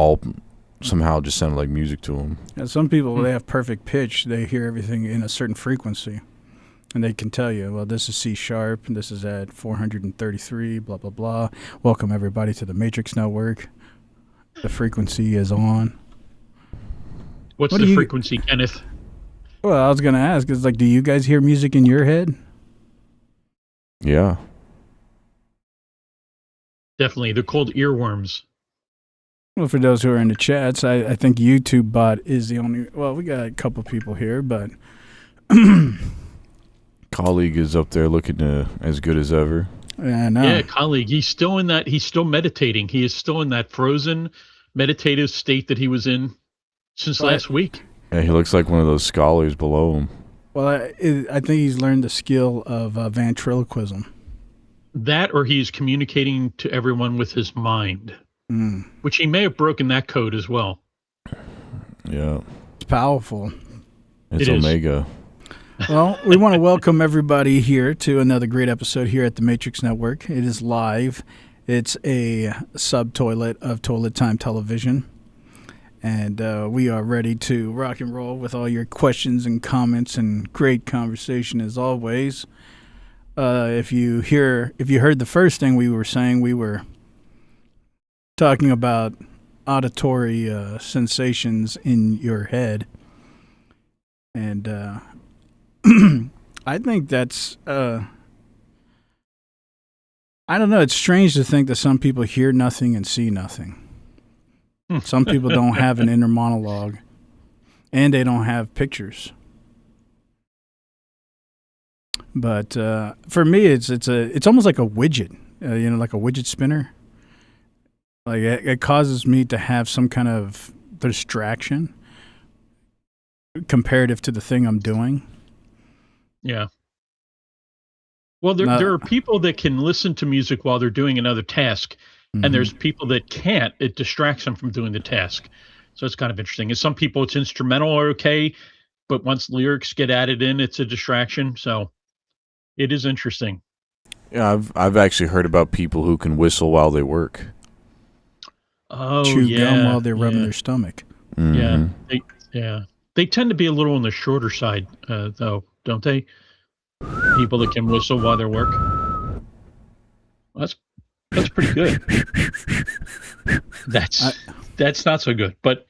all somehow just sounded like music to them. Yeah, some people, they have perfect pitch. They hear everything in a certain frequency. And they can tell you, well, this is C sharp, and this is at 433, blah, blah, blah. Welcome, everybody, to the Matrix Network. The frequency is on. What's the frequency, Kenneth? Well, I was going to ask, is like, do you guys hear music in your head? Yeah. Definitely. They're called earworms. Well, for those who are in the chats, I think YouTube bot is the only... Well, we got a couple people here, but... Colleague is up there looking as good as ever. Yeah, I know. Yeah, colleague. He's still in that. He's still meditating. He is still in that frozen, meditative state that he was in since last week. Yeah, he looks like one of those scholars below him. Well, I think he's learned the skill of ventriloquism. That, or he's communicating to everyone with his mind, which he may have broken that code as well. Yeah, it's powerful. It's Omega. Well, we want to welcome everybody here to another great episode here at the Matrix Network. It is live. It's a sub-toilet of Toilet Time Television. And we are ready to rock and roll with all your questions and comments and great conversation as always. If you heard the first thing we were saying, we were talking about auditory sensations in your head. And I think that's, I don't know, it's strange to think that some people hear nothing and see nothing. Some people don't have an inner monologue, and they don't have pictures. But for me, it's almost like a widget, like a widget spinner. Like it causes me to have some kind of distraction comparative to the thing I'm doing. Yeah. Well, there are people that can listen to music while they're doing another task, and there's people that can't. It distracts them from doing the task. So it's kind of interesting. And some people, it's instrumental or okay, but once lyrics get added in, it's a distraction. So it is interesting. Yeah, I've actually heard about people who can whistle while they work. Oh, chew gum while they're rubbing their stomach. Yeah, they tend to be a little on the shorter side, though, don't they? People that can whistle while they work. Well, that's pretty good. That's not so good, but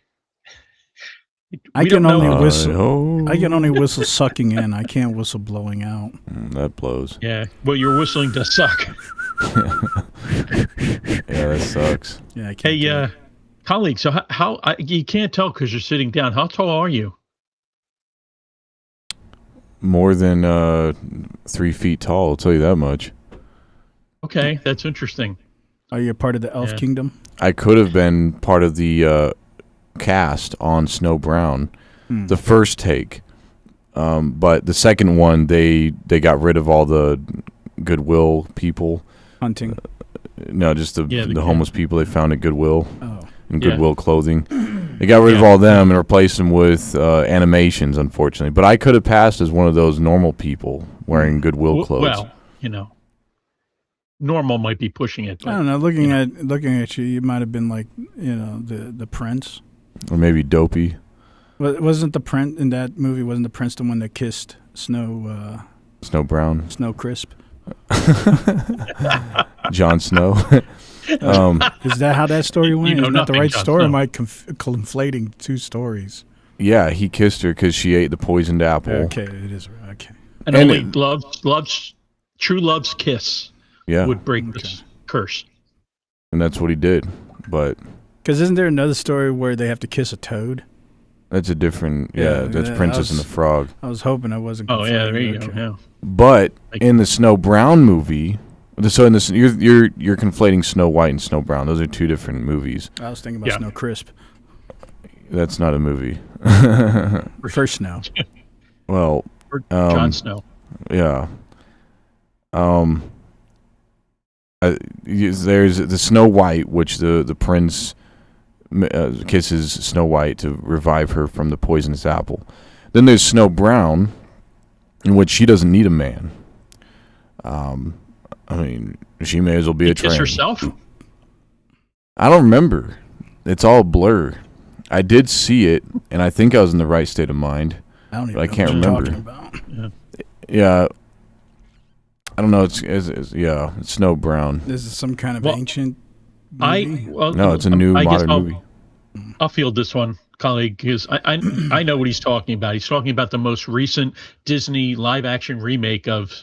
I can only whistle. I can only whistle sucking in. I can't whistle blowing out. That blows. Yeah, well, your whistling does suck. Yeah, that sucks. Yeah, I can't. Hey, colleague. So how you can't tell because you're sitting down. How tall are you? More than 3 feet tall. I'll tell you that much. Okay, that's interesting. Are you a part of the Elf Kingdom? I could have been part of the cast on Snow Brown, the first take, but the second one they got rid of all the Goodwill people. Hunting. No, just the homeless people they found at Goodwill and Goodwill clothing. They got rid of all them and replaced them with animations, unfortunately. But I could have passed as one of those normal people wearing Goodwill clothes. Well, normal might be pushing it. But, I don't know. Looking at you, you might have been like, the prince. Or maybe Dopey. Wasn't the prince in that movie? Wasn't the prince the one that kissed Snow Brown? Snow Crisp. Jon Snow. Is that how that story went? Isn't that the right story? Or am I conflating two stories? Yeah, he kissed her because she ate the poisoned apple. Okay, it is right. Okay. And only true love's kiss would break this curse. And that's what he did. But because isn't there another story where they have to kiss a toad? That's a different, that's Princess and the Frog. I was hoping I wasn't. Oh yeah, there you go. Yeah. But in the Snow Brown movie, so in this, you're conflating Snow White and Snow Brown. Those are two different movies. I was thinking about Snow Crisp. That's not a movie. First Snow. Well, Jon Snow. Yeah. There's the Snow White, which the prince kisses Snow White to revive her from the poisonous apple. Then there's Snow Brown, in which she doesn't need a man. I mean, she may as well be a train. Kiss herself? I don't remember. it's all a blur. I did see it, and I think I was in the right state of mind. I don't even but I can't know what remember. you're talking about. Yeah. I don't know. It's Snow Brown. This is some kind of ancient movie? No, it's a new modern movie. I'll field this one, colleague, because I know what he's talking about. He's talking about the most recent Disney live-action remake of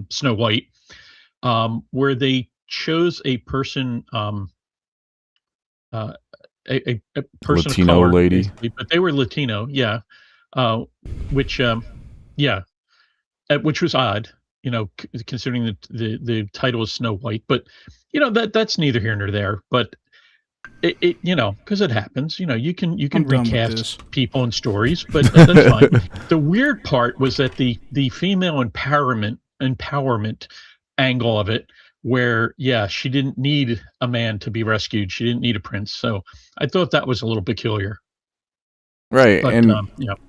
Snow White, where they chose a person, a person Latino of color, lady, but they were Latino, which was odd, considering the title is Snow White. But that's neither here nor there. But it because it happens. You can recast people and stories, but that's fine. The weird part was that the female empowerment angle of it, where she didn't need a man to be rescued, she didn't need a prince. So I thought that was a little peculiar. Right, but, and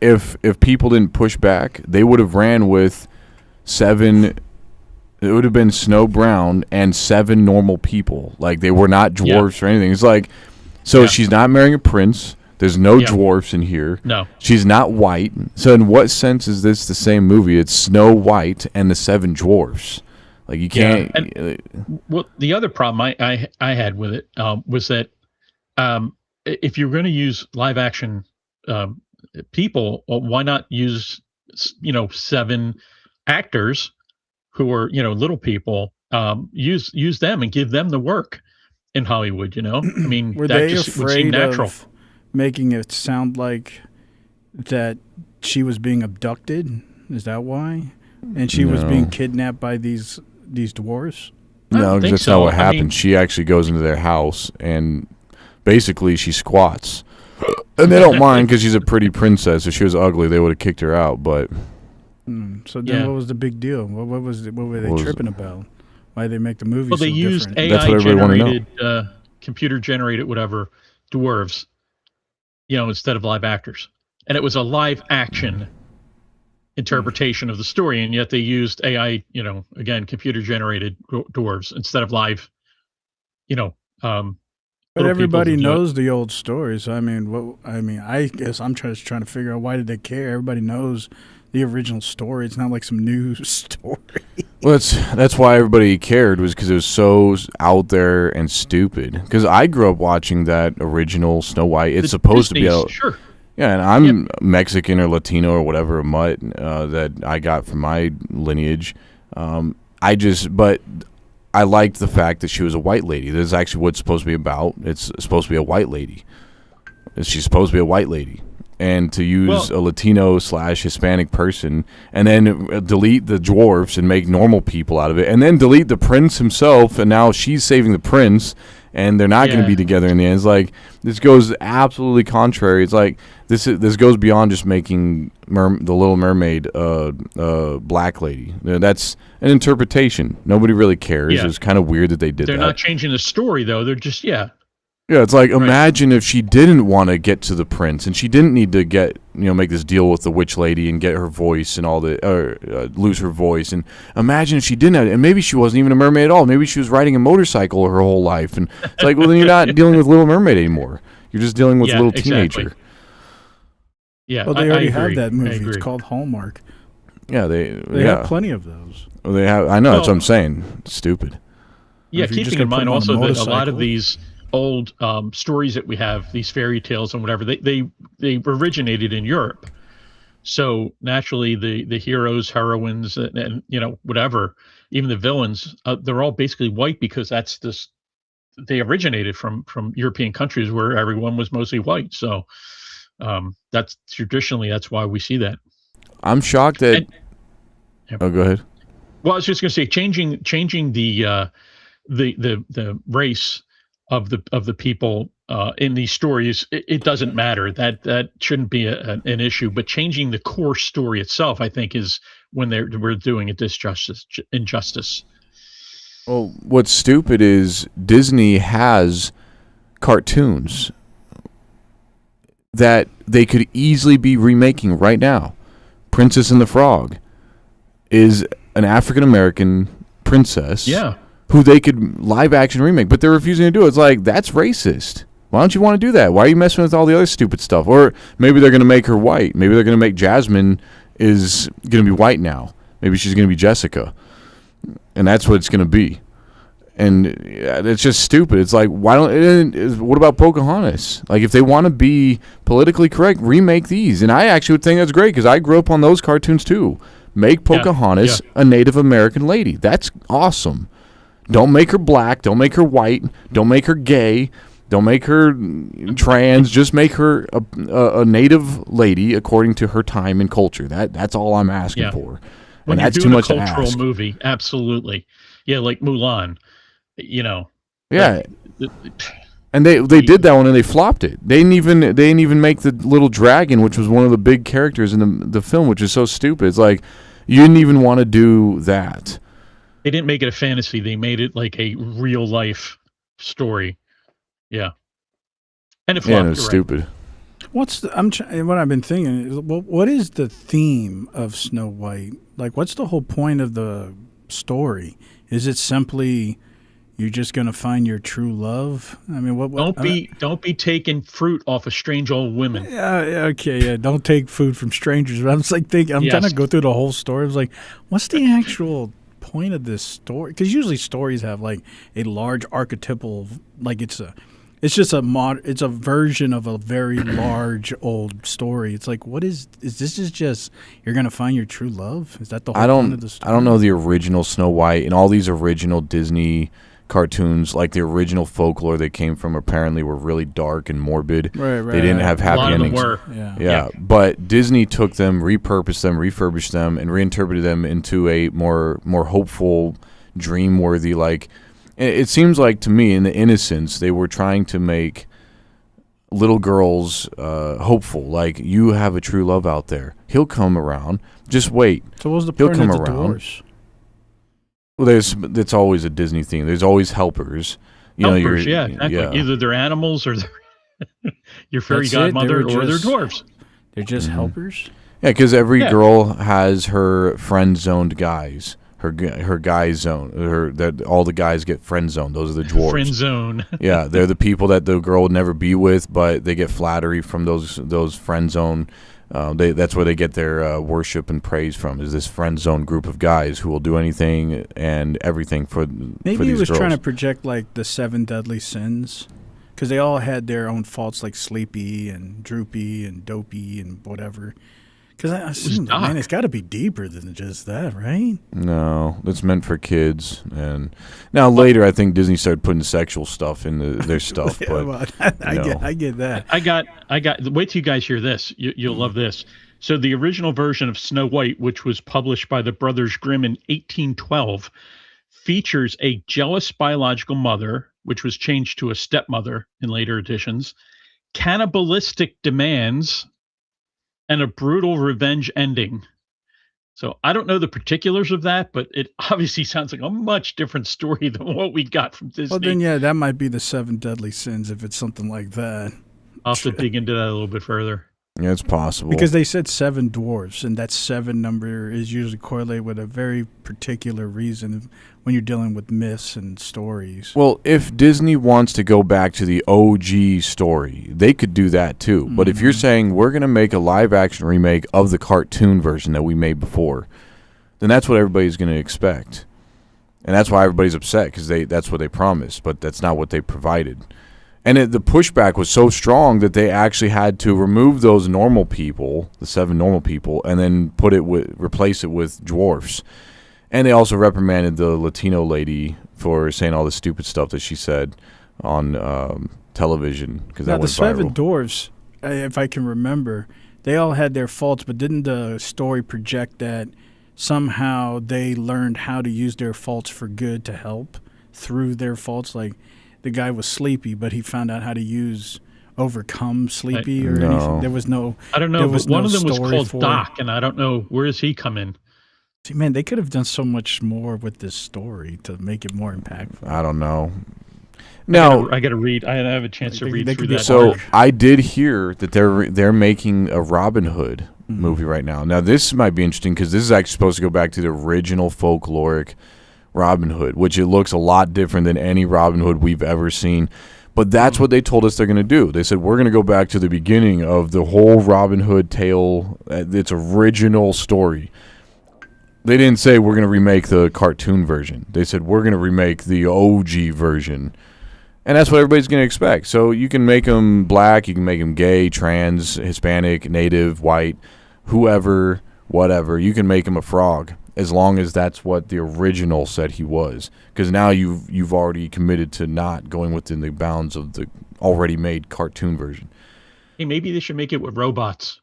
if people didn't push back, they would have ran with 7. It would have been Snow Brown and 7 normal people. Like, they were not dwarfs or anything. It's like, she's not marrying a prince. There's no dwarfs in here. No, she's not white. So in what sense is this the same movie? It's Snow White and the 7 dwarfs. Like, you can't. Well, the other problem I had with it was that if you're going to use live action people, why not use 7 actors who are little people? Use them and give them the work in Hollywood. I mean, were that they just afraid would seem natural. Of making it sound like that she was being abducted? Is that why? And she was being kidnapped by these dwarves? No, because that's not what happened. She actually goes into their house and basically she squats. And they don't mind because she's a pretty princess. If she was ugly, they would have kicked her out. But so then, what was the big deal? What were they tripping about? Why did they make the movie? Well, they used different? AI-generated, computer-generated, whatever, dwarves, instead of live actors, and it was a live action interpretation of the story, and yet they used AI, again, computer-generated dwarves instead of live, But everybody knows the old stories. I mean, I guess I'm trying to figure out, why did they care? Everybody knows the original story. It's not like some new story. Well, that's why everybody cared, was because it was so out there and stupid. Because I grew up watching that original Snow White. It's supposed to be out. Sure. Yeah, and I'm Mexican or Latino or whatever, a mutt that I got from my lineage. But I liked the fact that she was a white lady. This is actually what it's supposed to be about. It's supposed to be a white lady. She's supposed to be a white lady. And to use a Latino / Hispanic person and then delete the dwarfs and make normal people out of it, and then delete the prince himself, and now she's saving the prince, and they're not going to be together in the end. It's like, this goes absolutely contrary. It's like, this goes beyond just making the Little Mermaid black lady. That's an interpretation. Nobody really cares. Yeah. It's kind of weird that they did that. They're not changing the story, though. They're just, Yeah, it's like, imagine if she didn't want to get to the prince and she didn't need to make this deal with the witch lady and get her voice and lose her voice. And imagine if she didn't have it, and maybe she wasn't even a mermaid at all. Maybe she was riding a motorcycle her whole life. And it's like, well, then you're not dealing with Little Mermaid anymore. You're just dealing with a little teenager. Exactly. Yeah, well, they already have that movie. It's called Hallmark. Yeah, they have plenty of those. Well, they have. I know, that's what I'm saying. It's stupid. Yeah, keeping in mind also that a lot of these old stories that we have, these fairy tales and whatever, they originated in Europe. So naturally, the heroes, heroines, and whatever, even the villains, they're all basically white, because they originated from European countries where everyone was mostly white. So that's traditionally, that's why we see that. I'm shocked that. Oh, go ahead. Well, I was just going to say, changing the race of the people in these stories, it doesn't matter. That shouldn't be an issue. But changing the core story itself, I think, is when we're doing a injustice. Well, what's stupid is Disney has cartoons that they could easily be remaking right now. Princess and the Frog is an African American princess. Yeah. Who they could live action remake, but they're refusing to do it. It's like, that's racist. Why don't you want to do that? Why are you messing with all the other stupid stuff? Or maybe they're going to make her white. Maybe they're going to make Jasmine is going to be white now. Maybe she's going to be Jessica. And that's what it's going to be. And it's just stupid. It's like, why don't? What about Pocahontas? Like, if they want to be politically correct, remake these. And I actually would think that's great because I grew up on those cartoons too. Make Pocahontas a Native American lady. That's awesome. Don't make her black. Don't make her white. Don't make her gay. Don't make her trans. Just make her a native lady according to her time and culture. That's all I'm asking for. When and you're that's doing too much a cultural to ask. movie, absolutely. Yeah, like Mulan. Yeah. And they did that one and they flopped it. They didn't even make the little dragon, which was one of the big characters in the film, which is so stupid. It's like you didn't even want to do that. They didn't make it a fantasy. They made it like a real life story. Yeah. And it flopped. Yeah, and it was stupid. Right. What I've been thinking is, what is the theme of Snow White? Like, what's the whole point of the story? Is it simply you're just gonna find your true love? I mean, Don't be taking fruit off of strange old women. Yeah. Don't take food from strangers. But I'm just like thinking, I'm trying to go through the whole story. I was like, what's the actual point of this story? Because usually stories have like a large archetypal, like it's a version of a very large old story. It's like, what is this? Is just you're gonna find your true love? Is that the whole point of the story? I don't know the original Snow White and all these original Disney cartoons, like the original folklore they came from, apparently were really dark and morbid. Right. They didn't have happy endings. A lot of them were. Yeah. But Disney took them, repurposed them, refurbished them, and reinterpreted them into a more hopeful, dream-worthy, like. It seems like to me, in the innocence, they were trying to make little girls hopeful. Like, you have a true love out there. He'll come around. Just wait. So what was the point of the doors? Well, it's always a Disney theme. There's always helpers. Exactly. Either they're animals or they're your fairy godmother or they're dwarves. They're just helpers? Yeah, because every girl has her friend-zoned guys. Her guy zone, that all the guys get friend zoned. Those are the dwarves. Friend zone. Yeah, they're the people that the girl would never be with, but they get flattery from those friend zone. That's where they get their worship and praise from. Is this friend zone group of guys who will do anything and everything for maybe for these he was girls. Trying to project like the 7 deadly sins, because they all had their own faults, like sleepy and droopy and dopey and whatever. Because I assume, man, it's got to be deeper than just that, right? No, it's meant for kids. And now later, I think Disney started putting sexual stuff in their stuff. But I get that. I got. Wait till you guys hear this. You'll love this. So the original version of Snow White, which was published by the Brothers Grimm in 1812, features a jealous biological mother, which was changed to a stepmother in later editions, cannibalistic demands, and a brutal revenge ending. So I don't know the particulars of that, but it obviously sounds like a much different story than what we got from Disney. Well, then, that might be the 7 deadly sins if it's something like that. I'll have to dig into that a little bit further. Yeah, it's possible. Because they said 7 dwarves, and that 7 number is usually correlated with a very particular reason when you're dealing with myths and stories. Well, if Disney wants to go back to the OG story, they could do that too. But if you're saying we're going to make a live-action remake of the cartoon version that we made before, then that's what everybody's going to expect. And that's why everybody's upset, because that's what they promised, but that's not what they provided. And the pushback was so strong that they actually had to remove those normal people, the 7 normal people, and then replace it with dwarfs. And they also reprimanded the Latino lady for saying all the stupid stuff that she said on television, because that went viral. The 7 dwarfs, if I can remember, they all had their faults, but didn't the story project that somehow they learned how to use their faults for good to help through their faults? Like, the guy was sleepy, but he found out how to overcome sleepy anything. There was no. I don't know. But one of them was called Doc, and I don't know, where does he come in? See, man, they could have done so much more with this story to make it more impactful. I don't know. Now I got to read. I have a chance to read through that. So I did hear that they're making a Robin Hood movie right now. Now this might be interesting because this is actually supposed to go back to the original folkloric Robin Hood, which it looks a lot different than any Robin Hood we've ever seen. But that's what they told us they're going to do. They said, we're going to go back to the beginning of the whole Robin Hood tale, its original story. They didn't say we're going to remake the cartoon version. They said we're going to remake the OG version. And that's what everybody's going to expect. So you can make them black, you can make them gay, trans, Hispanic, native, white, whoever, whatever. You can make him a frog as long as that's what the original said he was. Because now you've already committed to not going within the bounds of the already made cartoon version. Hey, maybe they should make it with robots.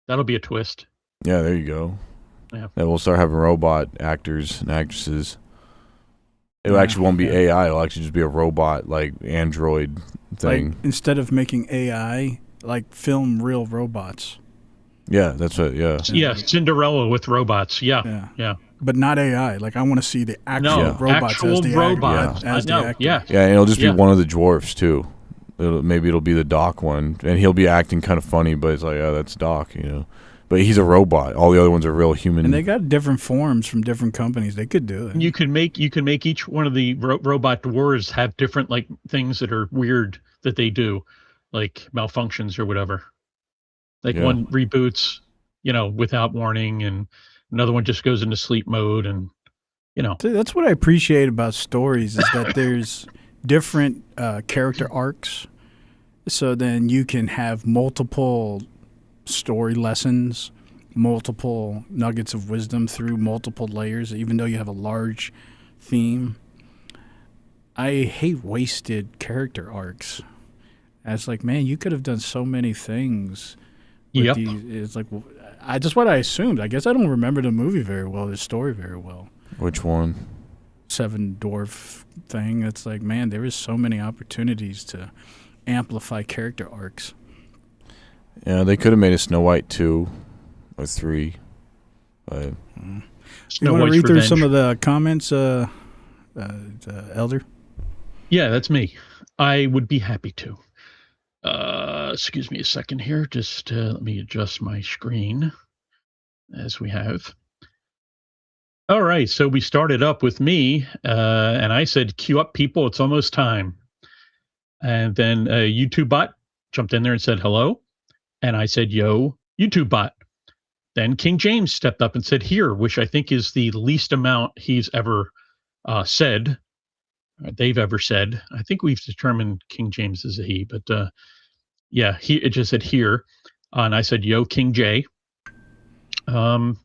That'll be a twist. Yeah, there you go. Yeah. And we'll start having robot actors and actresses. It actually won't be AI. It'll actually just be a robot, like android thing. Like, instead of making AI, like film real robots. Yeah, that's it. Yeah. Yeah, Cinderella with robots. Yeah. But not AI. Like, I want to see the actual robots actual as the robots. as the actors. Yeah, and it'll just be one of the dwarfs too. Maybe it'll be the Doc one, and he'll be acting kind of funny, but it's like, oh, that's Doc, But he's a robot. All the other ones are real human. And they got different forms from different companies. They could do it. You can make each one of the robot dwarves have different like things that are weird that they do, like malfunctions or whatever. Like one reboots, without warning, and another one just goes into sleep mode, and That's what I appreciate about stories is that there's different character arcs. So then you can have multiple story lessons, multiple nuggets of wisdom through multiple layers, even though you have a large theme. I hate wasted character arcs. And it's like, man, you could have done so many things. Yep. It's like, just what I assumed. I guess I don't remember the movie very well, the story very well. Which one? Seven Dwarf thing. It's like, man, there is so many opportunities to amplify character arcs. Yeah, they could have made a Snow White 2 or 3. But You want to read through some of the comments, Elder? Yeah, that's me. I would be happy to. Excuse me a second here. Just let me adjust my screen as we have. All right, so we started up with me, and I said, "Queue up, people! It's almost time." And then a YouTube bot jumped in there and said, "Hello," and I said, "Yo, YouTube bot." Then King James stepped up and said, "Here," which I think is the least amount he's ever said. They've ever said. I think we've determined King James is a he, but it just said here, and I said, "Yo, King J." And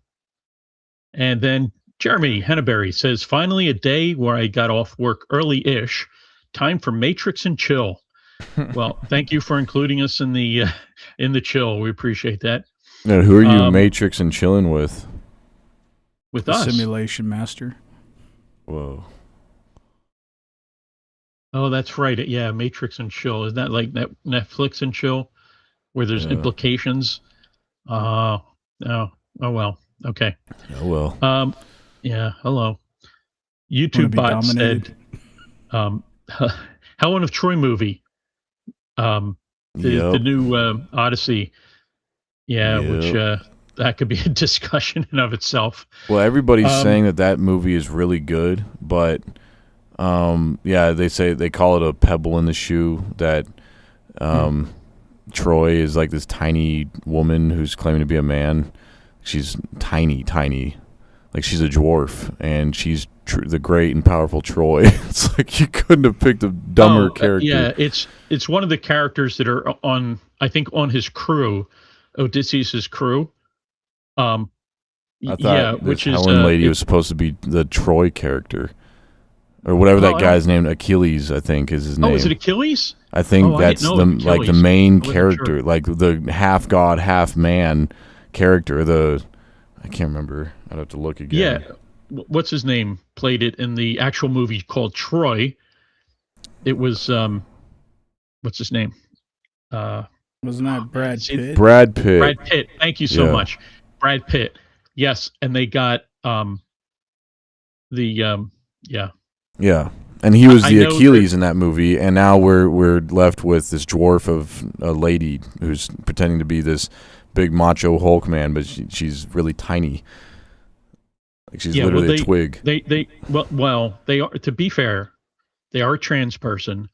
then Jeremy Henneberry says, "Finally a day where I got off work early-ish. Time for Matrix and chill." Well, thank you for including us in the chill. We appreciate that. Now, who are you Matrix and chilling with? With the us, Simulation Master. Whoa. Oh, that's right. Yeah, Matrix and chill. Isn't that like Netflix and chill, where there's implications? Oh well. Okay. Oh well. Yeah. Hello. YouTube bot said, Helen of Troy movie. The new Odyssey. Yeah, which that could be a discussion in of itself. Well, everybody's saying that movie is really good, but they call it a pebble in the shoe that Troy is like this tiny woman who's claiming to be a man. She's tiny, like she's a dwarf, and she's the great and powerful Troy. It's like you couldn't have picked a dumber character. Yeah, it's one of the characters that are on his crew, Odysseus's crew. I thought which Helen lady was supposed to be the Troy character, or whatever that guy's name. Achilles, I think, is his name. Oh, is it Achilles? I think that's the main character, like the half god, half man character. I can't remember. I'd have to look again. Yeah, what's his name? Played it in the actual movie called Troy. It was what's his name? Wasn't that Brad Pitt? Brad Pitt. Brad Pitt. Thank you so much, Brad Pitt. Yes, and they got Yeah, and he was the Achilles in that movie, and now we're left with this dwarf of a lady who's pretending to be this big macho Hulk man, but she's really tiny. Like she's literally a twig. They are, to be fair, they are a trans person,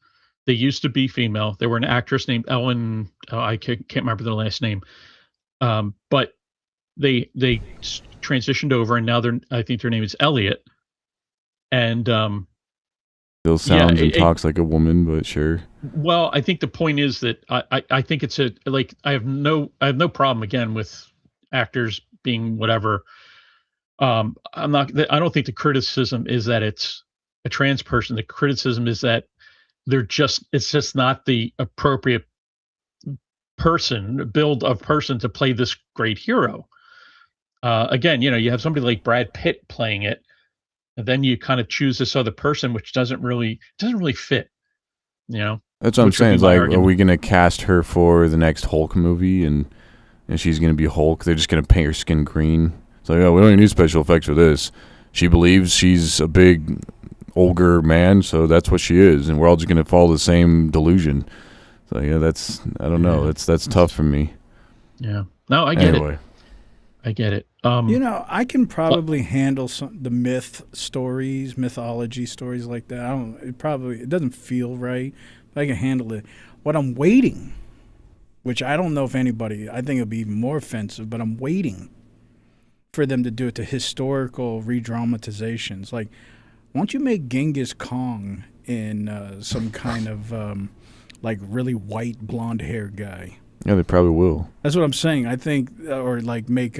They used to be female. There were an actress named Ellen. I can't remember their last name. But they transitioned over, and now I think their name is Elliot. And still sounds and talks like a woman, but sure. Well, I think the point is that I think it's I have no problem again with actors being whatever. I don't think the criticism is that it's a trans person. The criticism is that it's just not the appropriate build of person to play this great hero. Again, you have somebody like Brad Pitt playing it, and then you kind of choose this other person, which doesn't really fit. That's what I'm saying. It's like, are we going to cast her for the next Hulk movie, and she's going to be Hulk? They're just going to paint her skin green. It's like, oh, we don't even need special effects for this. She believes she's a big older man, so that's what she is, and we're all just going to follow the same delusion. So yeah, I don't know. That's tough for me. Yeah. No, I get it. I get it. I can probably handle the mythology stories like that. It doesn't feel right, but I can handle it. What I'm waiting, which I don't know if anybody, I think it'll be even more offensive, but I'm waiting for them to do it to historical re-dramatizations. Like, why don't you make Genghis Khan in some kind of like really white blonde hair guy? Yeah, they probably will. That's what I'm saying. I think, or like make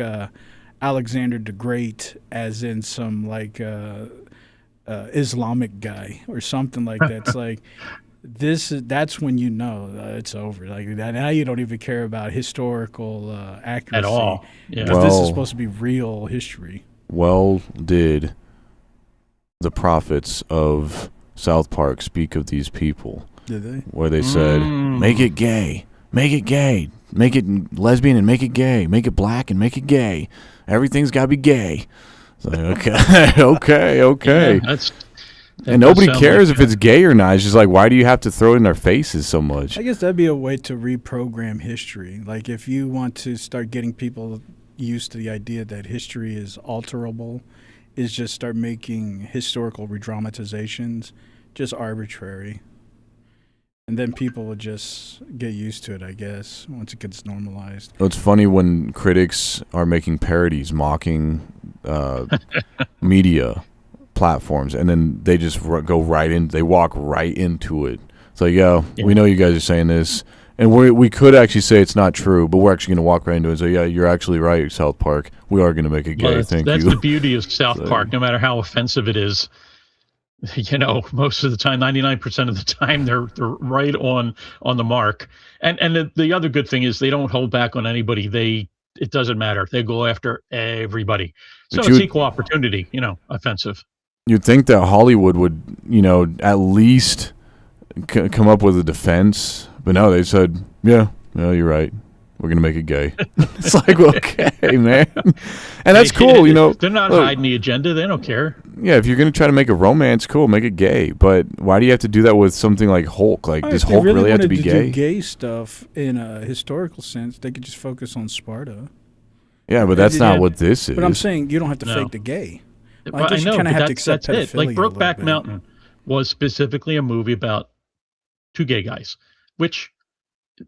Alexander the Great as in some like Islamic guy or something like that. It's like that's when it's over. Like now you don't even care about historical accuracy at all. Yeah. Because this is supposed to be real history. Well, did the prophets of South Park speak of these people? Did they? Where they said, make it gay. Make it gay. Make it lesbian and make it gay. Make it black and make it gay. Everything's got to be gay. It's like, okay. Yeah, and nobody cares if it's gay or not. It's just like, why do you have to throw it in their faces so much? I guess that'd be a way to reprogram history. Like if you want to start getting people used to the idea that history is alterable, is just start making historical redramatizations just arbitrary. And then people will just get used to it, I guess, once it gets normalized. It's funny when critics are making parodies, mocking media platforms, and then they just go right in. They walk right into it. It's like, we know you guys are saying this, and we could actually say it's not true, but we're actually going to walk right into it and say, yeah, you're actually right, South Park. We are going to make it gay. That's the beauty of South Park. No matter how offensive it is. Most of the time, 99% of the time, they're right on the mark. And the other good thing is they don't hold back on anybody. It doesn't matter. They go after everybody. So it's equal opportunity, offensive. You'd think that Hollywood would, at least come up with a defense. But no, they said, yeah, you're right. We're going to make it gay. It's like, okay, man. And that's cool, They're not hiding the agenda. They don't care. Yeah, if you're going to try to make a romance, cool, make it gay. But why do you have to do that with something like Hulk? Like, does Hulk really have to be gay? Do gay stuff in a historical sense, they could just focus on Sparta. Yeah, but that's not what this is. But I'm saying you don't have to fake the gay. I guess you kind of have to accept pedophilia. Like Brokeback Mountain was specifically a movie about two gay guys, which...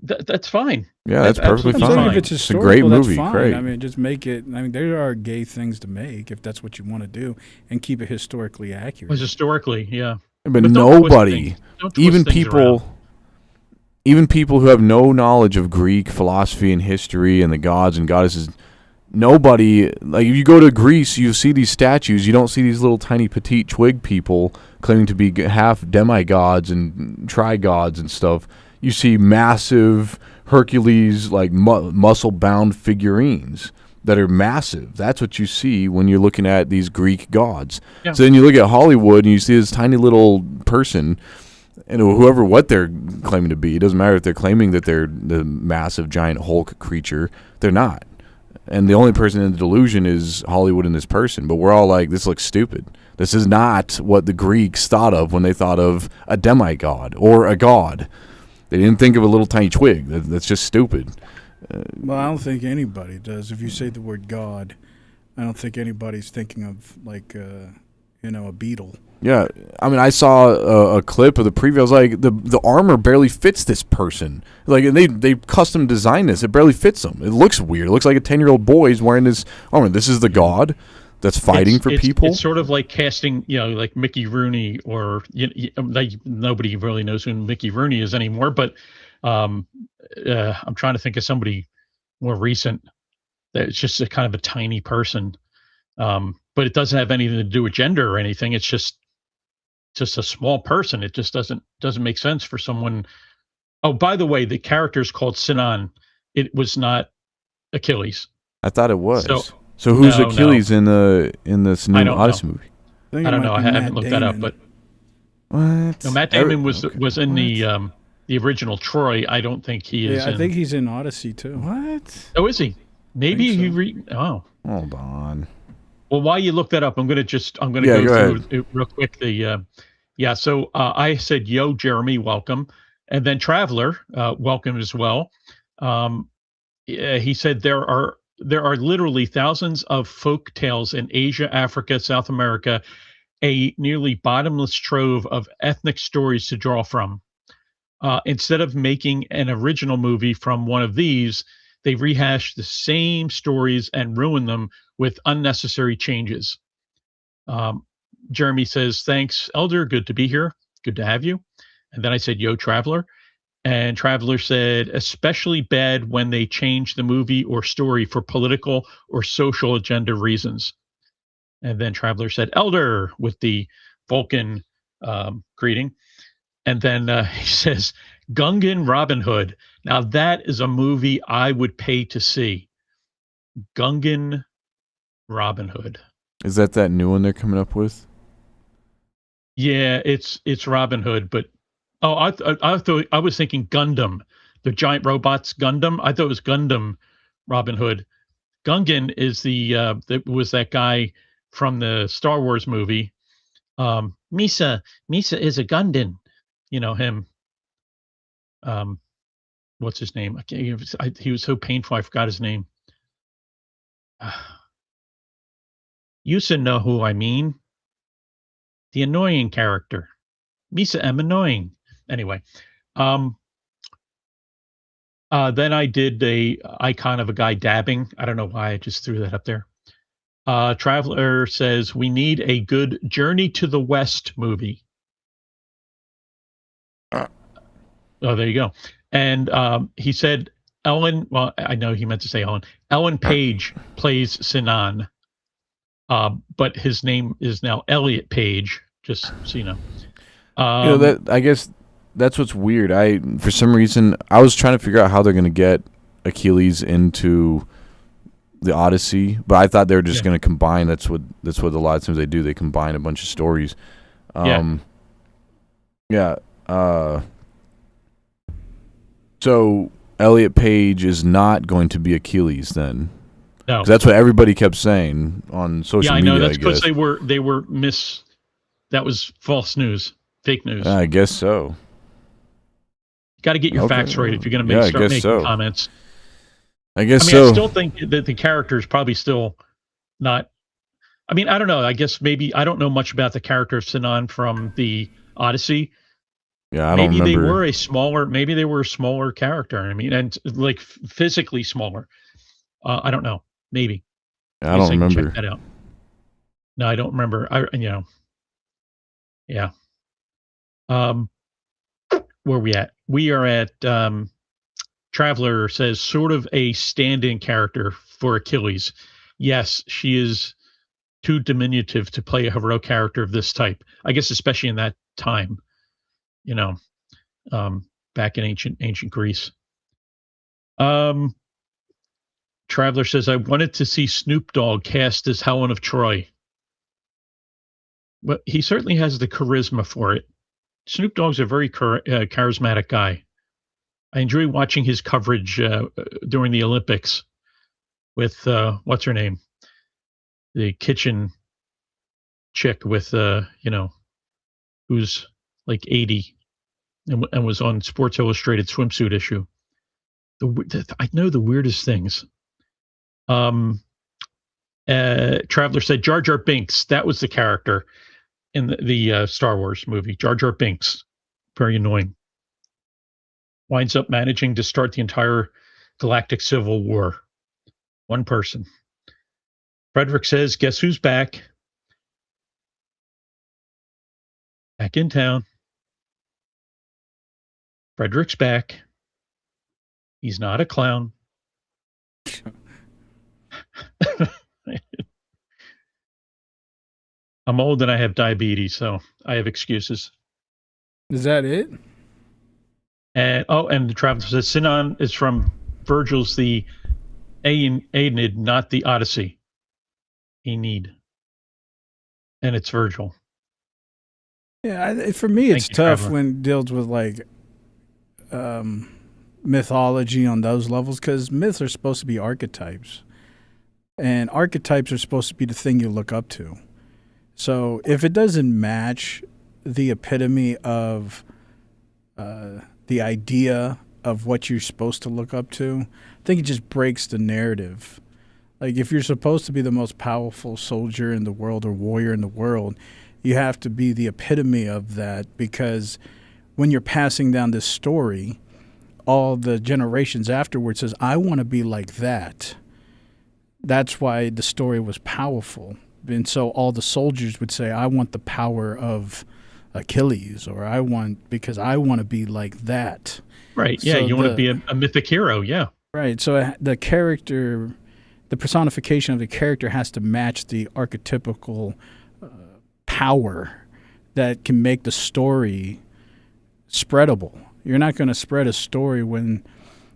that's fine. Yeah, that's perfectly fine. If it's a great movie. That's fine. Great. I mean, just make it. I mean, there are gay things to make if that's what you want to do, and keep it historically accurate. Well, historically, yeah. But nobody, even people who have no knowledge of Greek philosophy and history and the gods and goddesses, nobody, like if you go to Greece, you see these statues. You don't see these little tiny petite twig people claiming to be half demigods and trigods and stuff. You see massive Hercules, like muscle-bound figurines that are massive. That's what you see when you're looking at these Greek gods. Yeah. So then you look at Hollywood and you see this tiny little person, and what they're claiming to be. It doesn't matter if they're claiming that they're the massive giant Hulk creature. They're not. And the only person in the delusion is Hollywood and this person. But we're all like, this looks stupid. This is not what the Greeks thought of when they thought of a demigod or a god. They didn't think of a little tiny twig. That's just stupid. Well, I don't think anybody does. If you say the word God, I don't think anybody's thinking of like a beetle. Yeah, I mean, I saw a clip of the preview. I was like, the armor barely fits this person. Like, and they custom designed this. It barely fits them. It looks weird. It looks like a 10-year-old boy is wearing this armor. This is the god that's fighting for people. It's sort of like casting, like Mickey Rooney, or like nobody really knows who Mickey Rooney is anymore. But I'm trying to think of somebody more recent that's just a kind of a tiny person. But it doesn't have anything to do with gender or anything. It's just a small person. It just doesn't make sense for someone. Oh, by the way, the character is called Sinan. It was not Achilles. I thought it was. So who's Achilles in this new Odyssey movie? I don't know. I haven't looked that up, but what? No, Matt Damon was in the original Troy. I don't think he is. Yeah, I think he's in Odyssey too. What? Oh, is he? Maybe he. Hold on. Well, while you look that up, I'm going to go through it real quick. So I said, "Yo, Jeremy, welcome," and then Traveler, welcome as well. He said there are literally thousands of folk tales in Asia, Africa, South America, a nearly bottomless trove of ethnic stories to draw from. Instead of making an original movie from one of these, they rehash the same stories and ruin them with unnecessary changes. Jeremy says, "Thanks, Elder. Good to be here. Good to have you." And then I said, "Yo, Traveler." And Traveler said, "Especially bad when they change the movie or story for political or social agenda reasons." And then Traveler said, "Elder," with the Vulcan greeting. And then he says, "Gungan Robin Hood." Now that is a movie I would pay to see. Gungan Robin Hood. Is that new one they're coming up with? Yeah, it's Robin Hood, but I thought I was thinking Gundam, the giant robots Gundam. I thought it was Gundam Robin Hood. Gungan is that guy from the Star Wars movie. Misa is a Gundan. You know him. What's his name? He was so painful. I forgot his name. You should know who I mean. The annoying character. Misa am annoying. Anyway, then I did a icon of a guy dabbing. I don't know why I just threw that up there. Traveler says we need a good Journey to the West movie. Oh, there you go. And he said Ellen. Well, I know he meant to say Ellen. Ellen Page plays Sinan, but his name is now Elliot Page. Just so you know. I guess that's what's weird. For some reason, I was trying to figure out how they're going to get Achilles into the Odyssey, but I thought they were just going to combine. That's what a lot of times they do. They combine a bunch of stories. So Elliot Page is not going to be Achilles then. No, that's what everybody kept saying on social media. Yeah, I know. That's because they were that was false news, fake news. I guess so. Got to get your facts right if you're going to start making comments. I guess I still think that the character is probably still not. I mean, I don't know. I guess maybe I don't know much about the character of Sinan from the Odyssey. Yeah, I don't remember. Maybe they were a smaller character. I mean, and like physically smaller. I don't know. Maybe. I don't remember. Check that out. No, I don't remember. Yeah. Where are we at? We are at Traveler says sort of a stand-in character for Achilles. Yes, she is too diminutive to play a heroic character of this type. I guess especially in that time. Back in ancient Greece. Traveler says, I wanted to see Snoop Dogg cast as Helen of Troy. Well, he certainly has the charisma for it. Snoop Dogg's a very charismatic guy. I enjoy watching his coverage during the Olympics with, what's her name? The kitchen chick with, who's like 80 and was on Sports Illustrated swimsuit issue. I know the weirdest things. Traveler said Jar Jar Binks, that was the character. in the Star Wars movie. Jar Jar Binks, very annoying. Winds up managing to start the entire galactic civil war. One person. Frederick says, guess who's back? Back in town. Frederick's back. He's not a clown. I'm old and I have diabetes, so I have excuses. Is that it? And the Traveler says Sinon is from Virgil's the Aeneid, not the Odyssey. Aeneid. And it's Virgil. Yeah, for me, it's tough when it deals with like mythology on those levels, because myths are supposed to be archetypes, and archetypes are supposed to be the thing you look up to. So if it doesn't match the epitome of the idea of what you're supposed to look up to, I think it just breaks the narrative. Like, if you're supposed to be the most powerful soldier in the world or warrior in the world, you have to be the epitome of that, because when you're passing down this story, all the generations afterwards says, I want to be like that. That's why the story was powerful. And so all the soldiers would say, I want the power of Achilles, or because I want to be like that. Right. Yeah. So you want to be a mythic hero. Yeah. Right. So the character, the personification of the character has to match the archetypical power that can make the story spreadable. You're not going to spread a story when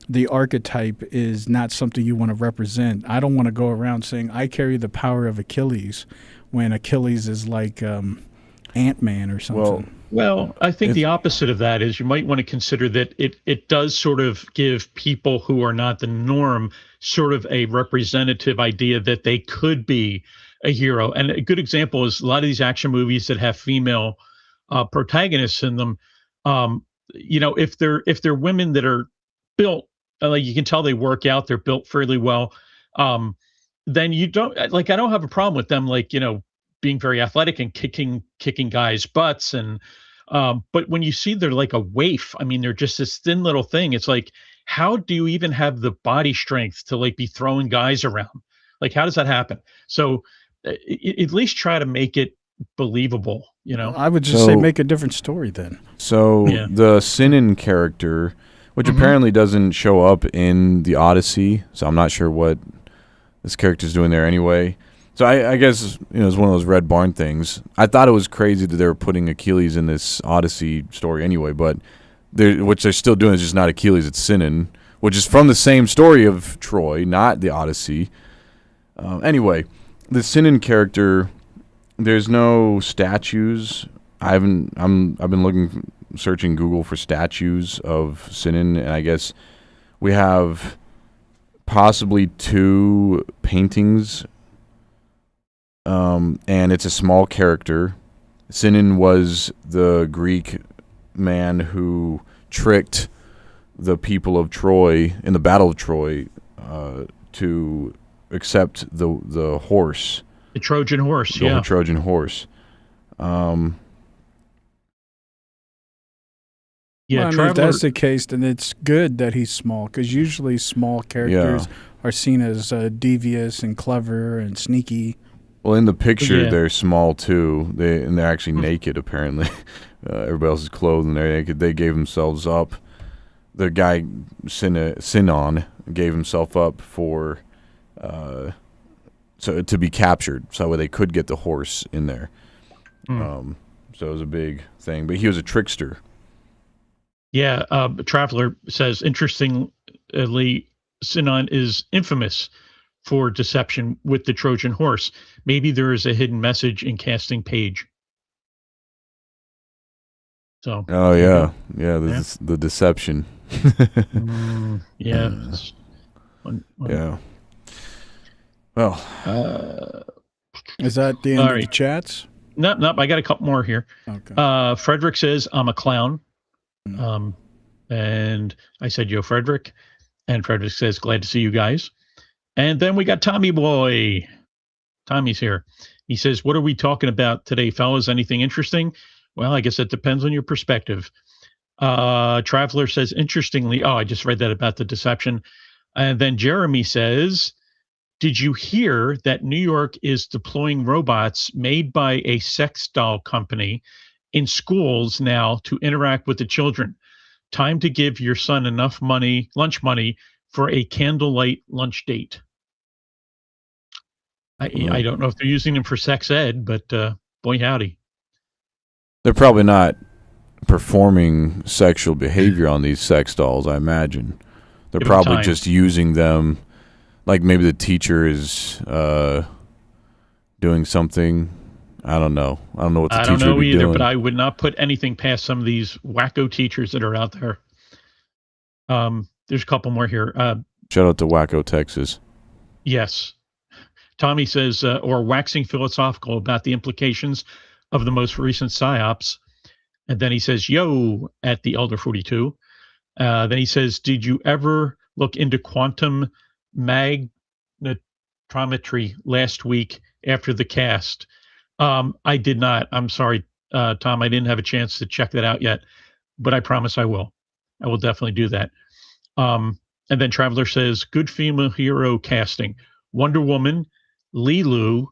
the archetype is not something you want to represent. I don't want to go around saying I carry the power of Achilles when Achilles is like Ant-Man or something. Well, I think the opposite of that is you might want to consider that it does sort of give people who are not the norm sort of a representative idea that they could be a hero. And a good example is a lot of these action movies that have female protagonists in them. If they're women that are built, like you can tell they work out, they're built fairly well, then you don't, like, I don't have a problem with them, like, being very athletic and kicking guys' butts. And but when you see they're like a waif, I mean, they're just this thin little thing. It's like, how do you even have the body strength to like be throwing guys around? Like, how does that happen? So at least try to make it believable, I would just say make a different story then. So the Sinon character, which apparently doesn't show up in the Odyssey, so I'm not sure what this character's doing there anyway. So I guess it's one of those Red Barn things. I thought it was crazy that they were putting Achilles in this Odyssey story anyway, but what they're still doing is just not Achilles, it's Sinon, which is from the same story of Troy, not the Odyssey. Anyway, the Sinon character, there's no statues. I've been searching Google for statues of Sinon, and I guess we have possibly 2 paintings. And it's a small character. Sinon was the Greek man who tricked the people of Troy in the Battle of Troy to accept the horse. The Trojan horse, the Trojan horse. If that's the case, then it's good that he's small, because usually small characters are seen as devious and clever and sneaky. Well, in the picture, they're small too. They're actually naked, apparently. Everybody else is clothed and they're naked. They gave themselves up. The guy, Sinon, gave himself up for to be captured, so that way they could get the horse in there. So it was a big thing. But he was a trickster. Yeah, Traveler says, interestingly, Sinon is infamous for deception with the Trojan horse. Maybe there is a hidden message in casting Page. So. Oh yeah, the deception. Yeah. Yeah. Well. Is that the end of the chats? Nope. I got a couple more here. Okay. Frederick says, I'm a clown. And I said, yo, Frederick. And Frederick says, glad to see you guys. And then we got Tommy Boy. Tommy's here. He says, what are we talking about today, fellas? Anything interesting? Well, I guess it depends on your perspective. Traveler says, interestingly, I just read that about the deception. And then Jeremy says, did you hear that New York is deploying robots made by a sex doll company in schools now to interact with the children? Time to give your son enough money, lunch money, for a candlelight lunch date. I don't know if they're using them for sex ed, but boy howdy. They're probably not performing sexual behavior on these sex dolls, I imagine. They're probably just using them, like maybe the teacher is doing something. I don't know. I don't know what the teacher would be doing. I don't know either, but I would not put anything past some of these wacko teachers that are out there. There's a couple more here. Shout out to Wacko, Texas. Yes. Tommy says, or waxing philosophical about the implications of the most recent psyops. And then he says, yo, at the Elder 42. Then he says, did you ever look into quantum magnetometry last week after the cast? I did not. I'm sorry, Tom. I didn't have a chance to check that out yet, but I promise I will. I will definitely do that. And then Traveler says, good female hero casting. Wonder Woman, Lilu,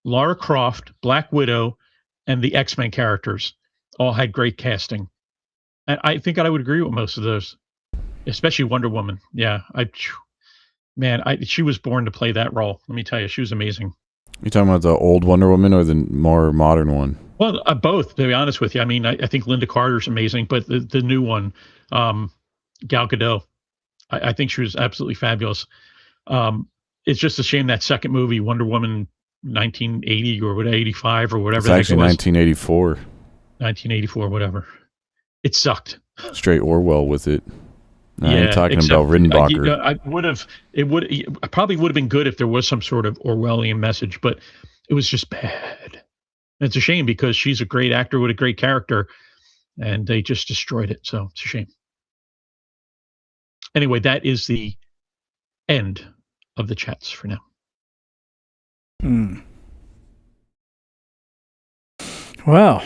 Lara Croft, Black Widow, and the X-Men characters all had great casting. And I think I would agree with most of those, especially Wonder Woman. Yeah, she was born to play that role. Let me tell you, she was amazing. You talking about the old Wonder Woman or the more modern one? Well, both, to be honest with you. I mean, I think Linda Carter's amazing, but the new one, Gal Gadot, I think she was absolutely fabulous. It's just a shame that second movie, Wonder Woman 1980 or whatever, 85 or whatever. It's actually 1984. 1984, whatever. It sucked. Straight Orwell with it. I'm talking about Ridenbacher. It probably would have been good if there was some sort of Orwellian message, but it was just bad. And it's a shame because she's a great actor with a great character, and they just destroyed it. So it's a shame. Anyway, that is the end of the chats for now. Well,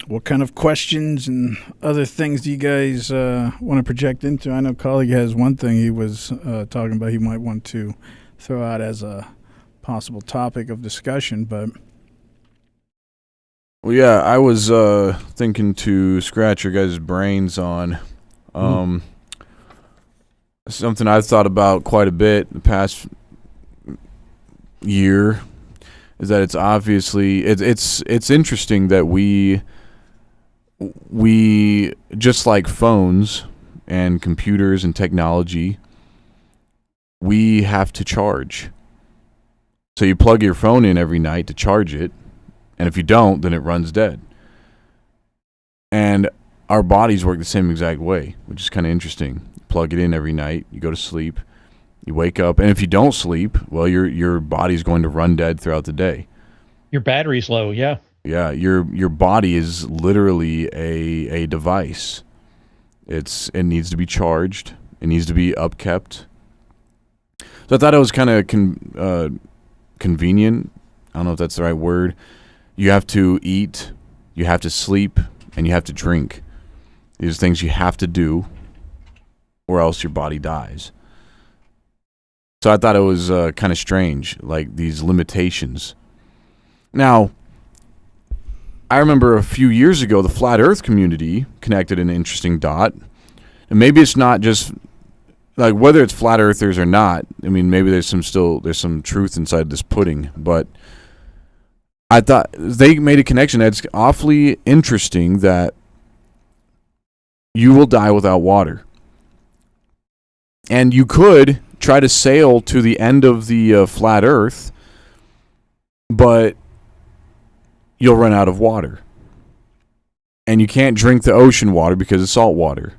what kind of questions and other things do you guys want to project into? I know colleague has one thing he was talking about he might want to throw out as a possible topic of discussion, but... Well, yeah, I was thinking to scratch your guys' brains on something I've thought about quite a bit the past year, is that it's obviously it's interesting that we just like phones and computers and technology, we have to charge. So you plug your phone in every night to charge it, and if you don't, then it runs dead. And our bodies work the same exact way, which is kind of interesting. You plug it in every night, you go to sleep, you wake up, and if you don't sleep, well, your body's going to run dead throughout the day. Your battery's low, yeah. Yeah, your body is literally a device. It needs to be charged. It needs to be upkept. So I thought it was kind of convenient. I don't know if that's the right word. You have to eat, you have to sleep, and you have to drink. These are things you have to do, or else your body dies. So I thought it was kind of strange, like these limitations. Now, I remember a few years ago, the Flat Earth community connected an interesting dot. And maybe it's not just, like, whether it's Flat Earthers or not, I mean, maybe there's some truth inside this pudding, but I thought they made a connection that's awfully interesting, that you will die without water. And you could try to sail to the end of the flat Earth, but you'll run out of water. And you can't drink the ocean water because it's salt water.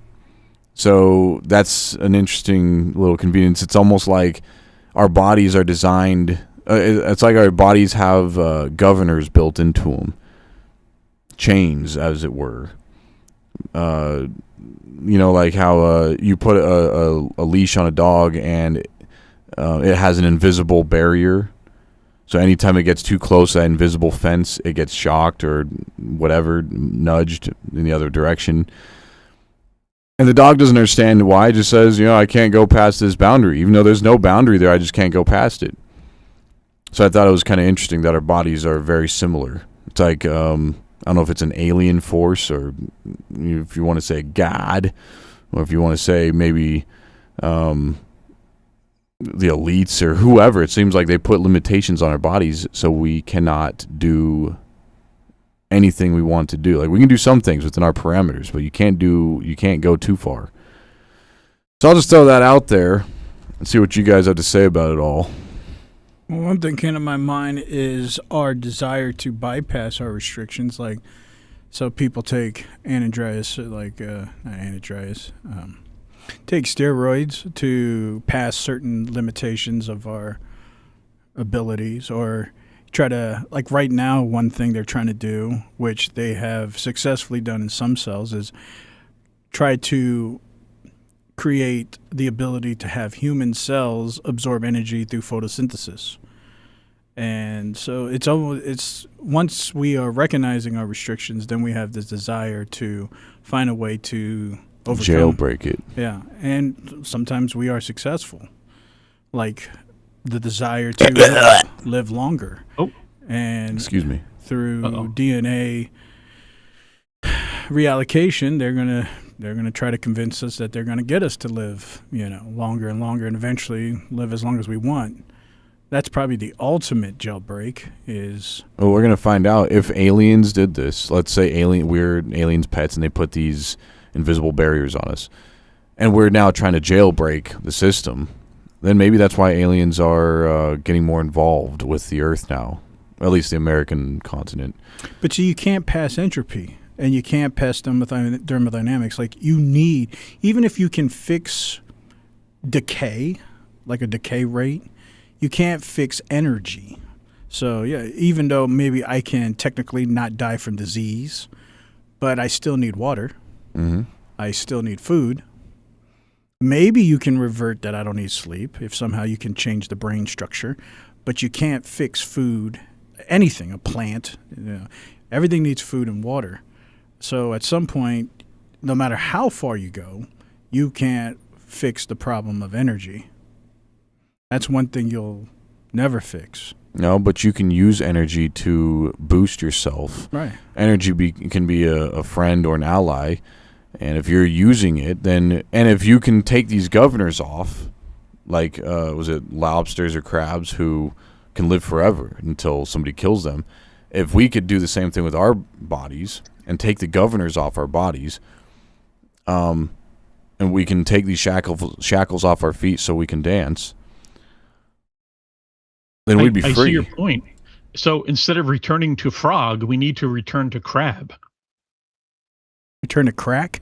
So that's an interesting little convenience. It's almost like our bodies are designed... it's like our bodies have governors built into them. Chains, as it were. Like how you put a leash on a dog and it has an invisible barrier. So anytime it gets too close to that invisible fence, it gets shocked or whatever, nudged in the other direction. And the dog doesn't understand why. It just says, I can't go past this boundary. Even though there's no boundary there, I just can't go past it. So I thought it was kind of interesting that our bodies are very similar. It's like, I don't know if it's an alien force or if you want to say God, or if you want to say maybe the elites or whoever. It seems like they put limitations on our bodies so we cannot do anything we want to do. Like, we can do some things within our parameters, but you can't go too far. So I'll just throw that out there and see what you guys have to say about it all. Well, one thing came to my mind is our desire to bypass our restrictions. Like, so people take take steroids to pass certain limitations of our abilities, or try to, like right now, one thing they're trying to do, which they have successfully done in some cells, is try to create the ability to have human cells absorb energy through photosynthesis. And so it's once we are recognizing our restrictions, then we have this desire to find a way to overcome. Jailbreak it. Yeah, and sometimes we are successful, like the desire to live longer. Oh, and excuse me. Through DNA reallocation, they're gonna try to convince us that they're gonna get us to live, longer and longer, and eventually live as long as we want. That's probably the ultimate jailbreak. Well, we're gonna find out if aliens did this. Let's say we're aliens' pets, and they put these invisible barriers on us, and we're now trying to jailbreak the system. Then maybe that's why aliens are getting more involved with the Earth now, at least the American continent. But see, you can't pass entropy, and you can't pass thermodynamics. Like, you need, even if you can fix decay, like a decay rate, you can't fix energy. So, yeah, even though maybe I can technically not die from disease, but I still need water. Mm-hmm. I still need food. Maybe you can revert that I don't need sleep if somehow you can change the brain structure, but you can't fix food, anything, a plant. Everything needs food and water. So at some point, no matter how far you go, you can't fix the problem of energy. That's one thing you'll never fix. No, but you can use energy to boost yourself. Right. Energy can be a friend or an ally, and if you're using it, and if you can take these governors off, like was it lobsters or crabs who can live forever until somebody kills them? If we could do the same thing with our bodies and take the governors off our bodies, and we can take these shackles off our feet so we can dance, then we'd be free. I see your point. So instead of returning to frog, we need to return to crab. Return to crack?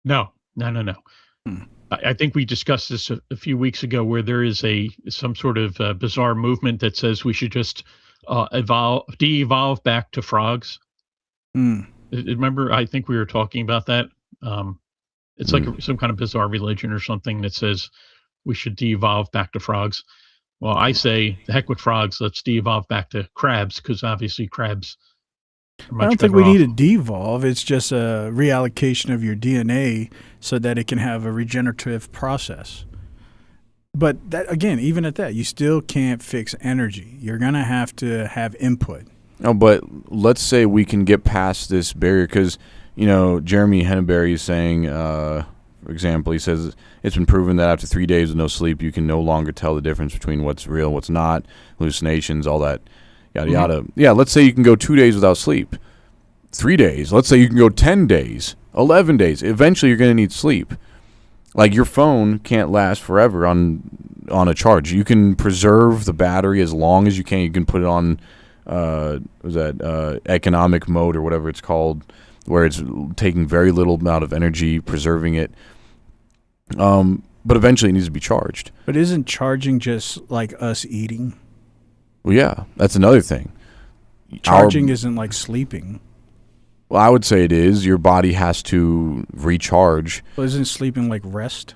No. I think we discussed this a few weeks ago, where there is some sort of bizarre movement that says we should just de-evolve back to frogs. Remember, I think we were talking about that. It's like some kind of bizarre religion or something that says we should de-evolve back to frogs. Well, I say, the heck with frogs, let's de-evolve back to crabs, because obviously crabs are much I don't think better we off. need to de-evolve. It's just a reallocation of your DNA so that it can have a regenerative process. But that, again, even at that, you still can't fix energy. You're going to have input. No, but let's say we can get past this barrier, because, Jeremy Henneberry is saying, for example, he says it's been proven that after 3 days with no sleep, you can no longer tell the difference between what's real and what's not, hallucinations, all that, yada, yada. Yeah, let's say you can go 2 days without sleep. 3 days. Let's say you can go 10 days, 11 days. Eventually, you're going to need sleep. Like, your phone can't last forever on a charge. You can preserve the battery as long as you can. You can put it on, economic mode or whatever it's called, where it's taking very little amount of energy, preserving it. But eventually it needs to be charged. But isn't charging just like us eating? Well, yeah, that's another thing. Charging isn't like sleeping. Well, I would say it is. Your body has to recharge. Well, isn't sleeping like rest?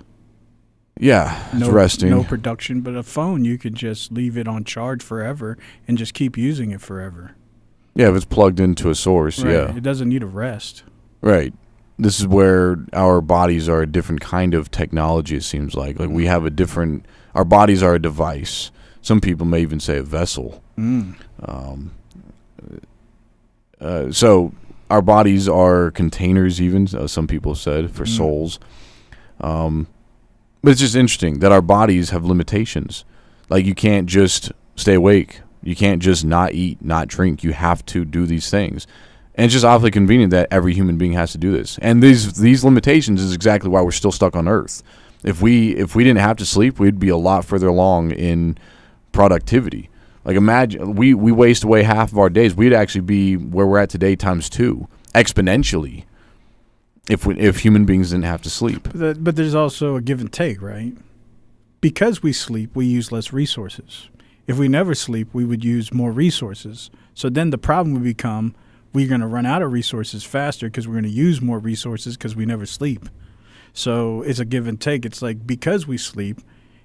Yeah, it's resting. No production, but a phone, you could just leave it on charge forever and just keep using it forever. Yeah, if it's plugged into a source, right. yeah. It doesn't need a rest. Right. This is where our bodies are a different kind of technology, it seems like. Like we have our bodies are a device. Some people may even say a vessel. So our bodies are containers even, some people said, for souls. But it's just interesting that our bodies have limitations. Like you can't just stay awake. You can't just not eat, not drink. You have to do these things. And it's just awfully convenient that every human being has to do this. And these limitations is exactly why we're still stuck on Earth. If we didn't have to sleep, we'd be a lot further along in productivity. Like imagine we waste away half of our days. We'd actually be where we're at today times 2 exponentially if human beings didn't have to sleep. But there's also a give and take, right? Because we sleep, we use less resources. If we never sleep, we would use more resources. So then the problem would become we're going to run out of resources faster because we're going to use more resources because we never sleep. So it's a give and take. It's like because we sleep,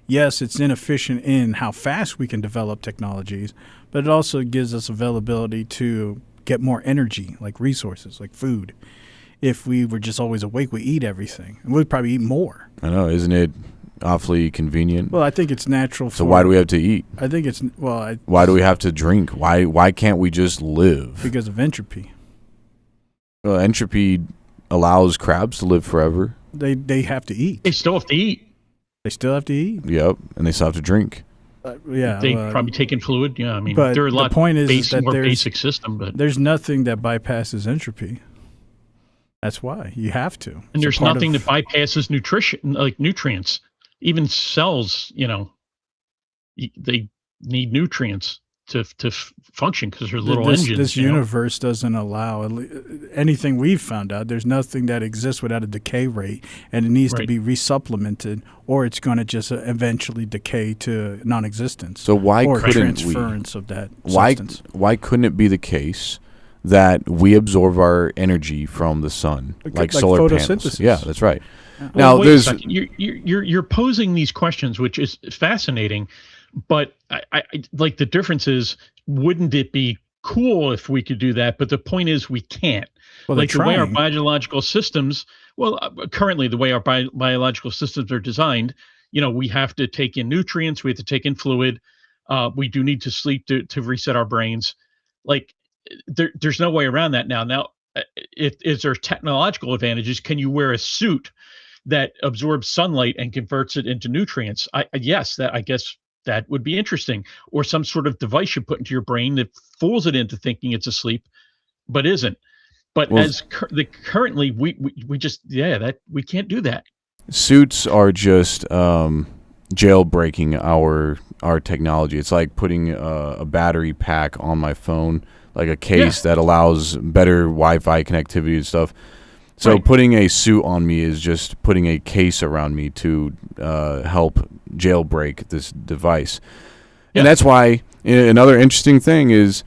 yes, it's inefficient in how fast we can develop technologies, but it also gives us availability to get more energy, like resources, like food. If we were just always awake, we eat everything. And we'd probably eat more. I know, isn't it awfully convenient? Well, I think it's natural. So why do we have to eat? I think it's why do we have to drink? Why can't we just live? Because of entropy. Well, entropy allows crabs to live forever. They have to eat. They still have to eat. They still have to eat. Yep, and they still have to drink. They probably take in fluid. Yeah, I mean, but they're a lot. The point is that more basic system, but there's nothing that bypasses entropy. That's why you have to. And there's nothing that bypasses nutrition, like nutrients. Even cells, they need nutrients to function because they're little engines. This universe doesn't allow anything we've found out. There's nothing that exists without a decay rate, and it needs to be resupplemented, or it's going to just eventually decay to non-existence. So why couldn't transference of that substance? Why couldn't it be the case that we absorb our energy from the sun, like solar panels? Yeah, that's right. Well, now, wait a second. You're posing these questions, which is fascinating, but I like the difference is, wouldn't it be cool if we could do that? But the point is, we can't. Well, like the way our biological systems, currently the way our biological systems are designed, we have to take in nutrients, we have to take in fluid, we do need to sleep to reset our brains. Like there's no way around that now. Now, is there technological advantages? Can you wear a suit that absorbs sunlight and converts it into nutrients? Yes, I guess that would be interesting. Or some sort of device you put into your brain that fools it into thinking it's asleep, but isn't. But currently, we just we can't do that. Suits are just jailbreaking our technology. It's like putting a battery pack on my phone, like a case that allows better Wi-Fi connectivity and stuff. So putting a suit on me is just putting a case around me to help jailbreak this device. And that's why another interesting thing is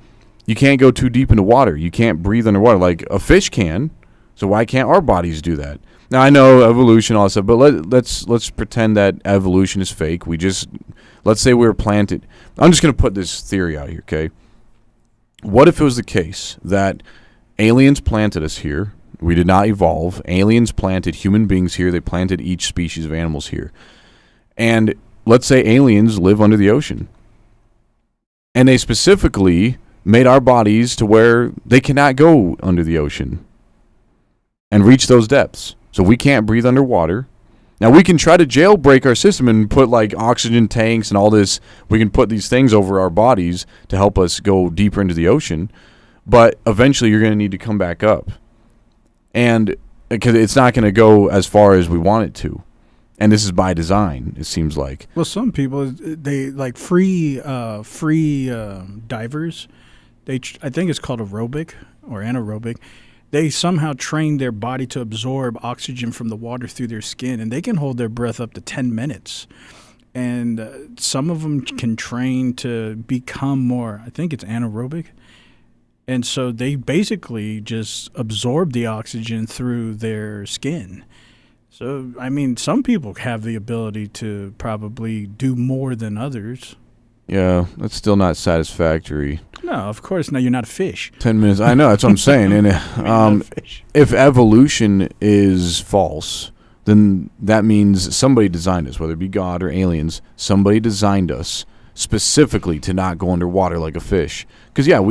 you can't go too deep into water. You can't breathe underwater. Like a fish can. So why can't our bodies do that? Now, I know evolution, all that stuff, but let's pretend that evolution is fake. Let's say we were planted. I'm just going to put this theory out here, okay? What if it was the case that aliens planted us here? We did not evolve. Aliens planted human beings here. They planted each species of animals here. And let's say aliens live under the ocean. And they specifically made our bodies to where they cannot go under the ocean and reach those depths. So we can't breathe underwater. Now, we can try to jailbreak our system and put like oxygen tanks and all this. We can put these things over our bodies to help us go deeper into the ocean. But eventually you're going to need to come back up. And because it's not going to go as far as we want it to. And this is by design, it seems like. Well, some people, they like free divers. I think it's called aerobic or anaerobic. They somehow train their body to absorb oxygen from the water through their skin, and they can hold their breath up to 10 minutes. And some of them can train to become more, I think it's anaerobic. And so they basically just absorb the oxygen through their skin. So, I mean, some people have the ability to probably do more than others. Yeah, that's still not satisfactory. No, of course not. You're not a fish. 10 minutes. I know, that's what I'm saying. And if evolution is false, then that means somebody designed us, whether it be God or aliens. Somebody designed us specifically to not go underwater like a fish. Because, yeah,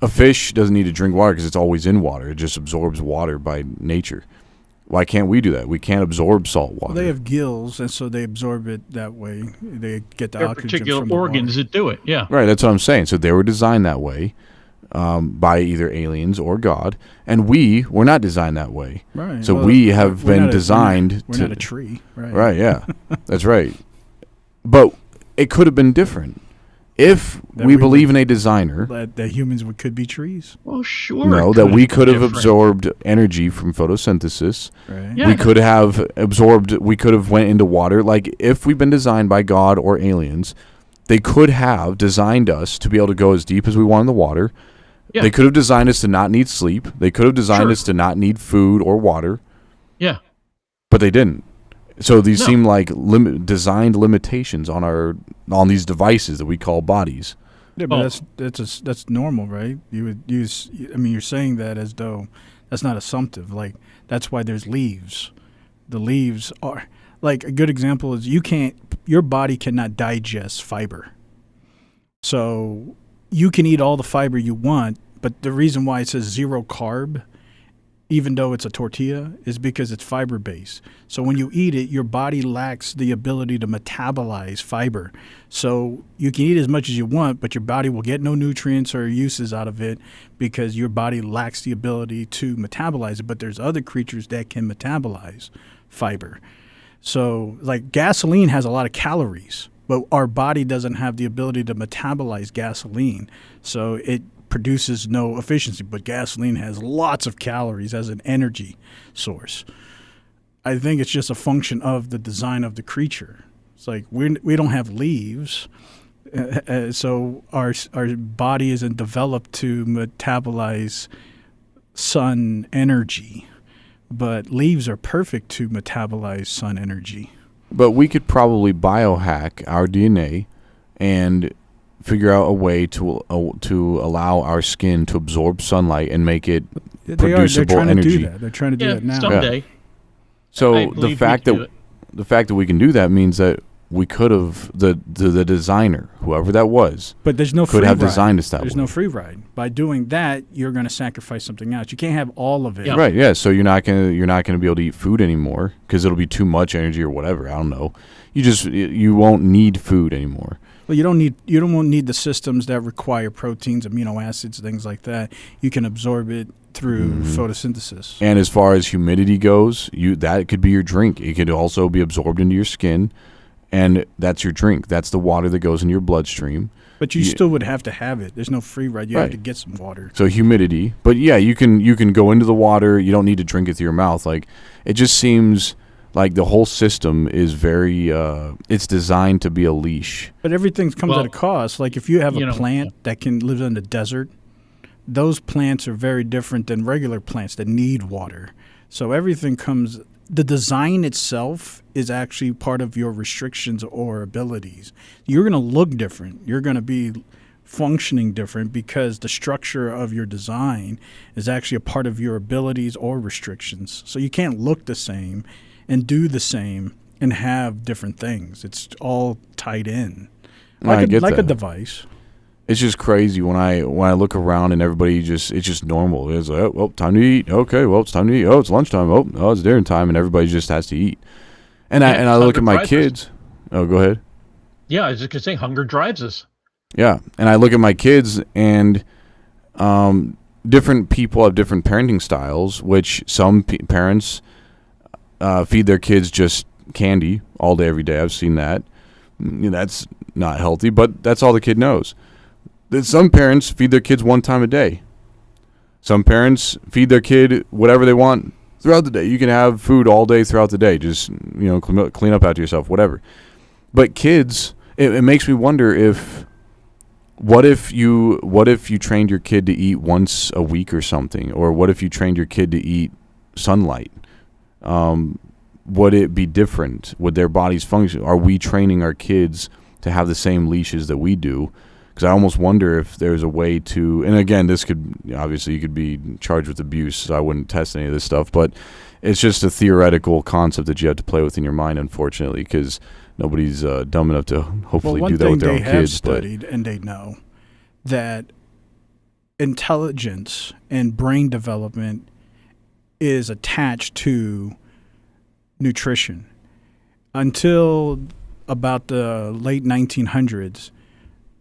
a fish doesn't need to drink water because it's always in water. It just absorbs water by nature. Why can't we do that? We can't absorb salt water. Well, they have gills, and so they absorb it that way. They get the oxygen particular from the organs water. that do it, yeah. Right, that's what I'm saying. So they were designed that way by either aliens or God, and we were not designed that way. Right. So we have been designed we're not a tree. Right. Right, yeah. That's right. But it could have been different. If we believe in a designer, that humans could be trees. Well, sure. No, that we could have absorbed energy from photosynthesis. Right. Yeah. We could have went into water. Like, if we've been designed by God or aliens, they could have designed us to be able to go as deep as we want in the water. Yeah. They could have designed us to not need sleep. They could have designed us to not need food or water. Yeah. But they didn't. So these seem like designed limitations on these devices that we call bodies. Yeah, but that's normal, right? You would use. I mean, you're saying that as though that's not assumptive. Like, that's why there's leaves. The leaves are like a good example is your body cannot digest fiber. So you can eat all the fiber you want, but the reason why it says 0 carb, even though it's a tortilla, is because it's fiber-based. So when you eat it, your body lacks the ability to metabolize fiber. So you can eat as much as you want, but your body will get no nutrients or uses out of it because your body lacks the ability to metabolize it. But there's other creatures that can metabolize fiber. So like gasoline has a lot of calories, but our body doesn't have the ability to metabolize gasoline. So it produces no efficiency, but gasoline has lots of calories as an energy source. I think it's just a function of the design of the creature. It's like we don't have leaves, so our body isn't developed to metabolize sun energy, but leaves are perfect to metabolize sun energy. But we could probably biohack our DNA and figure out a way to allow our skin to absorb sunlight and make it producible energy. They're trying to do that now. Someday. Yeah. So the fact that we can do that means that we could have the designer, whoever that was, but there's no could free have ride. designed us that There's way. no free ride. By doing that, you're going to sacrifice something else. You can't have all of it. Yeah. Right? Yeah. So you're not gonna be able to eat food anymore because it'll be too much energy or whatever. I don't know. You won't need food anymore. Well, you don't need the systems that require proteins, amino acids, things like that. You can absorb it through photosynthesis. And as far as humidity goes, that could be your drink. It could also be absorbed into your skin, and that's your drink. That's the water that goes in your bloodstream. But you still would have to have it. There's no free ride. You have to get some water. So humidity. But yeah, you can go into the water. You don't need to drink it through your mouth. Like, it just seems like the whole system is very it's designed to be a leash. But everything comes at a cost. Like, if you have a plant that can live in the desert, those plants are very different than regular plants that need water. So everything comes – the design itself is actually part of your restrictions or abilities. You're going to look different. You're going to be functioning different because the structure of your design is actually a part of your abilities or restrictions. So you can't look the same and do the same and have different things. It's all tied in, like a device. It's just crazy when I look around and everybody it's just normal. It's like, oh, well, time to eat. Okay, well, it's time to eat. Oh, it's lunchtime. Oh, it's dinner time, and everybody just has to eat. And I look at my kids. Oh, go ahead. Yeah, I was just gonna say, hunger drives us. Yeah, and I look at my kids, and different people have different parenting styles. Which some parents feed their kids just candy all day, every day. I've seen that. That's not healthy, but that's all the kid knows. Some parents feed their kids one time a day. Some parents feed their kid whatever they want throughout the day. You can have food all day throughout the day. Just, clean up after yourself, whatever. But kids, it makes me wonder what if you trained your kid to eat once a week or something? Or what if you trained your kid to eat sunlight? would it be different? Would their bodies function? Are we training our kids to have the same leashes that we do? Because I almost wonder if there's a way to, and again, this could, obviously you could be charged with abuse, so I wouldn't test any of this stuff, but it's just a theoretical concept that you have to play with in your mind, unfortunately, because nobody's dumb enough to hopefully do that with their own kids. One thing they have studied, and they know, that intelligence and brain development is attached to nutrition. Until about the late 1900s,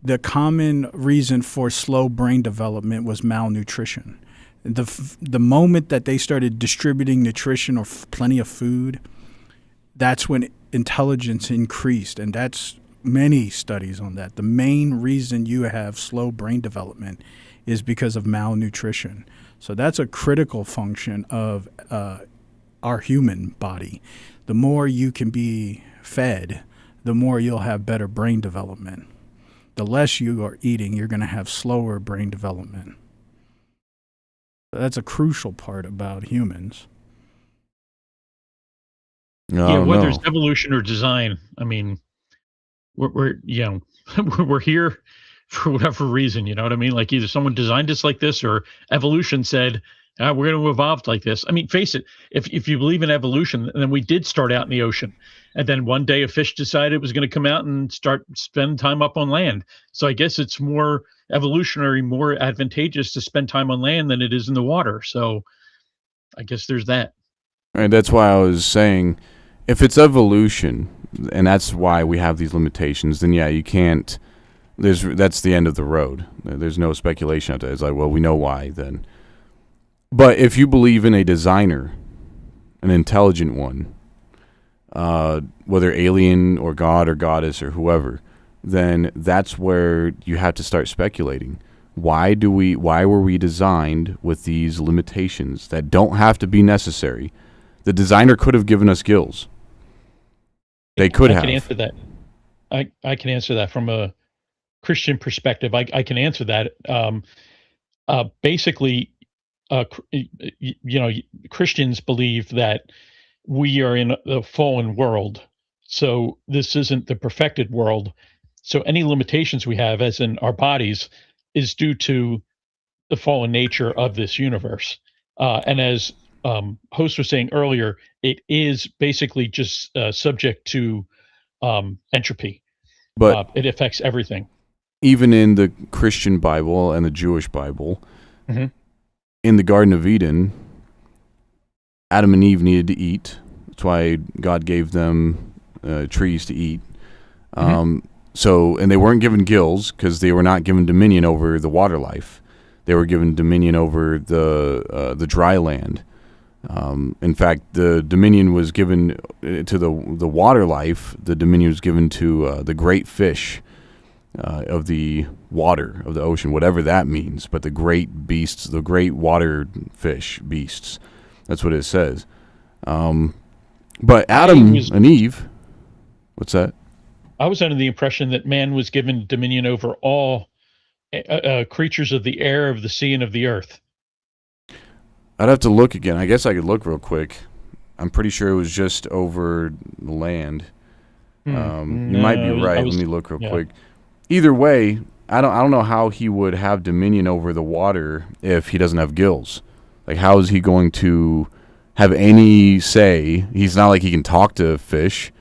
the common reason for slow brain development was malnutrition. The moment that they started distributing nutrition or plenty of food, that's when intelligence increased, and that's many studies on that. The main reason you have slow brain development is because of malnutrition. So that's a critical function of our human body. The more you can be fed, the more you'll have better brain development. The less you are eating, you're going to have slower brain development. That's a crucial part about humans. Whether it's evolution or design, I mean, we're we're here for whatever reason, you know what I mean? Like either someone designed us like this, or evolution said, we're going to evolve like this. I mean, face it, if you believe in evolution, then we did start out in the ocean. And then one day a fish decided it was going to come out and spend time up on land. So I guess it's more evolutionary, more advantageous to spend time on land than it is in the water. So I guess there's that. And that's why I was saying, if it's evolution, and that's why we have these limitations, then yeah, you can't. That's the end of the road. There's no speculation out there. It's like, well, we know why then. But if you believe in a designer, an intelligent one, whether alien or god or goddess or whoever, then that's where you have to start speculating. Why were we designed with these limitations that don't have to be necessary? The designer could have given us gills. They could have. I can answer that. I can answer that from a Christian perspective. I can answer that. Basically, Christians believe that we are in a fallen world, so this isn't the perfected world. So any limitations we have, as in our bodies, is due to the fallen nature of this universe. And as host was saying earlier, it is basically just subject to entropy. But it affects everything. Even in the Christian Bible and the Jewish Bible, mm-hmm. in the Garden of Eden, Adam and Eve needed to eat. That's why God gave them trees to eat. Mm-hmm. And they weren't given gills because they were not given dominion over the water life. They were given dominion over the dry land. In fact, the dominion was given to the water life. The dominion was given to the great fish of the water, of the ocean, whatever that means. But the great beasts, the great water fish beasts, that's what it says. But Adam and Eve, what's that? I was under the impression that man was given dominion over all creatures of the air, of the sea, and of the earth. I'd have to look again. I guess I could look real quick. I'm pretty sure it was just over the land. You might be right. Let me look real quick. Either way, I don't know how he would have dominion over the water if he doesn't have gills. Like, how is he going to have any say? He's not like he can talk to fish.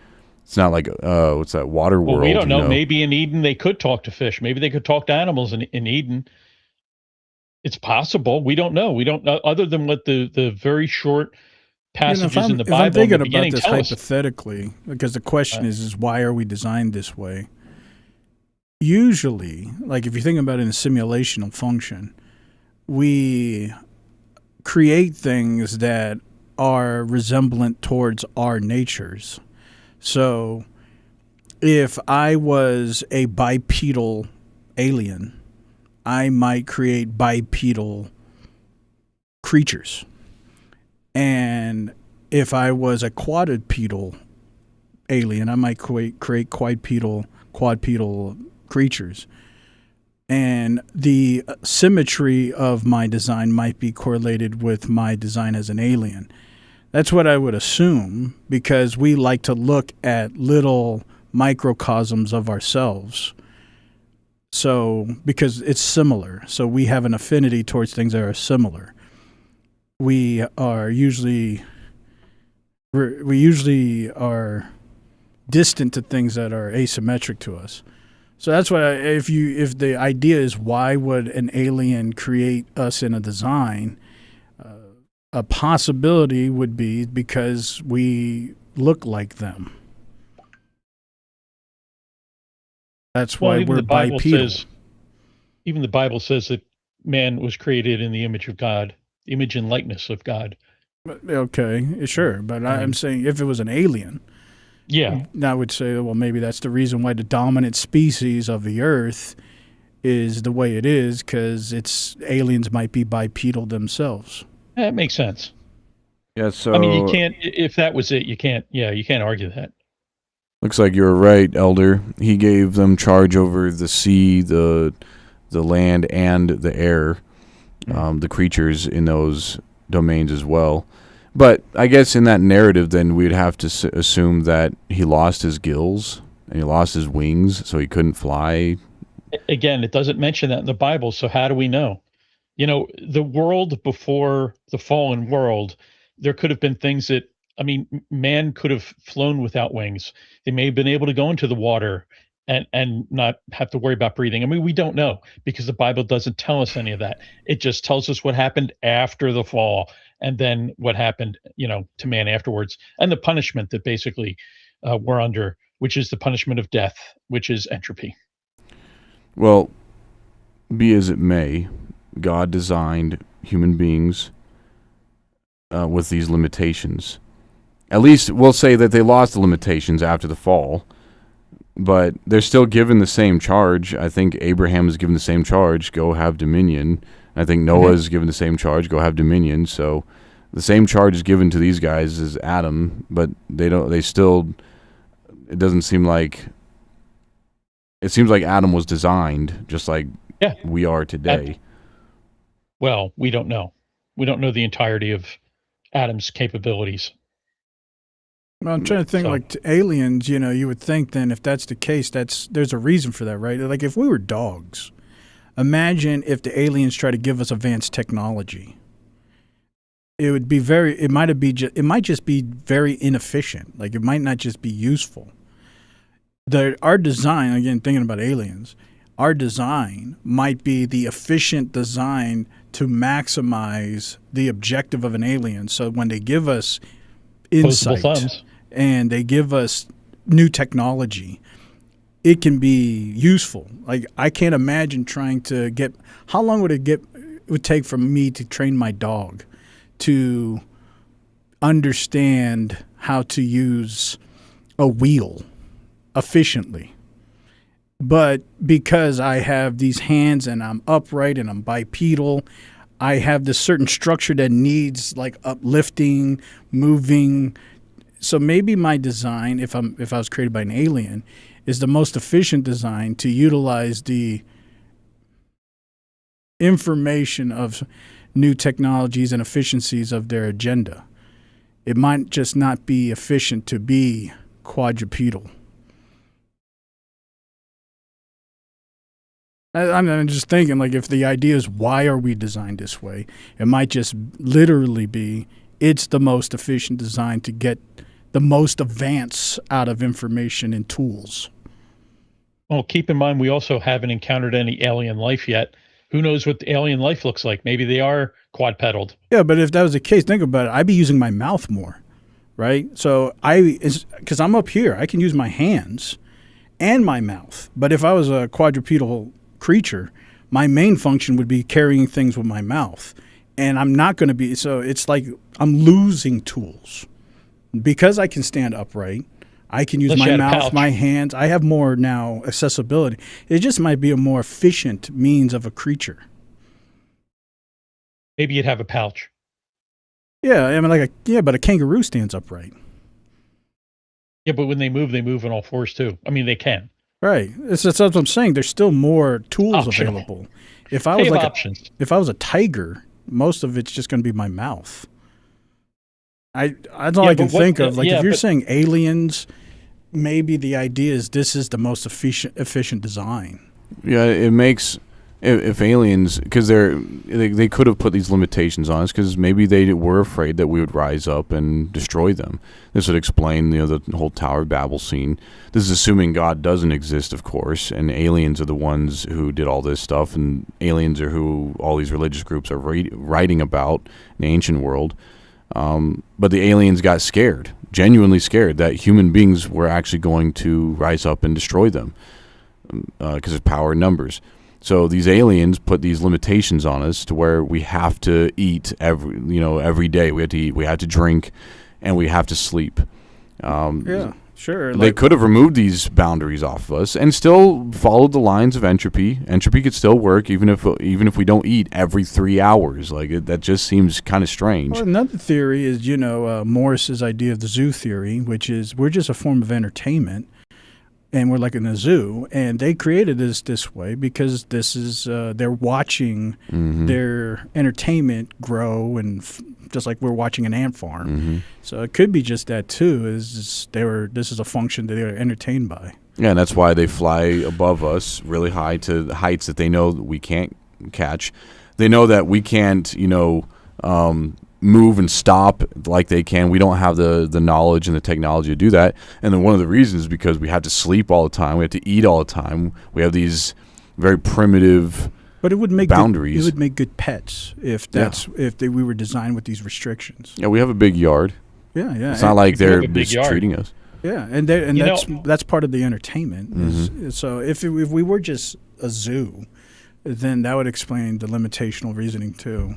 It's not like what's that, water world? Well, we don't know. Maybe in Eden they could talk to fish. Maybe they could talk to animals in Eden. It's possible. We don't know. We don't know, other than what the very short passages in the Bible. I'm thinking about this hypothetically, because the question is why are we designed this way? Usually, like if you think about it in a simulational function, we create things that are resemblant towards our natures. So if I was a bipedal alien, I might create bipedal creatures. And if I was a quadrupedal alien, I might create quadrupedal creatures. And the symmetry of my design might be correlated with my design as an alien. That's what I would assume, because we like to look at little microcosms of ourselves. So, because it's similar. So we have an affinity towards things that are similar. We usually are distant to things that are asymmetric to us. So that's why if the idea is why would an alien create us in a design, a possibility would be because we look like them. That's why we're bipedal. Even the Bible says that man was created in the image of God, the image and likeness of God. Okay, sure. But I'm saying if it was an alien, I would say, well, maybe that's the reason why the dominant species of the Earth is the way it is, because aliens might be bipedal themselves. That makes sense. Yeah, so I mean, you can't, if that was it, you can't argue that. Looks like you're right, Elder. He gave them charge over the sea, the land, and the air, the creatures in those domains as well. But I guess in that narrative, then we'd have to assume that he lost his gills and he lost his wings, so he couldn't fly. Again, it doesn't mention that in the Bible, so how do we know? The world before the fallen world, there could have been things that, man could have flown without wings. They may have been able to go into the water and not have to worry about breathing. We don't know, because the Bible doesn't tell us any of that. It just tells us what happened after the fall, and then what happened, to man afterwards, and the punishment that basically we're under, which is the punishment of death, which is entropy. Well, be as it may, God designed human beings with these limitations. At least we'll say that they lost the limitations after the fall, but they're still given the same charge. I think Abraham is given the same charge, go have dominion. I think Noah is given the same charge, go have dominion. So the same charge is given to these guys as Adam, but it doesn't seem like, it seems like Adam was designed just like we are today. Well, we don't know. We don't know the entirety of Adam's capabilities. Well, I'm trying to think, like, to aliens, you would think then if that's the case, there's a reason for that, right? Like, if we were dogs, imagine if the aliens try to give us advanced technology. It would be it might just be very inefficient. Like, it might not just be useful. Our design, again, thinking about aliens, our design might be the efficient design to maximize the objective of an alien. So when they give us insight and they give us new technology, it can be useful. Like, I can't imagine trying to get, how long would it would take for me to train my dog to understand how to use a wheel efficiently? But because I have these hands and I'm upright and I'm bipedal, I have this certain structure that needs like uplifting, moving. So maybe my design, if I was created by an alien, is the most efficient design to utilize the information of new technologies and efficiencies of their agenda. It might just not be efficient to be quadrupedal. I'm just thinking, like, if the idea is why are we designed this way, it might just literally be it's the most efficient design to get the most advance out of information and tools. Well, keep in mind, we also haven't encountered any alien life yet. Who knows what the alien life looks like? Maybe they are quadrupedal. Yeah, but if that was the case, think about it. I'd be using my mouth more, right? So because I'm up here, I can use my hands and my mouth. But if I was a quadrupedal creature, my main function would be carrying things with my mouth, and I'm not going to be. So it's like I'm losing tools because I can stand upright. I can use my mouth, my hands. I have more now accessibility. It just might be a more efficient means of a creature. Maybe you'd have a pouch. Yeah, but a kangaroo stands upright. Yeah, but when they move on all fours too. They can. Right. That's what I'm saying. There's still more tools available. If I was a tiger, most of it's just going to be my mouth. That's all I can think of. Like, if you're saying aliens, maybe the idea is this is the most efficient design. Yeah, it makes if aliens, because they could have put these limitations on us because maybe they were afraid that we would rise up and destroy them. This would explain the whole Tower of Babel scene. This is assuming God doesn't exist, of course, and aliens are the ones who did all this stuff, and aliens are who all these religious groups are writing about in the ancient world. But the aliens got scared, genuinely scared, that human beings were actually going to rise up and destroy them because of power in numbers. So these aliens put these limitations on us to where we have to eat every day. We have to eat, we have to drink, and we have to sleep. Yeah, sure. They could have removed these boundaries off of us and still followed the lines of entropy. Entropy could still work even if we don't eat every 3 hours. That just seems kind of strange. Well, another theory is Morris's idea of the zoo theory, which is we're just a form of entertainment. And we're like in a zoo, and they created this way because this is they're watching their entertainment grow, and just like we're watching an ant farm. Mm-hmm. So it could be just that too. This is a function that they were entertained by. Yeah, and that's why they fly above us really high to heights that they know that we can't catch. They know that we can't, move and stop like they can. We don't have the knowledge and the technology to do that. And then one of the reasons is because we have to sleep all the time. We have to eat all the time. We have these very primitive But it would make boundaries. It would make good pets if we were designed with these restrictions. Yeah, we have a big yard. Yeah. It's not like they're mistreating us. Yeah, and that's part of the entertainment. Mm-hmm. So if we were just a zoo, then that would explain the limitational reasoning too.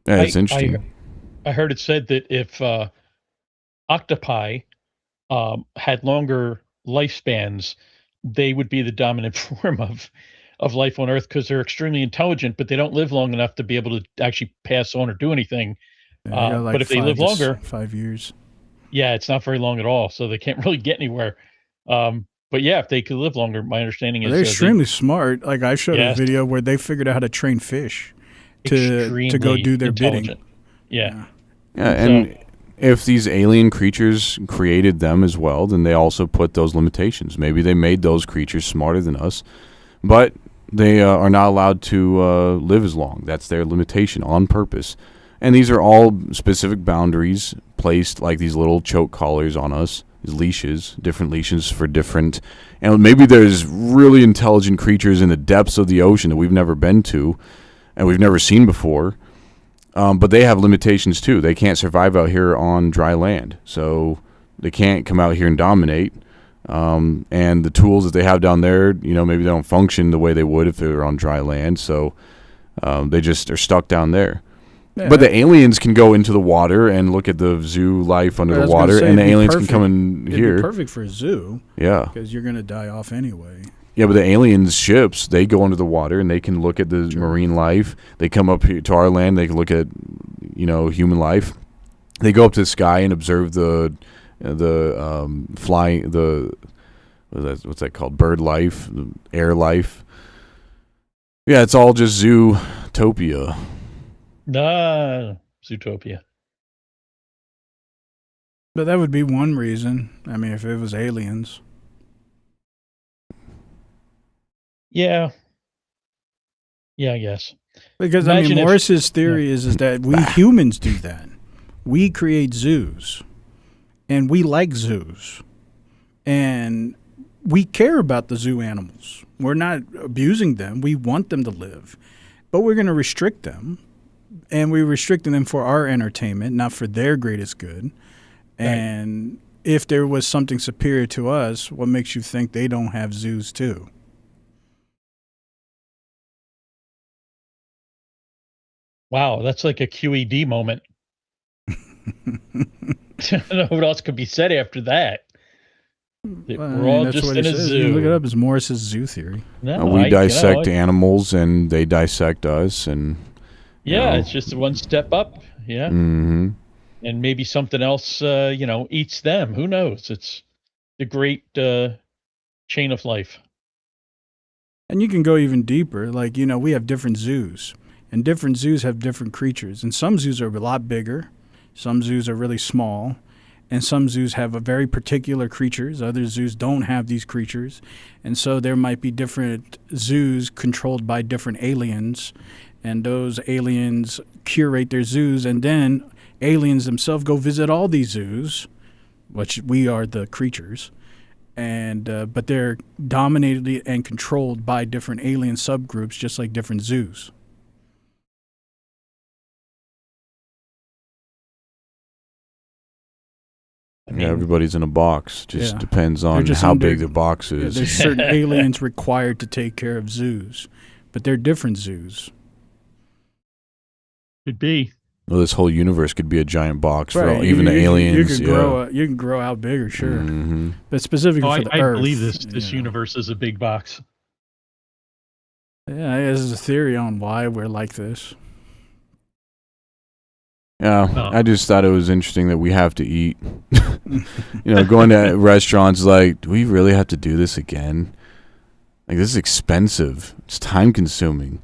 Yeah, it's interesting. I heard it said that if octopi had longer lifespans, they would be the dominant form of life on Earth because they're extremely intelligent, but they don't live long enough to be able to actually pass on or do anything. Yeah, but if they live longer, 5 years. Yeah, it's not very long at all, so they can't really get anywhere. But yeah, if they could live longer, my understanding is they're extremely smart. Like I showed a video where they figured out how to train fish to go do their bidding. Yeah, and if these alien creatures created them as well, then they also put those limitations. Maybe they made those creatures smarter than us, but they are not allowed to live as long. That's their limitation on purpose. And these are all specific boundaries placed like these little choke collars on us, these leashes, different leashes for different. And maybe there's really intelligent creatures in the depths of the ocean that we've never been to and we've never seen before. But they have limitations too. They can't survive out here on dry land. So they can't come out here and dominate. And the tools that they have down there, maybe they don't function the way they would if they were on dry land. So they just are stuck down there. Yeah. But the aliens can go into the water and look at the zoo life under the water, and the aliens can come in here. It'd be perfect for a zoo. Yeah. Because you're going to die off anyway. Yeah, but the aliens' ships, they go under the water, and they can look at the marine life. They come up here to our land. They can look at, human life. They go up to the sky and observe the flying, what's that called? Bird life, air life. Yeah, it's all just zootopia. Zootopia. But that would be one reason. I mean, if it was aliens. Yeah, I guess. Because, Morris's theory is that we humans do that. We create zoos. And we like zoos. And we care about the zoo animals. We're not abusing them. We want them to live. But we're going to restrict them. And we're restricting them for our entertainment, not for their greatest good. Right. And if there was something superior to us, what makes you think they don't have zoos too? Wow, that's like a QED moment. I don't know what else could be said after that. We're all just in a zoo. You look it up as Morris's zoo theory. No, we dissect animals and they dissect us, and it's just one step up. Yeah. Mm-hmm. And maybe something else, eats them. Who knows? It's the great chain of life. And you can go even deeper. Like, we have different zoos. And different zoos have different creatures. And some zoos are a lot bigger. Some zoos are really small, and some zoos have a very particular creatures. Other zoos don't have these creatures, and so there might be different zoos controlled by different aliens, and those aliens curate their zoos, and then aliens themselves go visit all these zoos, which we are the creatures, and but they're dominated and controlled by different alien subgroups, just like different zoos. Yeah, everybody's in a box. Just depends on how big the box is. There's certain aliens required to take care of zoos, but they're different zoos. Could be. Well, this whole universe could be a giant box for even the aliens. You can grow out bigger, sure. Mm-hmm. But specifically for the Earth. I believe this universe is a big box. Yeah, there's a theory on why we're like this. Yeah, I just thought it was interesting that we have to eat. Going to restaurants, like, do we really have to do this again? Like, this is expensive. It's time consuming.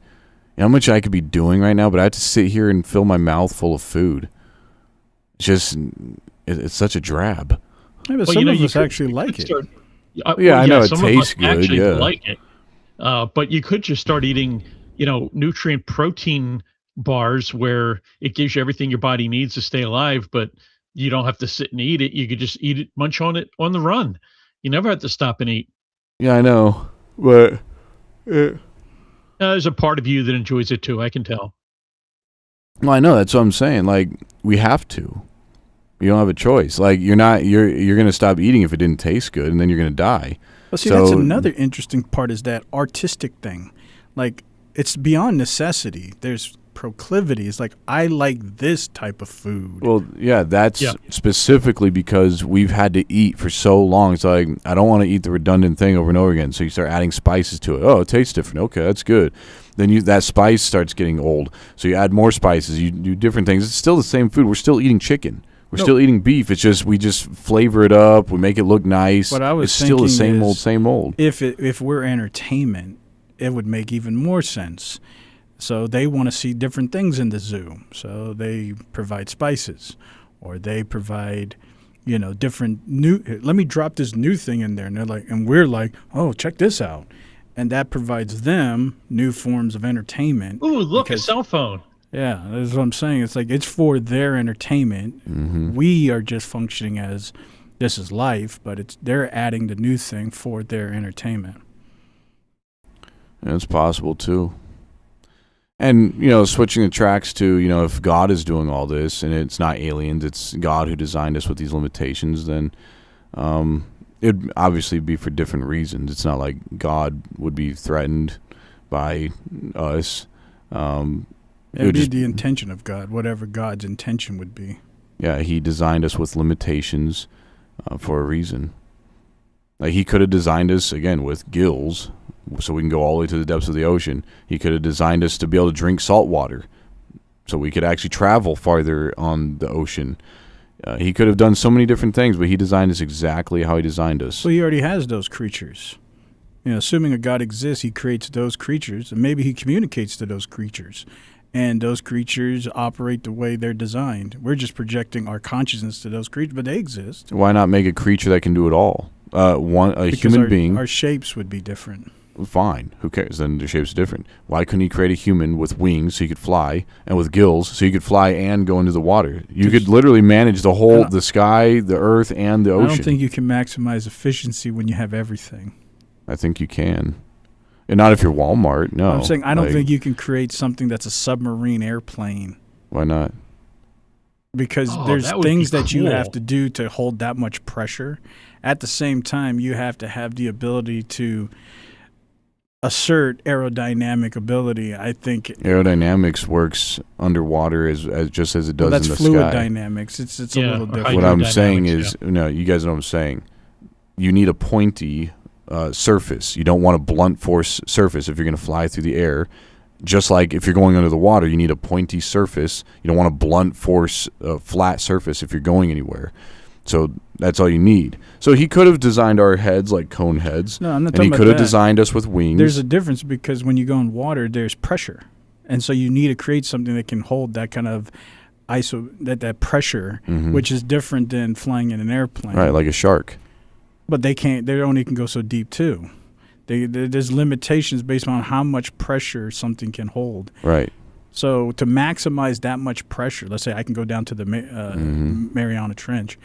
You know how much I could be doing right now, but I have to sit here and fill my mouth full of food. It's such a drab. Yeah, but some of us actually like it. I know it tastes good. Yeah, like it. But you could just start eating, nutrient protein bars where it gives you everything your body needs to stay alive, but you don't have to sit and eat it. You could just eat it, munch on it on the run. You never have to stop and eat. Yeah, I know, but there's a part of you that enjoys it too. I can tell. Well, I know, that's what I'm saying. Like, we have to. You don't have a choice. Like, you're going to stop eating if it didn't taste good, and then you're going to die. Well, see, that's another interesting part, is that artistic thing. Like, it's beyond necessity. There's proclivities. Like, I like this type of food. Well, yeah, that's specifically because we've had to eat for so long. It's like, I don't want to eat the redundant thing over and over again. So you start adding spices to it. Oh, it tastes different. Okay, that's good. Then that spice starts getting old. So you add more spices. You do different things. It's still the same food. We're still eating chicken. We're still eating beef. It's just we just flavor it up. We make it look nice. What I was it's still the same old. If we're entertainment, it would make even more sense. So they want to see different things in the zoo. So they provide spices, or they provide, different new. Let me drop this new thing in there, and we're like, oh, check this out, and that provides them new forms of entertainment. Ooh, look, a cell phone. Yeah, that's what I'm saying. It's like it's for their entertainment. Mm-hmm. We are just functioning as this is life, but they're adding the new thing for their entertainment. Yeah, it's possible too. And, switching the tracks to, if God is doing all this and it's not aliens, it's God who designed us with these limitations, then it'd obviously be for different reasons. It's not like God would be threatened by us. It would be the intention of God, whatever God's intention would be. Yeah, he designed us with limitations for a reason. Like, he could have designed us, again, with gills, so we can go all the way to the depths of the ocean. He could have designed us to be able to drink salt water, so we could actually travel farther on the ocean. He could have done so many different things, but he designed us exactly how he designed us. Well, he already has those creatures. Assuming a God exists, he creates those creatures, and maybe he communicates to those creatures. And those creatures operate the way they're designed. We're just projecting our consciousness to those creatures, but they exist. Why not make a creature that can do it all? Human being. Our shapes would be different. Fine. Who cares? Then the shape's different. Why couldn't he create a human with wings so he could fly, and with gills so he could fly and go into the water? You could literally manage the sky, the earth, and the ocean. I don't think you can maximize efficiency when you have everything. I think you can. And not if you're Walmart, no. I'm saying I don't think you can create something that's a submarine airplane. Why not? Because there's things that you have to do to hold that much pressure. At the same time, you have to have the ability to assert aerodynamic ability. I think aerodynamics works underwater as just as it does in the sky. That's fluid dynamics. It's a little different. What I'm saying is, you guys know what I'm saying. You need a pointy surface. You don't want a blunt force surface if you're going to fly through the air. Just like if you're going under the water, you need a pointy surface. You don't want a blunt force flat surface if you're going anywhere. So that's all you need. So he could have designed our heads like cone heads. No, I'm not and talking he about could have that. designed us with wings. There's a difference because when you go in water, there's pressure. And so you need to create something that can hold that kind of that pressure, which is different than flying in an airplane. Right, like a shark. But they only can go so deep too. There's limitations based on how much pressure something can hold. Right. So to maximize that much pressure, let's say I can go down to the Mariana Trench,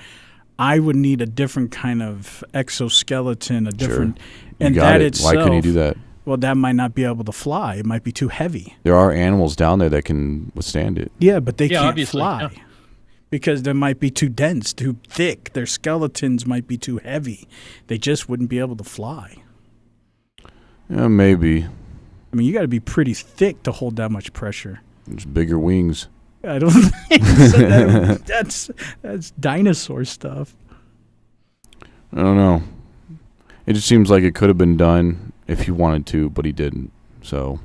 I would need a different kind of exoskeleton, Sure. And that itself. Why couldn't you do that? Well, that might not be able to fly. It might be too heavy. There are animals down there that can withstand it. Yeah, but they can't fly because they might be too dense, too thick. Their skeletons might be too heavy. They just wouldn't be able to fly. Yeah, maybe. I mean, you got to be pretty thick to hold that much pressure. Just bigger wings. I don't think so. That's dinosaur stuff. I don't know. It just seems like it could have been done if he wanted to, but he didn't. So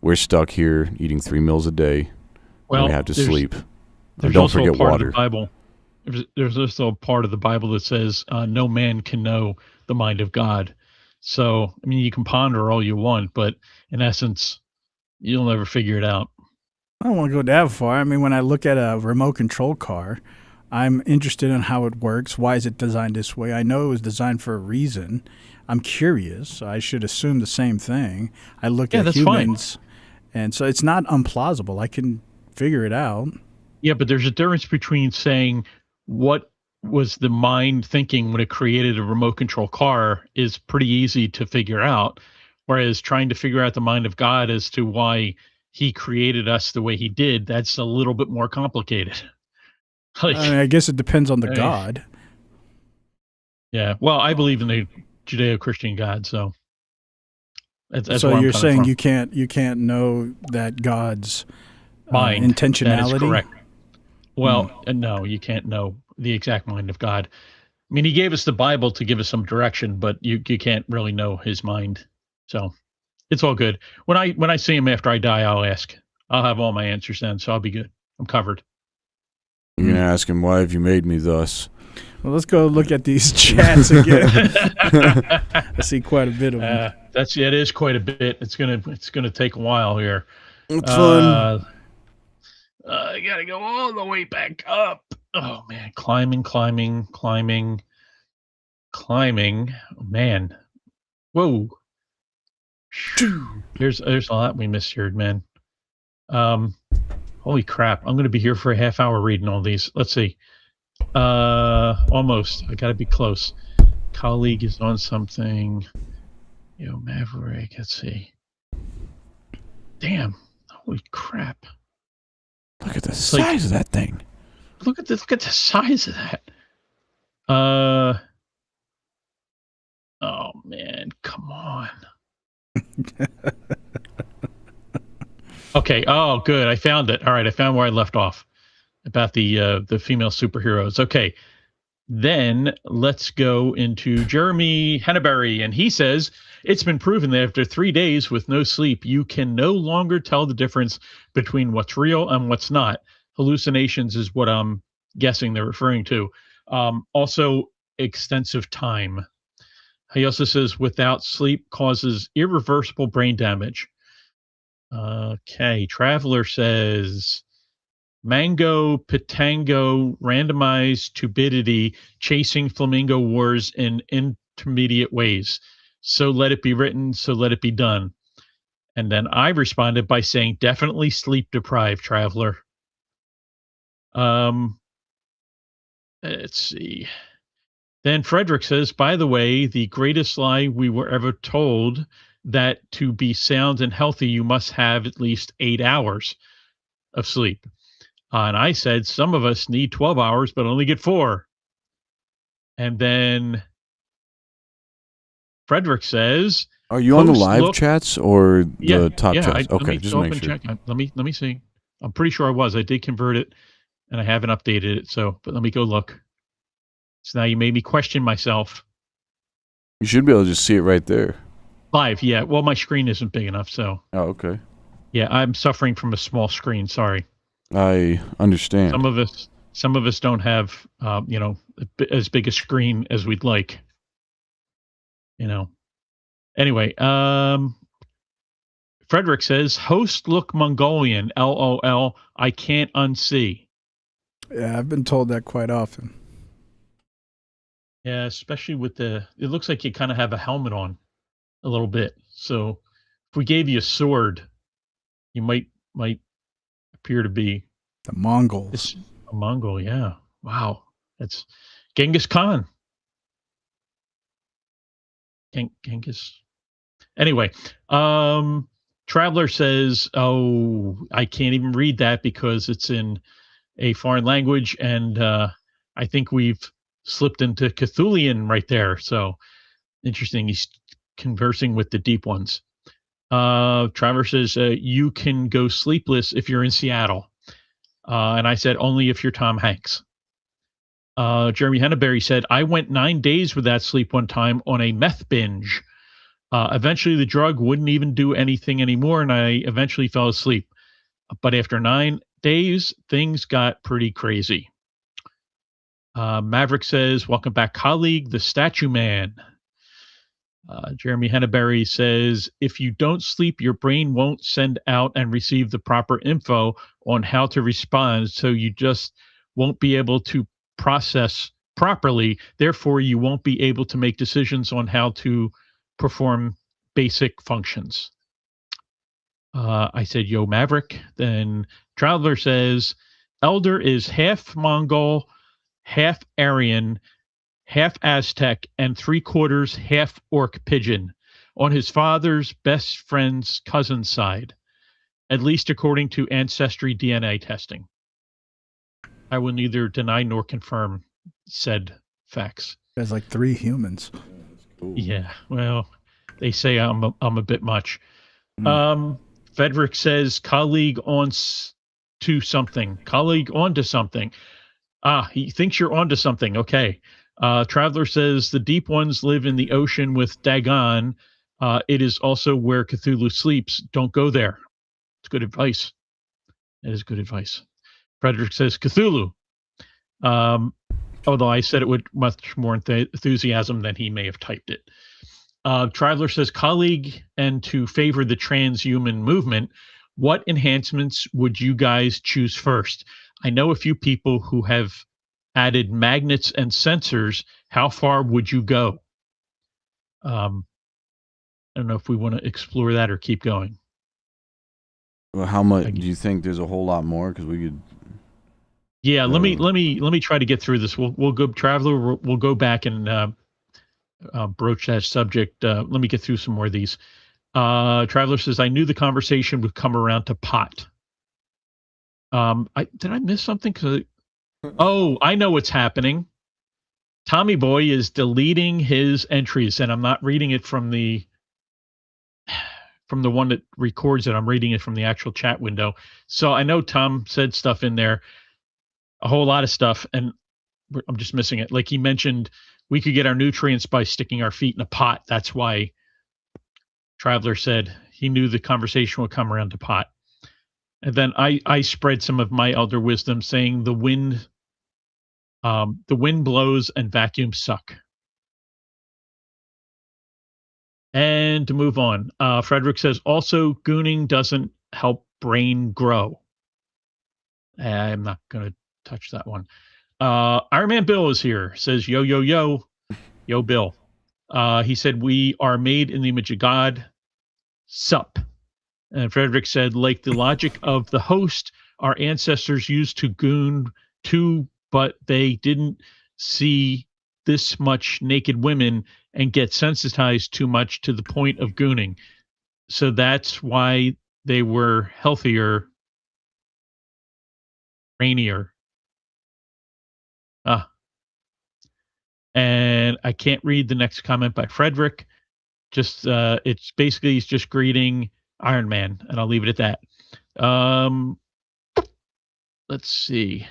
we're stuck here eating 3 meals a day. Well, and we have to sleep. There's don't also forget a part water. Of the Bible. There's also a part of the Bible that says no man can know the mind of God. So, I mean, you can ponder all you want, but in essence, you'll never figure it out. I don't want to go that far. I mean, when I look at a remote control car, I'm interested in how it works. Why is it designed this way? I know it was designed for a reason. I'm curious. I should assume the same thing. I look at humans, and so it's not implausible. I can figure it out. Yeah, but there's a difference between saying what was the mind thinking when it created a remote control car is pretty easy to figure out, whereas trying to figure out the mind of God as to why he created us the way he did, that's a little bit more complicated. I guess it depends on the God. Yeah, well, I believe in the Judeo-Christian God, so that's so you're saying you can't know that God's mind intentionality. That is correct. Well, no, you can't know the exact mind of God. I mean, he gave us the Bible to give us some direction, but you can't really know his mind. So it's all good. When I see him after I die, I'll ask. I'll have all my answers then, so I'll be good. I'm covered. You're going to ask him, why have you made me thus? Well, let's go look at these chats again. I see quite a bit of them. It is quite a bit. It's gonna take a while here. It's fun. I gotta go all the way back up. Oh man, climbing. Man, whoa. There's a lot we missed here, man. Holy crap! I'm gonna be here for a half hour reading all these. Let's see. Almost. I gotta be close. Colleague is on something. Yo, Maverick. Let's see. Damn! Holy crap! Look at the size of that thing. Look at the size of that. Oh man, come on. Okay. Oh, good. I found it. All right, I found where I left off about the female superheroes. Okay. Then let's go into Jeremy Henneberry, and he says it's been proven that after 3 days with no sleep, you can no longer tell the difference between what's real and what's not. Hallucinations is what I'm guessing they're referring to. Also, extensive time. He also says without sleep causes irreversible brain damage. Okay, Traveler says Mango Pitango randomized turbidity chasing flamingo wars in intermediate ways. So let it be written, so let it be done. And then I responded by saying definitely sleep deprived, Traveler. Let's see. Then Frederick says, by the way, the greatest lie we were ever told that to be sound and healthy, you must have at least 8 hours of sleep. And I said, some of us need 12 hours, but only get 4. And then Frederick says, are you on the live chats or the top chats? Okay, just make sure. Let me see. I'm pretty sure I was. I did convert it, and I haven't updated it. But let me go look. So now you made me question myself. You should be able to just see it right there. Live, yeah. Well, my screen isn't big enough, so. Oh, okay. Yeah, I'm suffering from a small screen. Sorry. I understand. Some of us don't have, as big a screen as we'd like. Anyway, Frederick says, host look Mongolian, LOL, I can't unsee. Yeah, I've been told that quite often. Yeah, especially with it looks like you kind of have a helmet on a little bit. So if we gave you a sword, you might appear to be the Mongols. A Mongol, yeah. Wow. That's Genghis Khan. Genghis. Anyway, Traveler says, "Oh, I can't even read that because it's in a foreign language, and I think we've slipped into Cthulian right there." So interesting. He's conversing with the deep ones. Traveler says, "You can go sleepless if you're in Seattle," and I said, "Only if you're Tom Hanks." Jeremy Henneberry said, "I went 9 days without sleep one time on a meth binge. Eventually, the drug wouldn't even do anything anymore, and I eventually fell asleep. But after 9 days, things got pretty crazy." Maverick says, "Welcome back, colleague, the Statue Man." Jeremy Henneberry says, "If you don't sleep, your brain won't send out and receive the proper info on how to respond, so you just won't be able to process properly. Therefore, you won't be able to make decisions on how to perform basic functions." I said, "Yo, Maverick." Then Traveler says, "Elder is half Mongol, half Aryan, half Aztec, and 3/4 half Orc pigeon on his father's best friend's cousin's side, at least according to ancestry DNA testing. I will neither deny nor confirm said facts." There's like 3 humans. Yeah, well, they say I'm a bit much. Frederick says, "Colleague to something. Colleague onto something." He thinks you're onto something. Okay. Traveler says, "The deep ones live in the ocean with Dagon. It is also where Cthulhu sleeps. Don't go there." It's good advice. It is good advice. Frederick says, "Cthulhu." Although I said it with much more enthusiasm than he may have typed it. Traveler says, "Colleague, and to favor the transhuman movement, what enhancements would you guys choose first? I know a few people who have added magnets and sensors. How far would you go?" I don't know if we want to explore that or keep going. Well, how much do you think? There's a whole lot more, because we could. Yeah, let me try to get through this. We'll go, Traveler. We'll go back and broach that subject. Let me get through some more of these. Traveler says, "I knew the conversation would come around to pot." Did I miss something? Oh, I know what's happening. Tommy Boy is deleting his entries, and I'm not reading it from the one that records it. I'm reading it from the actual chat window. So I know Tom said stuff in there, a whole lot of stuff, and I'm just missing it. Like he mentioned, we could get our nutrients by sticking our feet in a pot. That's why Traveler said he knew the conversation would come around to pot. And then I spread some of my elder wisdom, saying the wind blows and vacuums suck. And to move on, Frederick says, "Also, gooning doesn't help brain grow." I'm not going to touch that one. Iron Man Bill is here. Says, "Yo, yo, yo. Yo, Bill." He said, "We are made in the image of God. Sup." And Frederick said, "Like the logic of the host, our ancestors used to goon too, but they didn't see this much naked women and get sensitized too much to the point of gooning. So that's why they were healthier, rainier." And I can't read the next comment by Frederick. Just it's basically he's just greeting Iron Man, and I'll leave it at that. Let's see.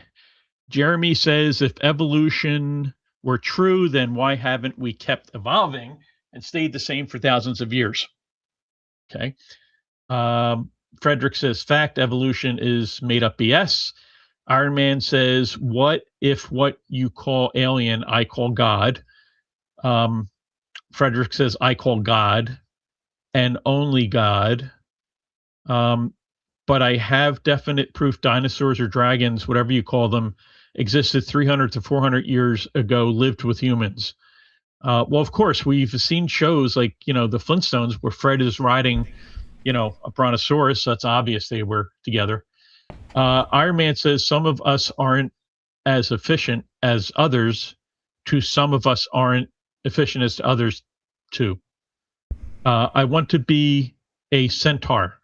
Jeremy says, "If evolution were true, then why haven't we kept evolving and stayed the same for thousands of years?" Okay. Frederick says, "Fact, evolution is made up BS." Iron Man says, "What if what you call alien, I call God?" Frederick says, "I call God and only God. But I have definite proof dinosaurs or dragons, whatever you call them, existed 300 to 400 years ago, lived with humans. Well, of course, we've seen shows like, the Flintstones where Fred is riding, a brontosaurus. So that's obvious they were together. Iron Man says some of us aren't as efficient as others. To some of us aren't efficient as to others too. I want to be a centaur.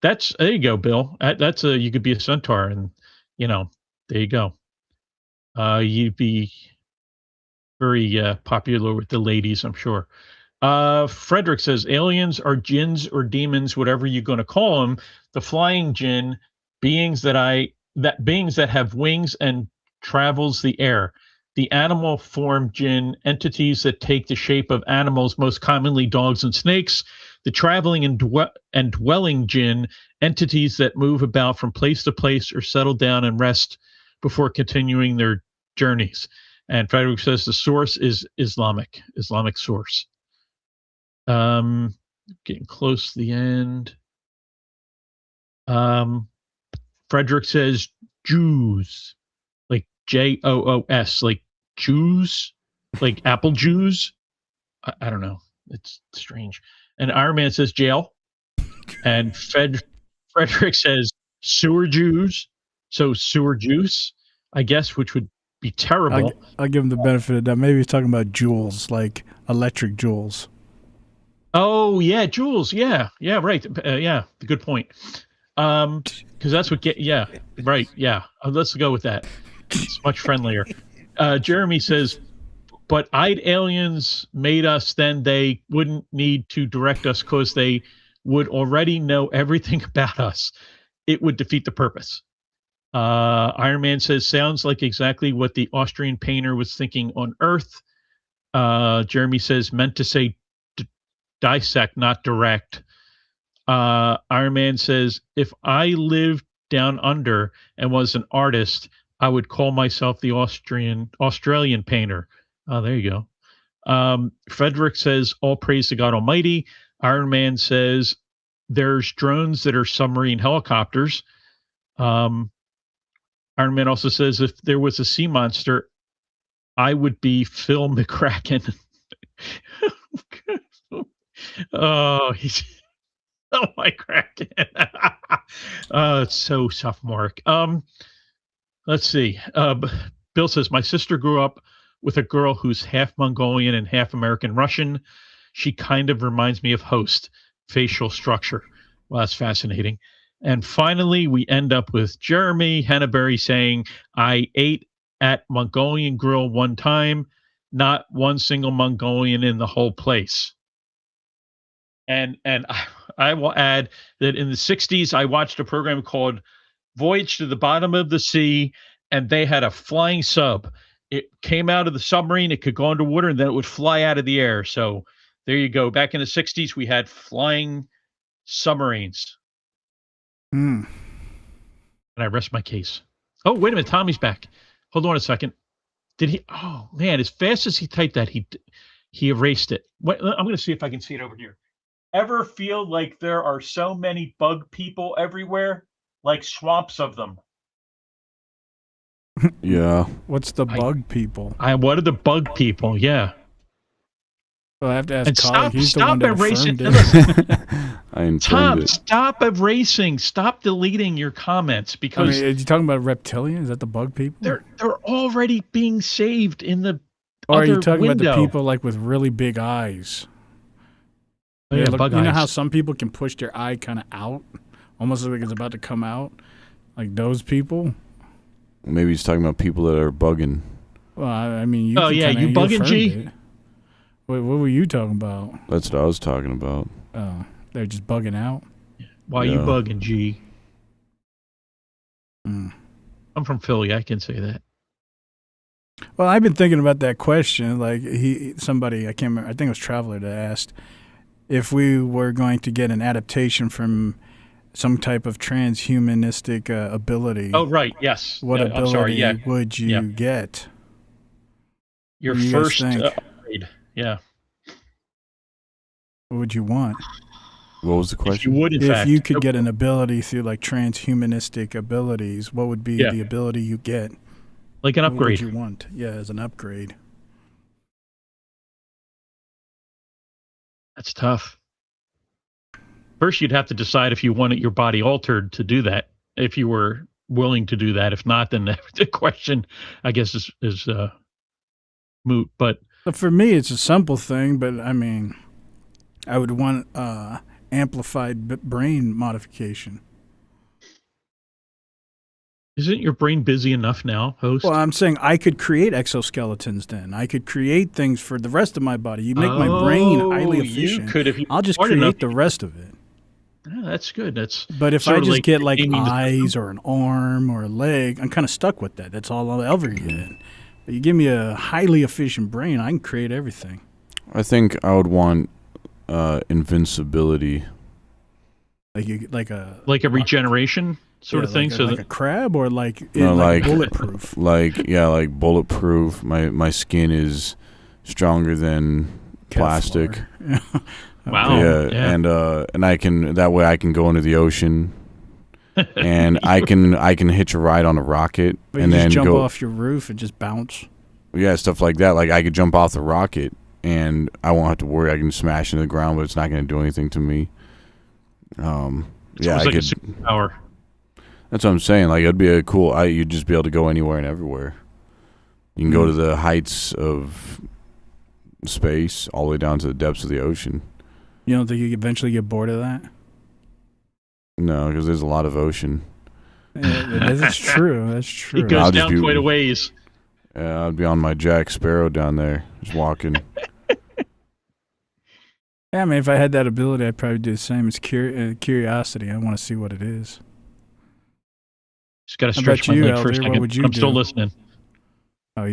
There you go, Bill. You could be a centaur, and there you go. You'd be very popular with the ladies, I'm sure. Frederick says aliens are jinns or demons, whatever you're going to call them. The flying jinn, beings that have wings and travels the air. The animal form jinn, entities that take the shape of animals, most commonly dogs and snakes. The traveling and dwelling jinn, entities that move about from place to place or settle down and rest before continuing their journeys. And Frederick says the source is Islamic source. Getting close to the end. Frederick says Jews, like Joos, like Jews, like apple Jews. I don't know. It's strange. And Iron Man says jail. And Frederick says sewer Jews. So sewer juice, I guess, which would be terrible. I'll give him the benefit of that. Maybe he's talking about joules, like electric joules. Oh, yeah, joules. Yeah, right. Yeah, good point. Because that's what right. Yeah, let's go with that. It's much friendlier. Jeremy says, but aliens made us, then they wouldn't need to direct us because they would already know everything about us. It would defeat the purpose. Iron Man says, sounds like exactly what the Austrian painter was thinking on Earth. Jeremy says, meant to say dissect, not direct. Iron Man says, if I lived down under and was an artist, I would call myself the Australian painter. There you go. Frederick says, all praise to God Almighty. Iron Man says, there's drones that are submarine helicopters. Iron Man also says, if there was a sea monster, I would be Phil McCracken. Oh, he's my Kraken. It's so sophomoric. Let's see. Bill says, my sister grew up with a girl who's half Mongolian and half American Russian. She kind of reminds me of Host, facial structure. Well, that's fascinating. And finally, we end up with Jeremy Henneberry saying, I ate at Mongolian Grill one time, not one single Mongolian in the whole place. And I will add that in the 60s, I watched a program called Voyage to the Bottom of the Sea, and they had a flying sub. It came out of the submarine, it could go underwater, and then it would fly out of the air. So there you go. Back in the 60s, we had flying submarines. And I rest my case. Oh, wait a minute. Tommy's back. Hold on a second. Did he? Oh, man. As fast as he typed that, he erased it. Wait, I'm going to see if I can see it over here. Ever feel like there are so many bug people everywhere? Like swamps of them. Yeah. What's the bug people? What are the bug people? Yeah. Well, I have to ask Colin. He's the one that erasing. I informed Tom, it. stop erasing. Stop deleting your comments because are you talking about reptilians? Is that the bug people? They're already being saved in the or other are you talking window. about the people like with really big eyes? Oh, yeah, bug you know eyes. how some people can push their eye kind of out, almost like it's about to come out, like those people. Maybe he's talking about people that are bugging. Well, I mean, you. Oh yeah, you bugging, G? What were you talking about? That's what I was talking about. Oh, they're just bugging out. Why are you bugging, G? I'm from Philly. I can say that. Well, I've been thinking about that question. Like somebody, I can't remember. I think it was Traveler that asked if we were going to get an adaptation from some type of transhumanistic ability. Oh, right. Yes. What ability would you get? Your first upgrade. Yeah. What would you want? What was the question? If you would, in fact. If you could get an ability through like transhumanistic abilities, what would be the ability you get? Like an upgrade. What would you want? Yeah, as an upgrade. That's tough. First, you'd have to decide if you wanted your body altered to do that. If you were willing to do that. If not, then the question, I guess, is moot. But for me, it's a simple thing. But I mean, I would want amplified brain modification. Isn't your brain busy enough now, host? Well, I'm saying I could create exoskeletons then. I could create things for the rest of my body. You make my brain highly efficient. You could, if you I'll just create the rest of it. Yeah, that's good. But if I just get like eyes or an arm or a leg, I'm kind of stuck with that. That's all I'll ever get. But you give me a highly efficient brain, I can create everything. I think I would want invincibility. Like a regeneration sort of thing. Like a crab or like bulletproof. Like bulletproof. My skin is stronger than plastic. Wow. Yeah, and I can I can go into the ocean, and I can hitch a ride on a rocket, but and you then just jump off your roof and just bounce. Yeah, stuff like that. Like I could jump off the rocket, and I won't have to worry. I can smash into the ground, but it's not going to do anything to me. It's like a superpower. That's what I'm saying. Like it'd be a cool. You'd just be able to go anywhere and everywhere. You can go to the heights of space, all the way down to the depths of the ocean. You don't think you eventually get bored of that? No, because there's a lot of ocean. Yeah, that's true. That's true. It goes down quite a ways. Yeah, I'd be on my Jack Sparrow down there, just walking. Yeah, I mean, if I had that ability, I'd probably do the same. It's curiosity. I want to see what it is. Just got to stretch my leg for a second. I'm still listening. Oh,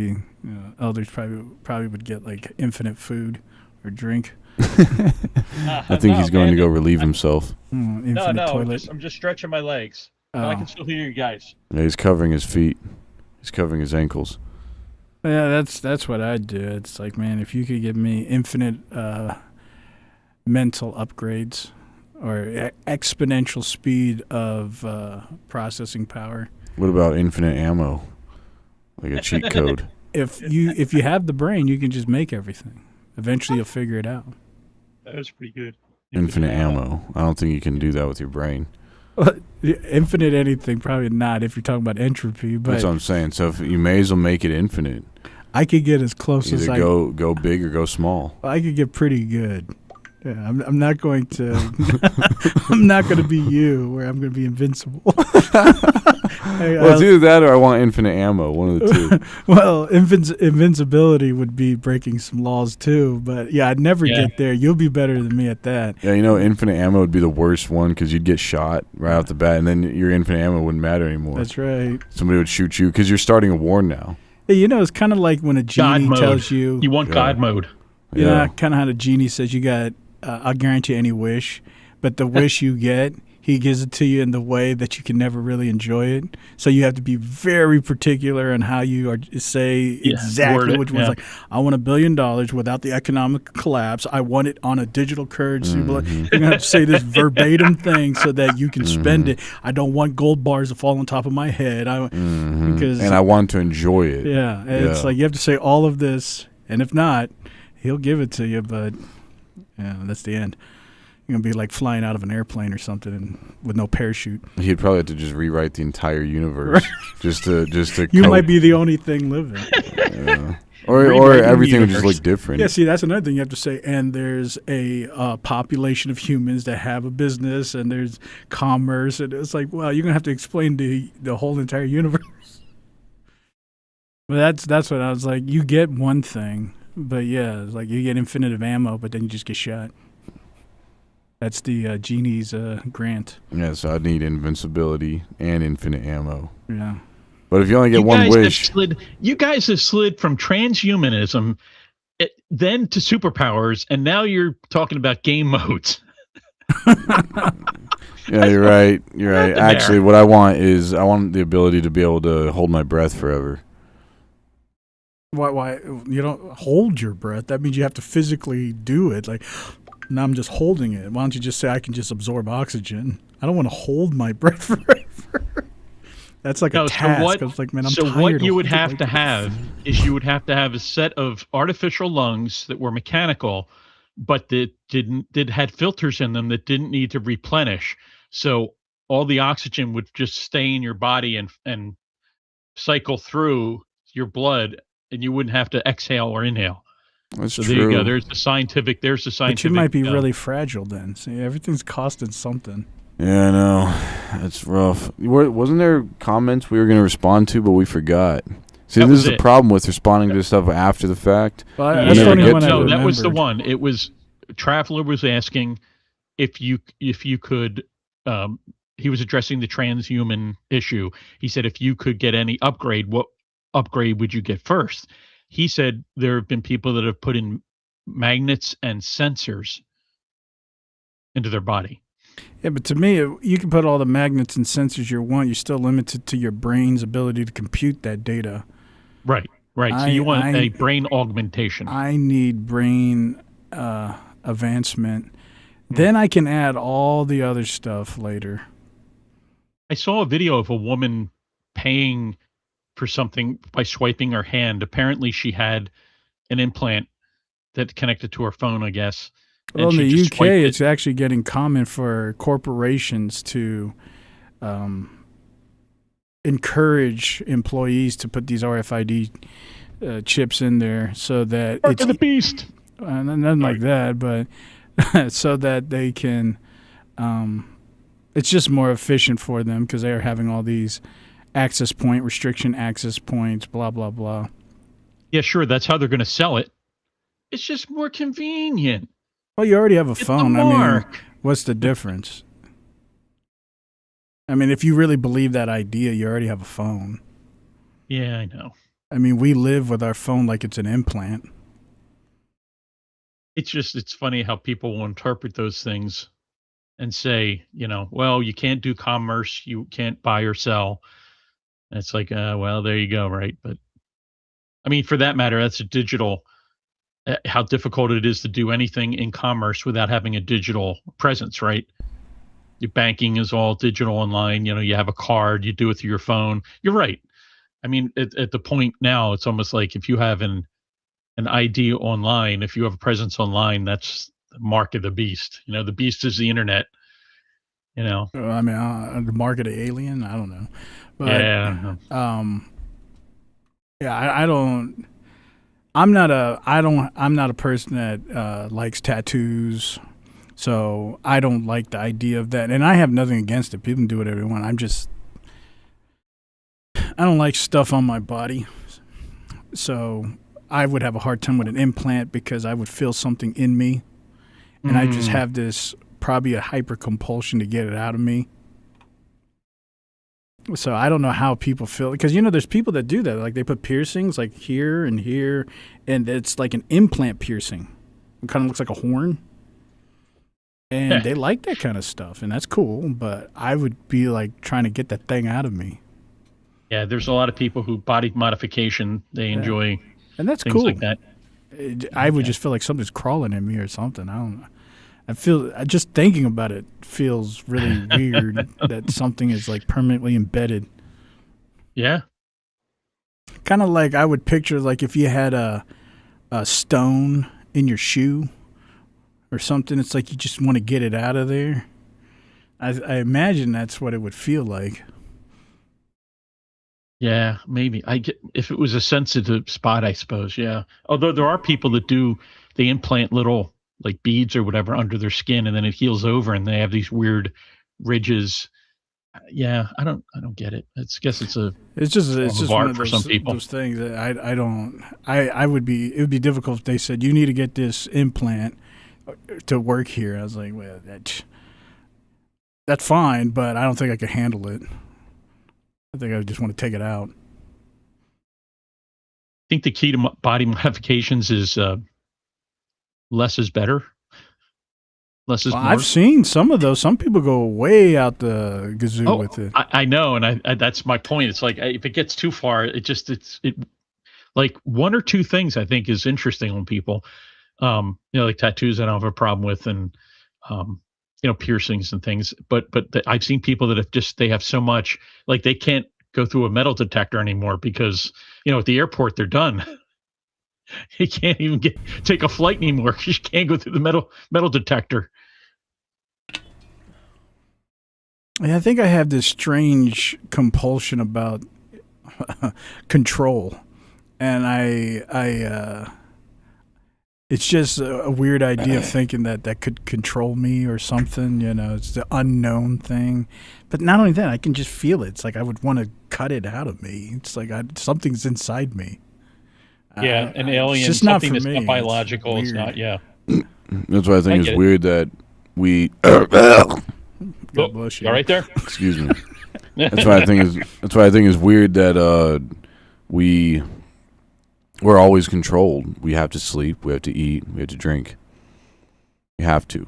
Elders probably would get like infinite food or drink. I think he's going to go relieve himself. I'm just stretching my legs. I can still hear you guys. Yeah, he's covering his feet. He's covering his ankles. Yeah, that's what I'd do. It's like, man, if you could give me infinite mental upgrades or exponential speed of processing power. What about infinite ammo? Like a cheat code. If you have the brain, you can just make everything. Eventually, you'll figure it out. That was pretty good. Infinite ammo. I don't think you can do that with your brain. Infinite anything, probably not if you're talking about entropy. But that's what I'm saying. So if you may as well make it infinite. I could get as close as go big or go small. I could get pretty good. Yeah, I'm not going to. I'm not going to be you, where I'm going to be invincible. Well, it's either that or I want infinite ammo. One of the two. Well, invincibility would be breaking some laws too. But yeah, I'd never get there. You'll be better than me at that. Yeah, infinite ammo would be the worst one because you'd get shot right off the bat, and then your infinite ammo wouldn't matter anymore. That's right. Somebody would shoot you because you're starting a war now. Hey, it's kind of like when a genie tells you you want God mode. Yeah, kind of how the genie says you got. I'll guarantee any wish, but the wish you get, he gives it to you in the way that you can never really enjoy it. So you have to be very particular on how you say exactly which one's like, I want $1 billion without the economic collapse. I want it on a digital currency. Mm-hmm. You're going to have to say this verbatim thing so that you can spend it. I don't want gold bars to fall on top of my head. And I want to enjoy it. Yeah. It's like you have to say all of this, and if not, he'll give it to you, but... Yeah, that's the end. You're going to be like flying out of an airplane or something with no parachute. He'd probably have to just rewrite the entire universe just to You might be the only thing living. Or everything would just look different. Yeah, see, that's another thing you have to say. And there's a population of humans that have a business, and there's commerce. And it's like, well, you're going to have to explain the whole entire universe. But that's what I was like. You get one thing. But yeah, it's like you get infinite ammo, but then you just get shot. That's the genie's grant. Yeah, so I'd need invincibility and infinite ammo. Yeah. But if you only get one wish... You guys have slid from transhumanism then to superpowers, and now you're talking about game modes. Yeah, you're right. You're right. Actually, what I want is the ability to be able to hold my breath forever. Why you don't hold your breath? That means you have to physically do it. Like, now I'm just holding it. Why don't you just say I can just absorb oxygen? I don't want to hold my breath forever. That's like a task. I was like, man, I'm tired. So what you would have to have is you would have to have a set of artificial lungs that were mechanical, but that had filters in them that didn't need to replenish. So all the oxygen would just stay in your body and cycle through your blood, and you wouldn't have to exhale or inhale. That's so true. There you go. There's the scientific. But you might be really fragile then. See, everything's costing something. Yeah, I know. It's rough. Wasn't there comments we were going to respond to, but we forgot? See, this is the problem with responding to stuff after the fact. Well, that was the one. It was Traveler was asking if you could. He was addressing the transhuman issue. He said if you could get any upgrade, what upgrade would you get first? He said there have been people that have put in magnets and sensors into their body. Yeah, but to me, you can put all the magnets and sensors you want. You're still limited to your brain's ability to compute that data. Right. So you want a brain augmentation. I need brain advancement. Then I can add all the other stuff later. I saw a video of a woman paying for something by swiping her hand. Apparently, she had an implant that connected to her phone, I guess. Well, in the UK, it's actually getting common for corporations to encourage employees to put these RFID chips in there so that it's the beast. Nothing like that, but so that they can. It's just more efficient for them because they are having all these restriction access points, blah blah blah. Yeah, sure. That's how they're going to sell it. It's just more convenient. Well, you already have a phone. I mean, what's the difference? I mean, if you really believe that idea, you already have a phone. Yeah, I know. I mean, we live with our phone like it's an implant. It's funny how people will interpret those things and say, well, you can't do commerce, you can't buy or sell. And it's like, well, there you go, right? But I mean, for that matter, that's a digital. How difficult it is to do anything in commerce without having a digital presence, right? Your banking is all digital online. You have a card, you do it through your phone. You're right. I mean, at the point now, it's almost like if you have an ID online, if you have a presence online, that's the mark of the beast. The beast is the internet. I mean, the mark of the alien. I don't know. But, yeah. I don't. I'm not a person that likes tattoos, so I don't like the idea of that. And I have nothing against it. People can do whatever they want. I don't like stuff on my body, so I would have a hard time with an implant because I would feel something in me, and I just have this probably a hyper compulsion to get it out of me. So I don't know how people feel because there's people that do that, like they put piercings like here and here, and it's like an implant piercing. It kind of looks like a horn, and they like that kind of stuff, and that's cool. But I would be like trying to get that thing out of me. Yeah, there's a lot of people who body modification they enjoy, and that's things cool. Like that. I would just feel like something's crawling in me or something. I don't know. I feel just thinking about it feels really weird that something is like permanently embedded. Yeah. Kind of like I would picture like if you had a stone in your shoe or something, it's like you just want to get it out of there. I imagine that's what it would feel like. Yeah, maybe. If it was a sensitive spot, I suppose. Yeah. Although there are people that they implant little like beads or whatever under their skin, and then it heals over, and they have these weird ridges. Yeah, I don't get it. It's just one of for some people. Those things that it would be difficult if they said you need to get this implant to work here. I was like, well, that's fine, but I don't think I could handle it. I think I just want to take it out. I think the key to body modifications is less is better. Less is more. I've seen some of those. Some people go way out the gazoo with it. I know, and I that's my point. It's like if it gets too far, it like one or two things I think is interesting on people. Like tattoos I don't have a problem with, and piercings and things. But I've seen people that they have so much, like they can't go through a metal detector anymore because, at the airport, they're done. You can't even take a flight anymore because you can't go through the metal detector. I think I have this strange compulsion about control, and it's just a weird idea of thinking that could control me or something. It's the unknown thing. But not only that, I can just feel it. It's like I would want to cut it out of me. It's like something's inside me. Yeah, an alien, just something not that's me. not biological. It's not, yeah. That's why I think it's weird that we... God bless you. All right there? Excuse me. That's why I think it's weird that we're always controlled. We have to sleep, we have to eat, we have to drink. We have to.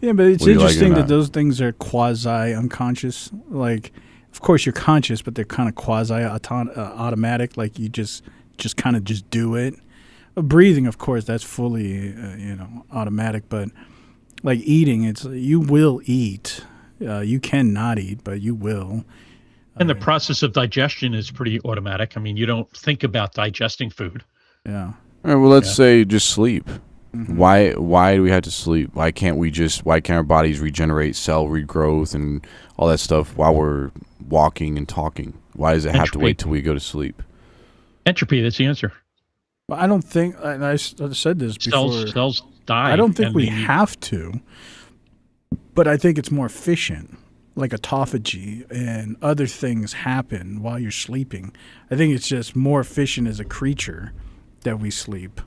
Yeah, but it's interesting that those things are quasi-unconscious. Like, of course you're conscious, but they're kind of quasi-automatic. Like you just kind of just do it. Breathing, of course, that's fully, automatic. But like eating, you will eat. You cannot eat, but you will. And the process of digestion is pretty automatic. I mean, you don't think about digesting food. Yeah. All right, well, let's say just sleep. Mm-hmm. Why do we have to sleep? Why can't our bodies regenerate, cell regrowth, and all that stuff while we're walking and talking? Why does it have to wait till we go to sleep? Entropy, that's the answer. Well, I don't think, and I said this before. Cells die. I don't think we have to, but I think it's more efficient. Like autophagy and other things happen while you're sleeping. I think it's just more efficient as a creature that we sleep.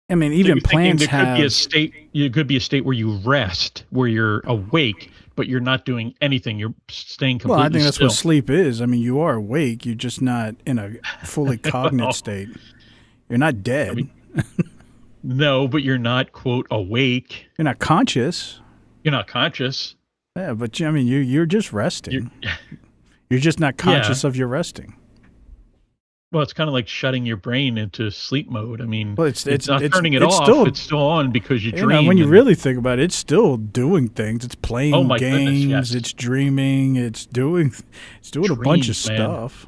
I mean, even plants have... It could be a state where you rest, where you're awake, but you're not doing anything. You're staying completely still. Well, I think that's what sleep is. I mean, you are awake. You're just not in a fully cognate state. You're not dead. I mean, no, but you're not, quote, awake. You're not conscious. You're not conscious. Yeah, but I mean, you're just resting. You're just not conscious of your resting. Well, it's kind of like shutting your brain into sleep mode. I mean, well, it's not turning it off. It's still on because you dream. When you really think about it, it's still doing things. It's playing games. Goodness, yes. It's dreaming. It's doing a bunch of stuff.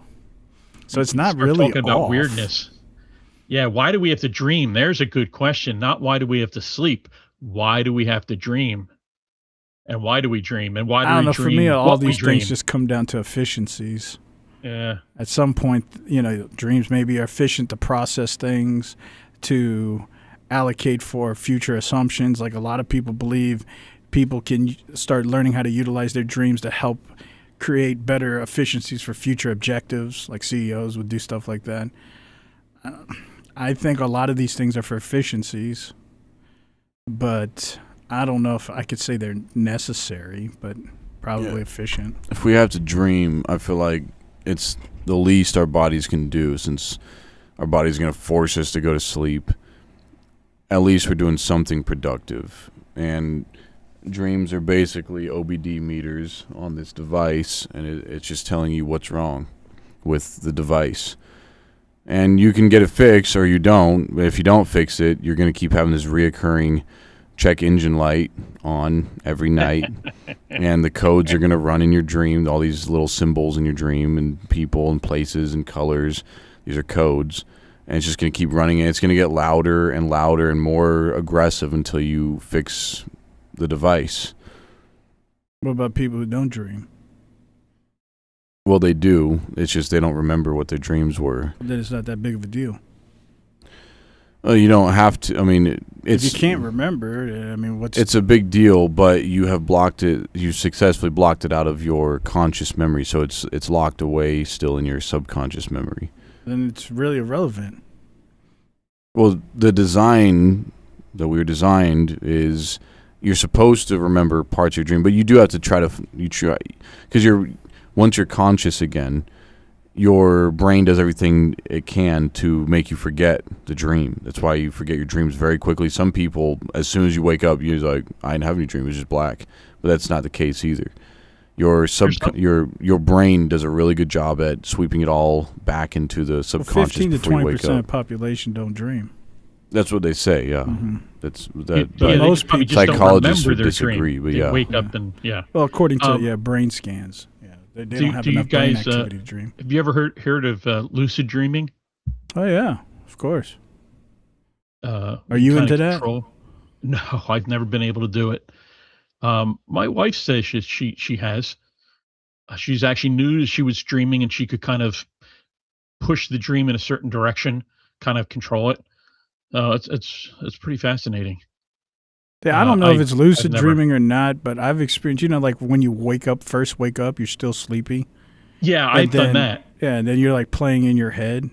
So it's not really talking about weirdness. Yeah, why do we have to dream? There's a good question. Not why do we have to sleep? Why do we have to dream? And why do we dream? And why do we dream? I don't know. For me, all these things just come down to efficiencies. Yeah. At some point, dreams maybe are efficient to process things, to allocate for future assumptions. Like a lot of people believe people can start learning how to utilize their dreams to help create better efficiencies for future objectives. Like CEOs would do stuff like that. I think a lot of these things are for efficiencies, but I don't know if I could say they're necessary, but probably efficient. If we have to dream, I feel like it's the least our bodies can do, since our body's going to force us to go to sleep. At least we're doing something productive. And dreams are basically OBD meters on this device, and it's just telling you what's wrong with the device. And you can get it fixed or you don't. But if you don't fix it, you're going to keep having this reoccurring check engine light on every night. And the codes are going to run in your dream, all these little symbols in your dream and people and places and colors. These are codes. And it's just going to keep running. And it's going to get louder and louder and more aggressive until you fix the device. What about people who don't dream? Well, they do. It's just they don't remember what their dreams were. Then it's not that big of a deal. You don't have to. I mean, if you can't remember, I mean, it's a big deal, but you have blocked it. You successfully blocked it out of your conscious memory, so it's locked away still in your subconscious memory. Then it's really irrelevant. Well, the design that we were designed is you're supposed to remember parts of your dream, but you do have to try because once you're conscious again, your brain does everything it can to make you forget the dream. That's why you forget your dreams very quickly. Some people, as soon as you wake up, you're like, I didn't have any dream, it was just black. But that's not the case either. Your brain does a really good job at sweeping it all back into the subconscious. 15 to 20% of the population don't dream. That's what they say, yeah. Mm-hmm. Most people psychologists would disagree, but They wake up and Well, according to brain scans, They don't have enough brain activity to dream. Have you ever heard of lucid dreaming? Oh yeah, of course. Are you into that? No, I've never been able to do it. My wife says she has. She's actually knew she was dreaming, and she could kind of push the dream in a certain direction, kind of control it. It's pretty fascinating. Yeah, I don't know if it's lucid dreaming or not, but I've experienced, like when you first wake up, you're still sleepy. Yeah, I've done that. Yeah, and then you're like playing in your head.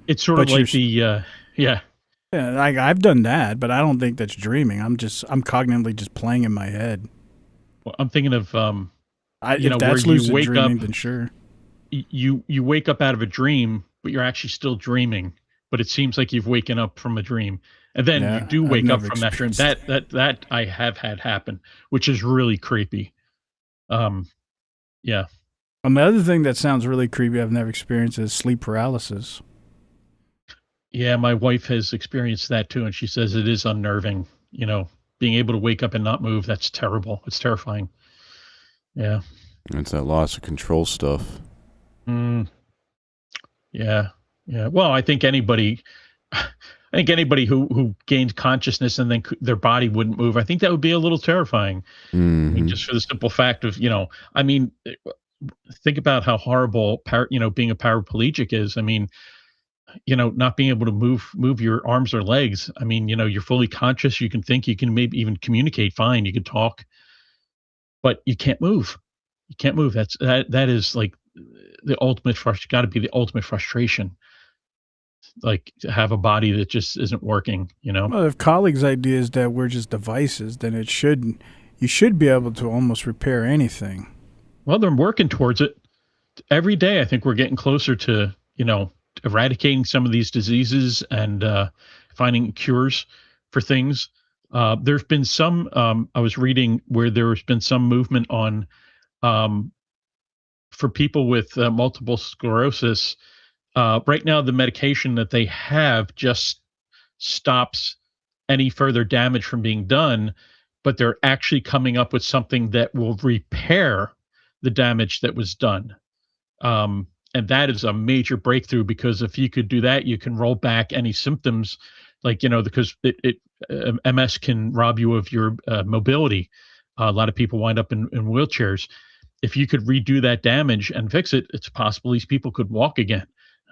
It's sort of like Yeah, I've done that, but I don't think that's dreaming. I'm cognitively just playing in my head. Well, I'm thinking of if that's where lucid you wake dreaming, up, then sure. You wake up out of a dream, but you're actually still dreaming. But it seems like you've waken up from a dream, and then you do wake up from that dream. That I have had happen, which is really creepy. Yeah. Another thing that sounds really creepy I've never experienced is sleep paralysis. Yeah, my wife has experienced that too, and she says it is unnerving. Being able to wake up and not move, that's terrible. It's terrifying. Yeah. It's that loss of control stuff. Yeah. Yeah. Well, I think anybody who gained consciousness and then their body wouldn't move, I think that would be a little terrifying. Mm-hmm. I mean, just for the simple fact of, think about how horrible, being a paraplegic is. I mean, not being able to move your arms or legs. I mean, you're fully conscious. You can think, you can maybe even communicate fine. You can talk, but you can't move. You can't move. That is like the ultimate got to be the ultimate frustration. Like to have a body that just isn't working, Well, if colleagues' idea is that we're just devices, then you should be able to almost repair anything. Well, they're working towards it every day. I think we're getting closer to, eradicating some of these diseases and finding cures for things. There's been some, I was reading where there's been some movement on, for people with multiple sclerosis. Right now, the medication that they have just stops any further damage from being done, but they're actually coming up with something that will repair the damage that was done. And that is a major breakthrough, because if you could do that, you can roll back any symptoms, like, because MS can rob you of your mobility. A lot of people wind up in wheelchairs. If you could redo that damage and fix it, it's possible these people could walk again.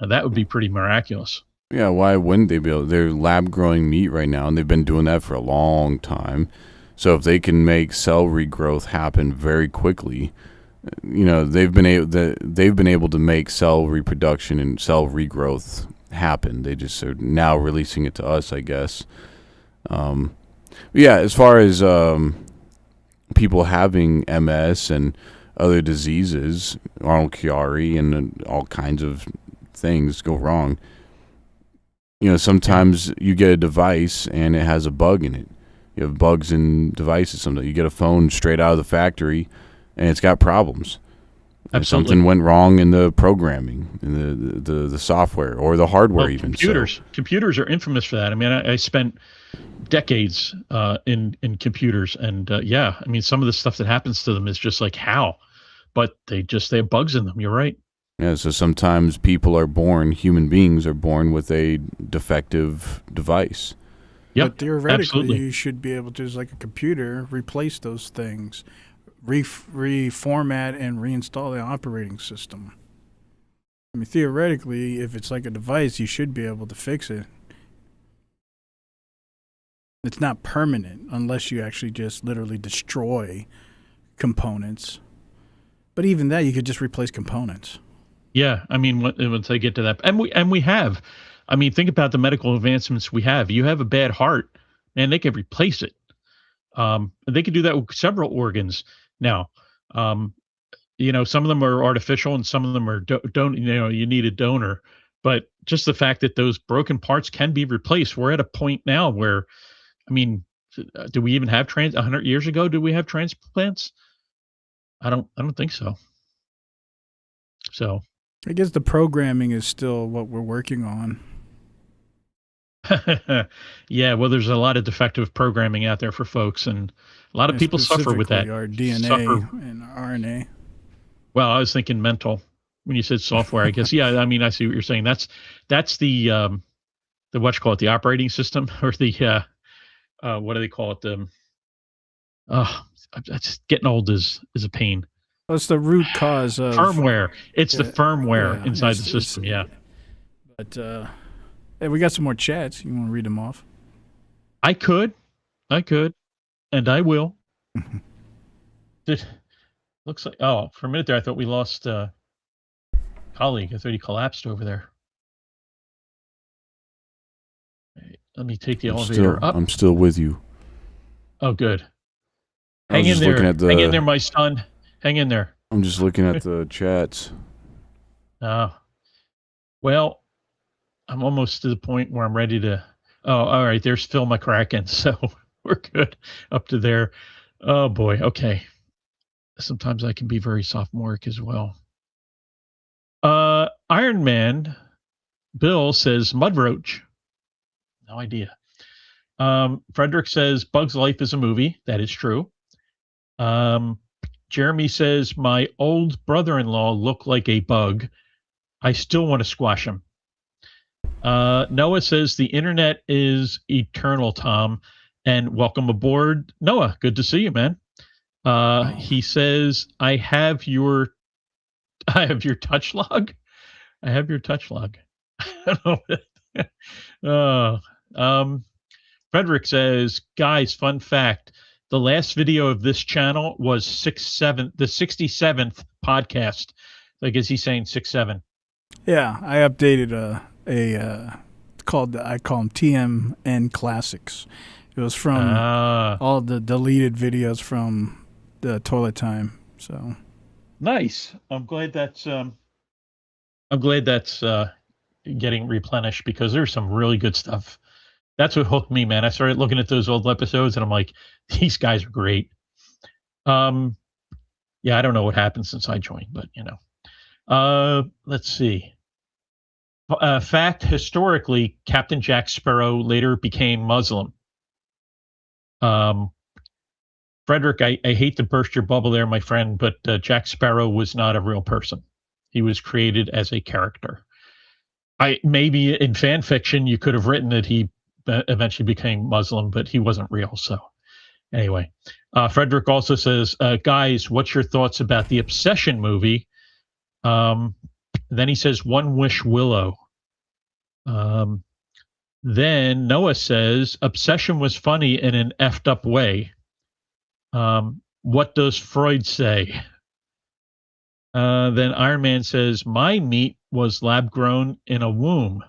That would be pretty miraculous. Yeah, why wouldn't they be able? They're lab-growing meat right now, and they've been doing that for a long time. So if they can make cell regrowth happen very quickly, they've been able to make cell reproduction and cell regrowth happen. They just are now releasing it to us, I guess. Yeah, as far as people having MS and other diseases, Arnold Chiari and all kinds of things go wrong. Sometimes you get a device and it has a bug in it. You have bugs in devices. Sometimes you get a phone straight out of the factory and it's got problems. Something went wrong in the programming, in the software or the hardware. Even computers are infamous for that. I mean, I spent decades in computers, and I mean, some of the stuff that happens to them is just like, how? But they have bugs in them. You're right. Yeah, so sometimes human beings are born with a defective device. Yeah, but theoretically, you should be able to, just like a computer, replace those things, reformat and reinstall the operating system. I mean, theoretically, if it's like a device, you should be able to fix it. It's not permanent unless you actually just literally destroy components. But even that, you could just replace components. Yeah, I mean, once they get to that, and we have, I mean, think about the medical advancements we have. You have a bad heart, and they can replace it. They can do that with several organs now. Some of them are artificial, and some of them are you need a donor. But just the fact that those broken parts can be replaced, we're at a point now where, I mean, do we even have 100 years ago? Do we have transplants? I don't think so. So I guess the programming is still what we're working on. Yeah, well, there's a lot of defective programming out there for folks, and a lot of people suffer with that. Our DNA and RNA. Well, I was thinking mental when you said software. I guess. Yeah. I mean, I see what you're saying. That's the what you call it, the operating system, or the what do they call it? That's getting old is a pain. Well, it's the root cause of firmware. It's the firmware inside the system. Yeah. But hey, we got some more chats. You want to read them off? I could, and I will. Looks like, for a minute there, I thought we lost colleague. I thought he collapsed over there. Let me take the elevator up. I'm still with you. Oh, good. Hang in there. Hang in there, my son. Hang in there. I'm just looking at the chats. Well, I'm almost to the point where I'm ready to. Oh, all right. There's Phil McCracken. So we're good up to there. Oh, boy. Okay. Sometimes I can be very sophomoric as well. Iron Man Bill says Mudroach. No idea. Frederick says Bug's Life is a movie. That is true. Jeremy says my old brother-in-law looked like a bug. I still want to squash him. Noah says the internet is eternal, Tom, and welcome aboard, Noah. Good to see you, man. He says I have your touch log. I have your touch log. I don't know. Frederick says, guys, fun fact. The last video of this channel was the 67th podcast. I guess he's saying 6-7. Yeah, I updated I call them TMN Classics. It was from all the deleted videos from the Toilet Time. So nice. I'm glad that's getting replenished, because there's some really good stuff. That's what hooked me, man. I started looking at those old episodes and I'm like, these guys are great. Yeah, I don't know what happened since I joined, but let's see. Fact, historically, Captain Jack Sparrow later became Muslim. Frederick, I hate to burst your bubble there, my friend, but Jack Sparrow was not a real person. He was created as a character. Maybe in fan fiction you could have written that he eventually became Muslim, but he wasn't real. So anyway, Frederick also says, guys, what's your thoughts about the Obsession movie? Then he says, One Wish Willow. Then Noah says, Obsession was funny in an effed up way. What does Freud say? Then Iron Man says, my meat was lab grown in a womb.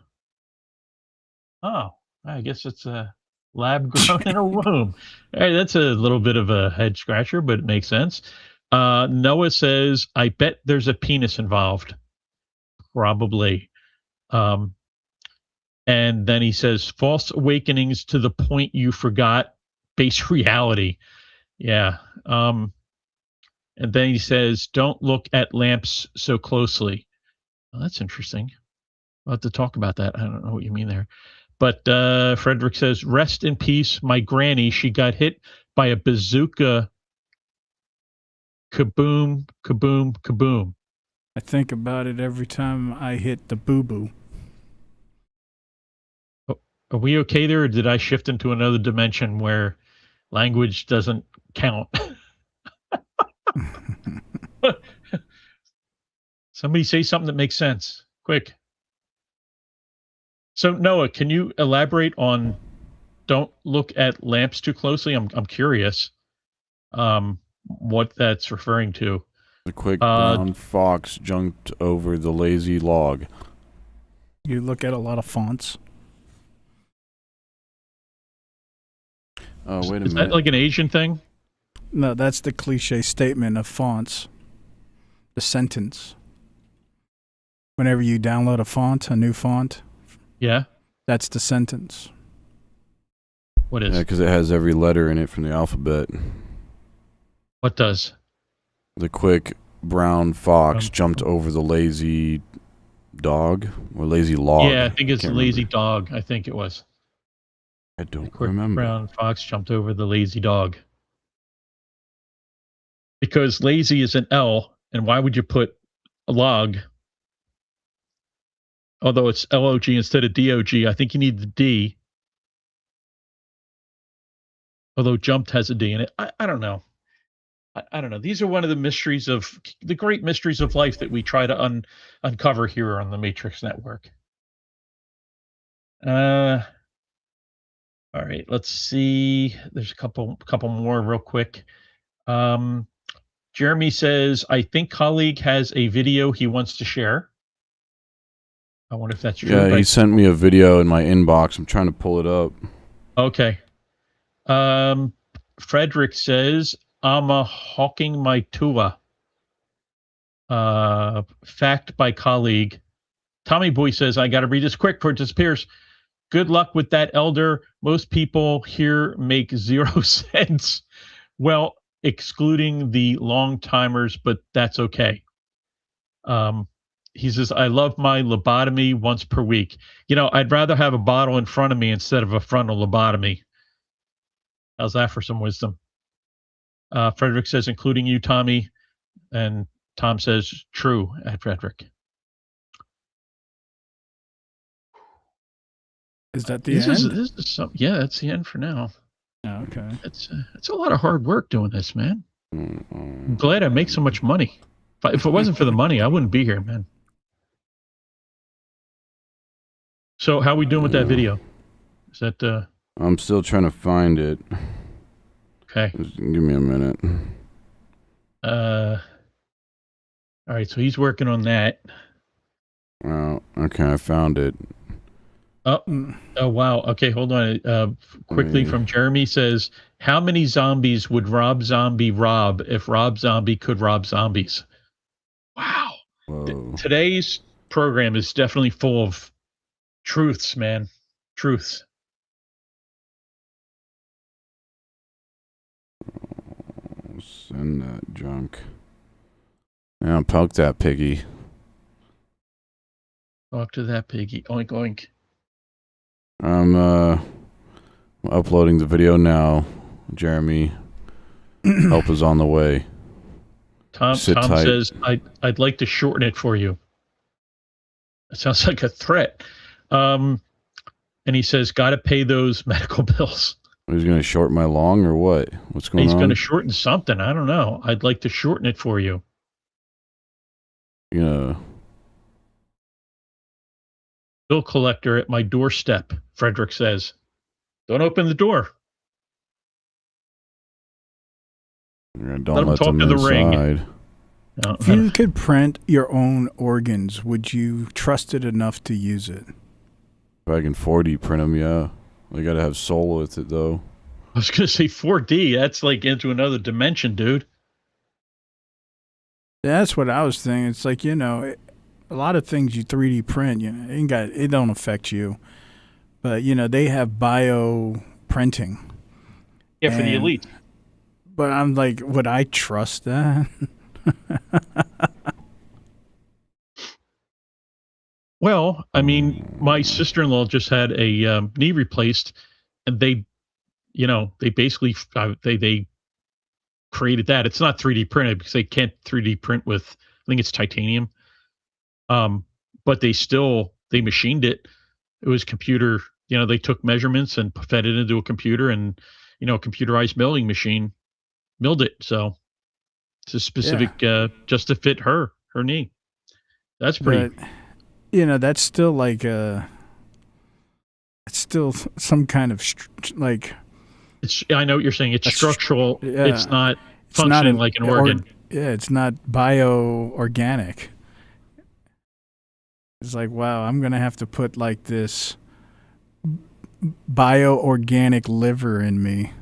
Oh, I guess it's a lab grown in a womb. Hey, that's a little bit of a head scratcher, but it makes sense. Noah says, I bet there's a penis involved. Probably. And then he says, false awakenings to the point you forgot base reality. Yeah. And then he says, don't look at lamps so closely. Well, that's interesting. I'll have to talk about that. I don't know what you mean there. But Frederick says, rest in peace, my granny. She got hit by a bazooka. Kaboom, kaboom, kaboom. I think about it every time I hit the boo-boo. Are we okay there, or did I shift into another dimension where language doesn't count? Somebody say something that makes sense. Quick. So Noah, can you elaborate on don't look at lamps too closely? I'm curious what that's referring to. The quick brown fox jumped over the lazy log. You look at a lot of fonts. Oh, wait a minute. Is that like an Asian thing? No, that's the cliche statement of fonts. The sentence. Whenever you download a new font. Yeah. That's the sentence. What is? Yeah, because it has every letter in it from the alphabet. What does? The quick brown fox jumped over the lazy dog or lazy log. Yeah, I think it's lazy dog. I think it was. I don't remember. Brown fox jumped over the lazy dog. Because lazy is an L And why would you put a log? Although it's LOG instead of DOG, I think you need the D. Although jumped has a D in it. I don't know. I don't know. These are one of the great mysteries of life that we try to uncover here on the Matrix Network. All right, let's see. There's a couple more real quick. Jeremy says, I think colleague has a video he wants to share. I wonder if that's true. Yeah, he sent me a video in my inbox. I'm trying to pull it up. Okay. Frederick says, I'm a hawking my Tua. Fact by colleague. Tommy Boy says, I got to read this quick before it disappears. Good luck with that, Elder. Most people here make 0 cents. Well, excluding the long timers, but that's okay. He says, I love my lobotomy once per week. I'd rather have a bottle in front of me instead of a frontal lobotomy. How's that for some wisdom? Frederick says, including you, Tommy. And Tom says, true at Frederick. Is that the end? This is yeah, that's the end for now. Oh, okay. It's a lot of hard work doing this, man. I'm glad I make so much money. If it wasn't for the money, I wouldn't be here, man. So how are we doing with that video? Is that I'm still trying to find it. Okay. Just give me a minute. All right, so he's working on that. Well, okay, I found it. Oh wow. Okay, hold on. Quickly from Jeremy says, how many zombies would Rob Zombie rob if Rob Zombie could rob zombies? Wow. Today's program is definitely full of truths, man. Truths. Send that junk. Yeah, poke that piggy. Talk to that piggy. Oink oink. I'm uploading the video now. Jeremy, help is on the way. Tom says, I'd like to shorten it for you. That sounds like a threat. And he says, got to pay those medical bills. He's going to shorten my long or what? What's going on? He's going to shorten something. I don't know. I'd like to shorten it for you. Yeah. Bill collector at my doorstep, Frederick says. Don't open the door. Don't let them inside. Ring. If you could print your own organs, would you trust it enough to use it? If I can 4D print them, yeah. I got to have soul with it, though. I was going to say 4D. That's like into another dimension, dude. That's what I was thinking. It's like, a lot of things you 3D print, it don't affect you. But, they have bio printing. Yeah, for the elite. But I'm like, would I trust that? Well, I mean, my sister-in-law just had a knee replaced, and they basically they created that. It's not 3D printed because they can't 3D print with, I think it's titanium. But they machined it. It was computer, they took measurements and fed it into a computer, and a computerized milling machine milled it. So it's a specific just to fit her knee. That's pretty. But, that's still like it's still some kind of I know what you're saying. It's structural. Yeah. It's not functioning like an organ. It's not bio-organic. It's like, wow, I'm going to have to put like this bio-organic liver in me.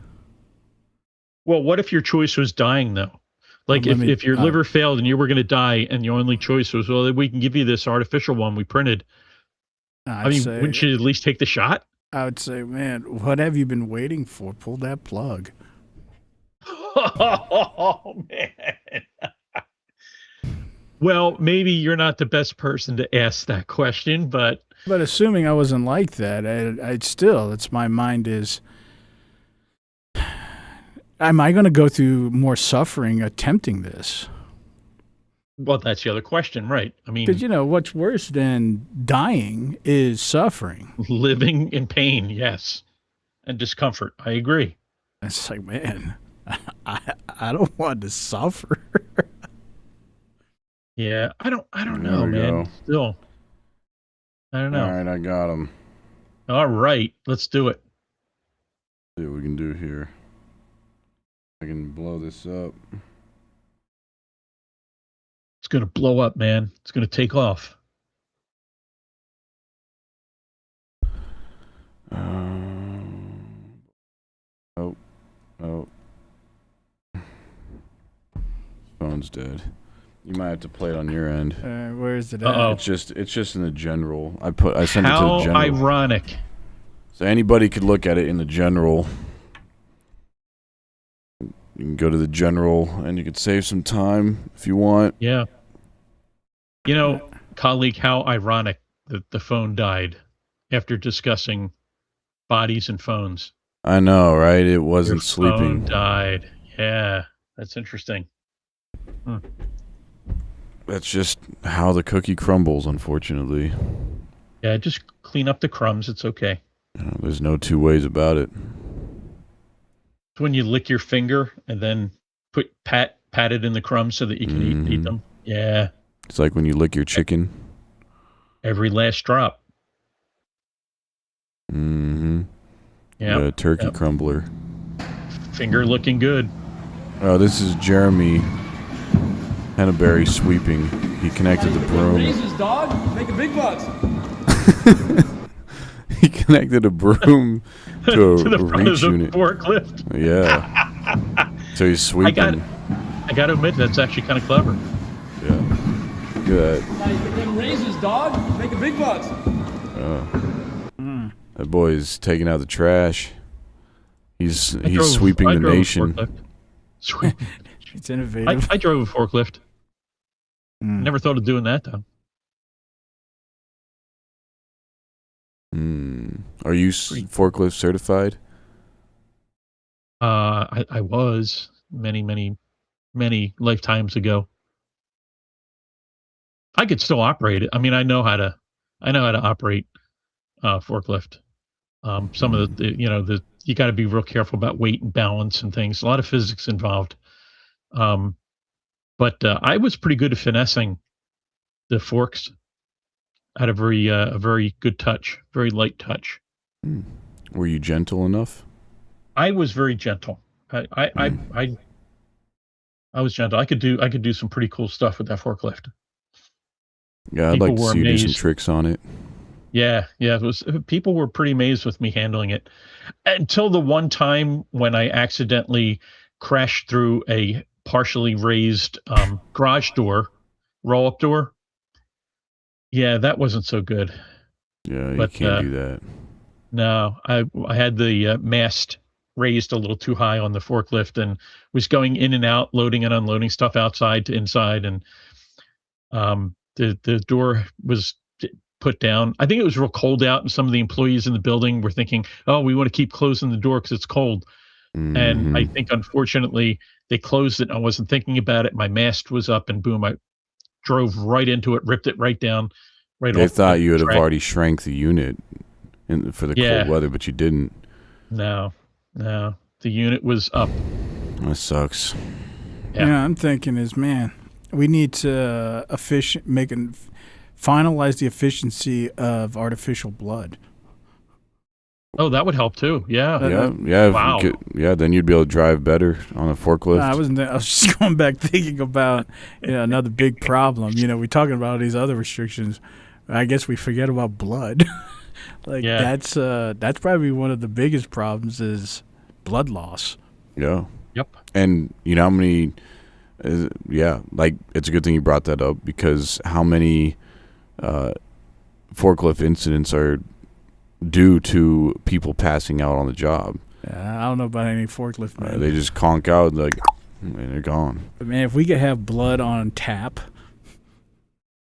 Well, what if your choice was dying, though? Like if your liver failed and you were going to die and your only choice was, well, we can give you this artificial one we printed. Wouldn't you at least take the shot? I would say, man, what have you been waiting for? Pull that plug. Oh, man. Well, maybe you're not the best person to ask that question, but assuming I wasn't like that, it's my mind is, am I going to go through more suffering attempting this? Well, that's the other question, right? I mean, because what's worse than dying is suffering. Living in pain, yes, and discomfort. I agree. It's like, man, I don't want to suffer. Yeah, I don't know, man. Still, I don't know. All right, I got him. All right, let's do it. See what we can do here. I can blow this up. It's gonna blow up, man. It's gonna take off. Oh. Phone's dead. You might have to play it on your end. Where is it at? It's just in the general. I sent it to the general. How ironic. So anybody could look at it in the general. You can go to the general and you could save some time if you want. Yeah. Colleague, how ironic that the phone died after discussing bodies and phones. I know, right? It wasn't sleeping. Phone died. Yeah, that's interesting. That's just how the cookie crumbles, unfortunately. Yeah, just clean up the crumbs. It's okay. There's no two ways about it. It's when you lick your finger and then pat it in the crumbs so that you can eat them. Yeah. It's like when you lick your chicken. Every last drop. Mm-hmm. Yeah. The turkey crumbler. Finger looking good. Oh, this is Jeremy Henneberry sweeping. He connected the broom. Raises, dog. Making big bucks. He connected a broom to the a reach unit. Forklift. Yeah. So he's sweeping. I got to admit, that's actually kind of clever. Yeah. Look at that. Now you them raises, dog. Making big bucks. That boy's taking out the trash. He's sweeping the nation. It's innovative. I drove a forklift. Never thought of doing that though. Are you forklift certified? I was many lifetimes ago. I could still operate it. I mean, I know how to operate forklift. Some of the you got to be real careful about weight and balance and things. A lot of physics involved. But I was pretty good at finessing the forks. I had a very good touch, very light touch. Were you gentle enough? I was very gentle. I was gentle. I could do some pretty cool stuff with that forklift. Yeah, I'd like to see you do some tricks on it. Yeah. People were pretty amazed with me handling it until the one time when I accidentally crashed through a partially raised garage door, roll-up door. Yeah, that wasn't so good. Yeah, you can't do that. No, I had the mast raised a little too high on the forklift and was going in and out, loading and unloading stuff outside to inside, and the door was put down. I think it was real cold out, and some of the employees in the building were thinking, "Oh, we want to keep closing the door because it's cold." And I think, unfortunately, they closed it. I wasn't thinking about it. My mast was up, and boom, I drove right into it, ripped it right down. They thought you would have already shrank the unit for the cold weather, but you didn't. No. The unit was up. That sucks. Yeah, I'm thinking man, we need to finalize the efficiency of artificial blood. Oh, that would help too. Yeah. Wow. Then you'd be able to drive better on a forklift. I was just going back thinking about another big problem. We're talking about these other restrictions. I guess we forget about blood. That's probably one of the biggest problems is blood loss. Yeah. Yep. And you know how many? It's a good thing you brought that up because how many forklift incidents are due to people passing out on the job? I don't know about any forklift men. They just conk out and they're gone. But man, if we could have blood on tap.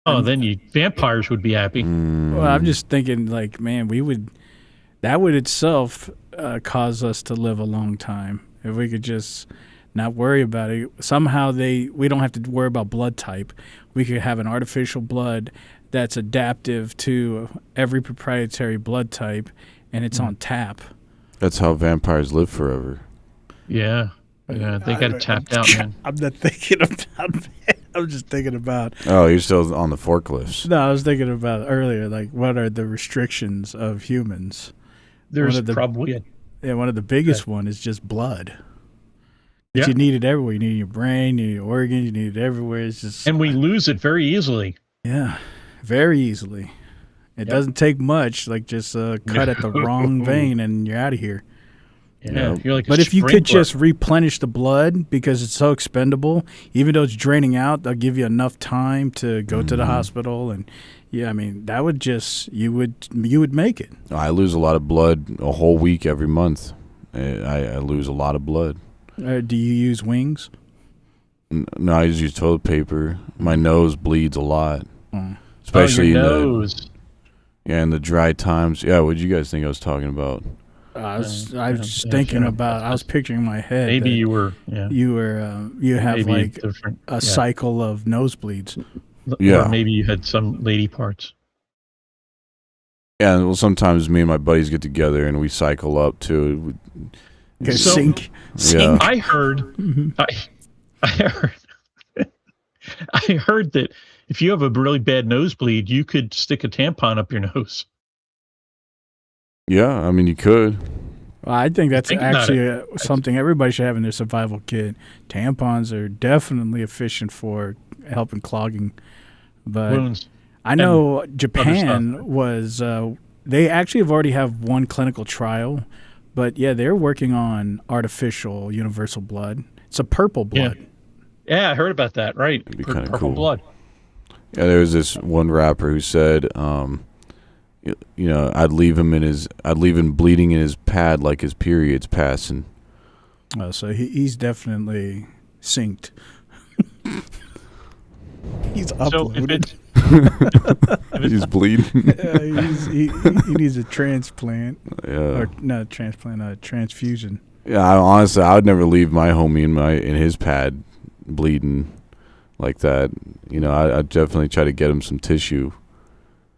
Oh, then vampires would be happy. Well, I'm just thinking, man, that would itself cause us to live a long time if we could just not worry about it. Somehow we don't have to worry about blood type. We could have an artificial blood that's adaptive to every proprietary blood type, and it's on tap. That's how vampires live forever. Yeah. Yeah, they got it tapped out, man. I'm not thinking about that. I'm just thinking about... Oh, you're still on the forklifts. No, I was thinking about earlier, like, what are the restrictions of humans? There's probably one of the biggest one is just blood. But you need it everywhere. You need it in your brain, you need your organs, you need it everywhere. It's just... And we lose it very easily. Yeah, very easily. It doesn't take much, like just cut at the wrong vein and you're out of here. Yeah, you're like but if you could just replenish the blood, because it's so expendable, even though it's draining out, they'll give you enough time to go to the hospital, and that would just you would make it. I lose a lot of blood a whole week every month. I lose a lot of blood. Do you use wings? No, I just use toilet paper. My nose bleeds a lot, especially your nose. In the dry times. Yeah, what did you guys think I was talking about? I was just thinking about. I was picturing in my head. Maybe you were. You have maybe like a cycle of nosebleeds. Yeah. Or maybe you had some lady parts. Yeah, well, sometimes me and my buddies get together and we cycle up too. Sink. Yeah. I heard. I heard that if you have a really bad nosebleed, you could stick a tampon up your nose. Yeah, I mean, you could. Well, I think that's actually something everybody should have in their survival kit. Tampons are definitely efficient for helping clogging. But wounds. I know Japan was, they actually have already have one clinical trial. But, yeah, they're working on artificial universal blood. It's a purple blood. Yeah, I heard about that, right. It'd be kind of purple cool. blood. Yeah, there was this one rapper who said, I'd leave him bleeding in his pad like his period's passing. Oh, so he's definitely synced. He's uploaded. He's bleeding. He needs a transplant. Yeah. Or not a transplant, a transfusion. Yeah, honestly, I would never leave my homie in his pad bleeding like that. I'd definitely try to get him some tissue.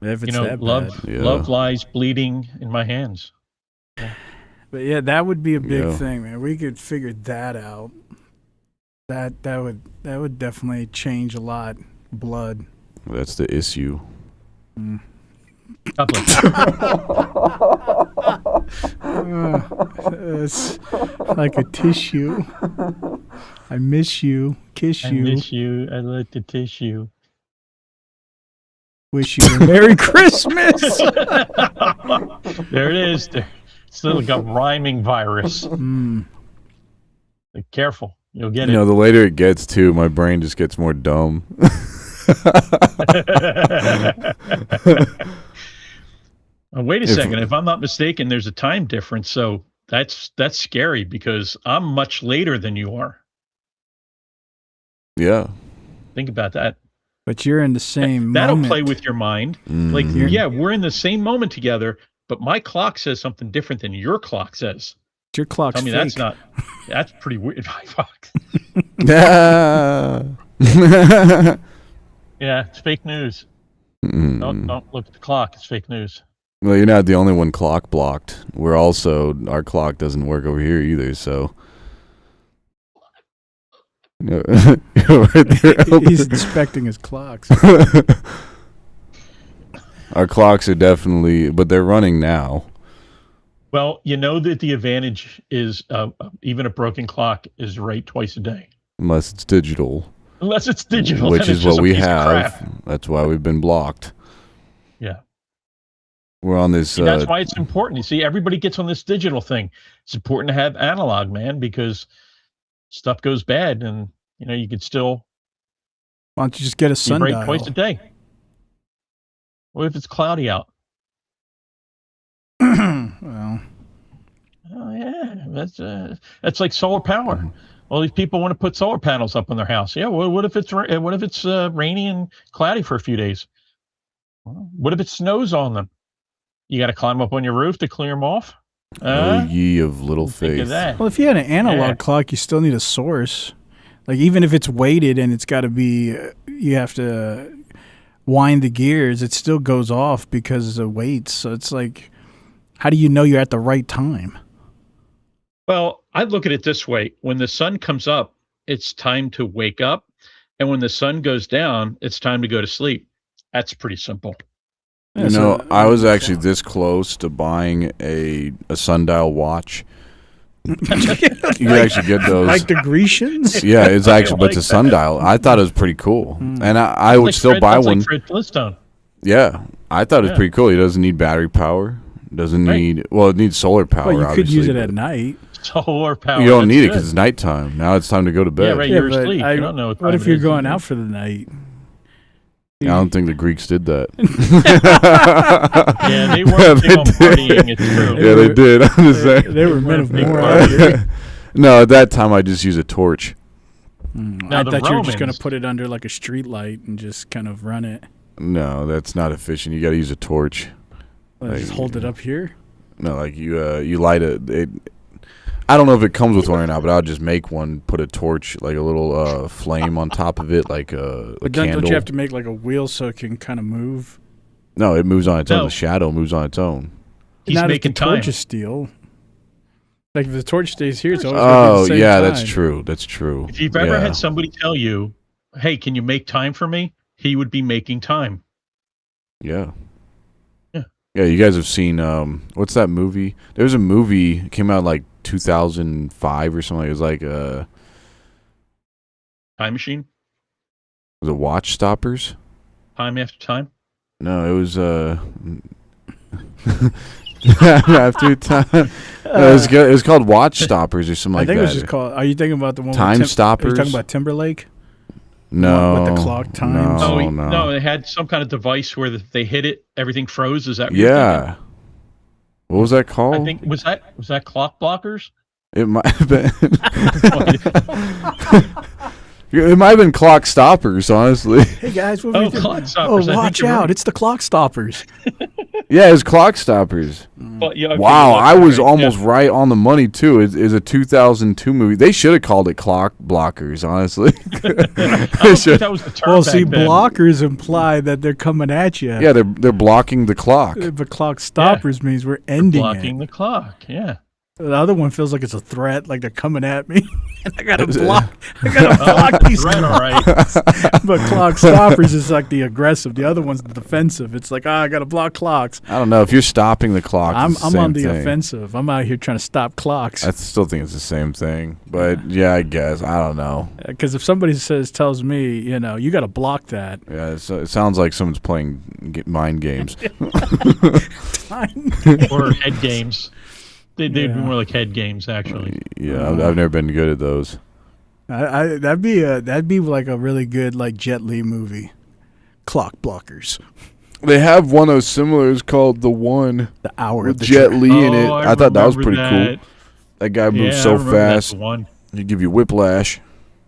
If it's that love, bad. Love lies bleeding in my hands. Yeah. But yeah, that would be a big thing, man. We could figure that out. That would definitely change a lot. Blood. That's the issue. It's like a tissue. I miss you. Kiss you. I miss you. I like the tissue. Wish you a Merry Christmas. There it is. It's like a rhyming virus. Be careful. You'll get it. The later it gets, too, my brain just gets more dumb. Wait a second. If I'm not mistaken, there's a time difference. So that's scary because I'm much later than you are. Yeah. Think about that. But you're in the same That'll moment. play with your mind. Like, we're in the same moment together, but my clock says something different than your clock says. Your clock's fake. That's pretty weird. Yeah. Yeah, it's fake news. Don't look at the clock. It's fake news. Well, you're not the only one clock blocked. Our clock doesn't work over here either, so. He's inspecting his clocks. Our clocks are definitely, but they're running now. Well, you know that the advantage is even a broken clock is right twice a day. Unless it's digital. Which is what we have. That's why we've been blocked. Yeah. We're on this. That's why it's important. You see, everybody gets on this digital thing. It's important to have analog, man, because stuff goes bad and, you could still. Why don't you just get a sundial? Right twice a day. What if it's cloudy out? Well. Oh, yeah. That's like solar power. All these people want to put solar panels up on their house. Yeah. Well, what if it's rainy and cloudy for a few days? Well, what if it snows on them? You got to climb up on your roof to clear them off. O ye of little faith. Well, if you had an analog clock, you still need a source. Like, even if it's weighted and it's got to be, you have to wind the gears, it still goes off because of weights. So it's like, how do you know you're at the right time? Well, I look at it this way. When the sun comes up, it's time to wake up. And when the sun goes down, it's time to go to sleep. That's pretty simple. You know, I was actually this close to buying a sundial watch. You can actually get those. Like the Grecians? Yeah, it's actually, but it's a sundial. I thought it was pretty cool. And I would still buy one. Like Fred Flintstone. Yeah, I thought it was pretty cool. It doesn't need battery power. Doesn't need, well, it needs solar power, Well, you obviously. could use it at night. Solar power. You don't need it because it's nighttime. Now it's time to go to bed. Yeah, right. You're asleep. You don't know what if you're going out for the night? I don't think the Greeks did that. Yeah, they weren't big on partying. It's true. Yeah, they did. I'm just saying. They were men of war. No, at that time I just use a torch. I thought you were just going to put it under like a street light and just kind of run it. No, that's not efficient. You got to use a torch. Like, just hold it up here? No, like you light it. I don't know if it comes with one or not, but I'll just make one, put a torch, like a little flame on top of it, like a candle. Don't you have to make like a wheel so it can kind of move? No, it moves on its own. The shadow moves on its own. He's not making if the torch is steel. Like if the torch stays here, it's always going to be the same time. That's true. That's true. If you've ever had somebody tell you, "Hey, can you make time for me?" He would be making time. Yeah. Yeah, you guys have seen what's that movie? There was a movie, it came out like 2005 or something. It was like Time Machine? Was it Watch Stoppers? Time After Time? No, it was After Time. No, it was called Watch Stoppers or something like that. I think it was just called. Are you thinking about the one Time Stoppers? Are you talking about Timberlake? No. With the clock times? No, they had some kind of device where they hit it, everything froze. Is that what Yeah. What was that called? I think was that Clock Blockers? It might have been. It might have been Clock Stoppers, honestly. Hey guys, what Clock Stoppers. Watch out! Right. It's the Clock Stoppers. Yeah, it's Clock Stoppers. But, yeah, okay, wow, I was almost right on the money too. It's a 2002 movie. They should have called it Clock Blockers, honestly. I think that was the term. Well, see, blockers imply that they're coming at you. Yeah, they're blocking the clock. But Clock Stoppers means we're ending blocking the clock. Yeah. The other one feels like it's a threat, like they're coming at me, and I gotta block. I gotta block these. Right, all right. But Clock Stoppers is like the aggressive. The other one's the defensive. It's like, I gotta block clocks. I don't know if you're stopping the clock. I'm on the offensive. I'm out here trying to stop clocks. I still think it's the same thing, but yeah, I guess I don't know. Because if somebody tells me, you gotta block that. Yeah, it sounds like someone's playing mind games. Or head games. They'd be more like head games, actually. Yeah, I've never been good at those. That'd be like a really good like Jet Li movie, Clock Blockers. They have one of those similars called The One. The Hour of the Jet Li in it. I thought that was pretty cool. That guy moves so fast. He'd give you whiplash.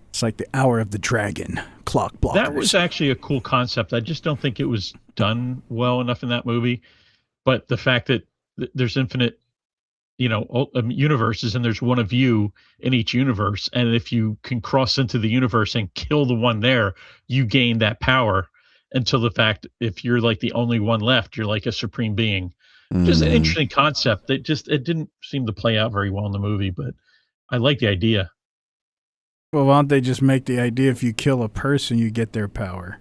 It's like The Hour of the Dragon, Clock Blockers. That was actually a cool concept. I just don't think it was done well enough in that movie. But the fact that there's infinite universes, and there's one of you in each universe, and if you can cross into the universe and kill the one there, you gain that power. Until the fact, if you're like the only one left, you're like a supreme being. Just an interesting concept that it didn't seem to play out very well in the movie, but I like the idea. Well, why don't they just make the idea if you kill a person, you get their power?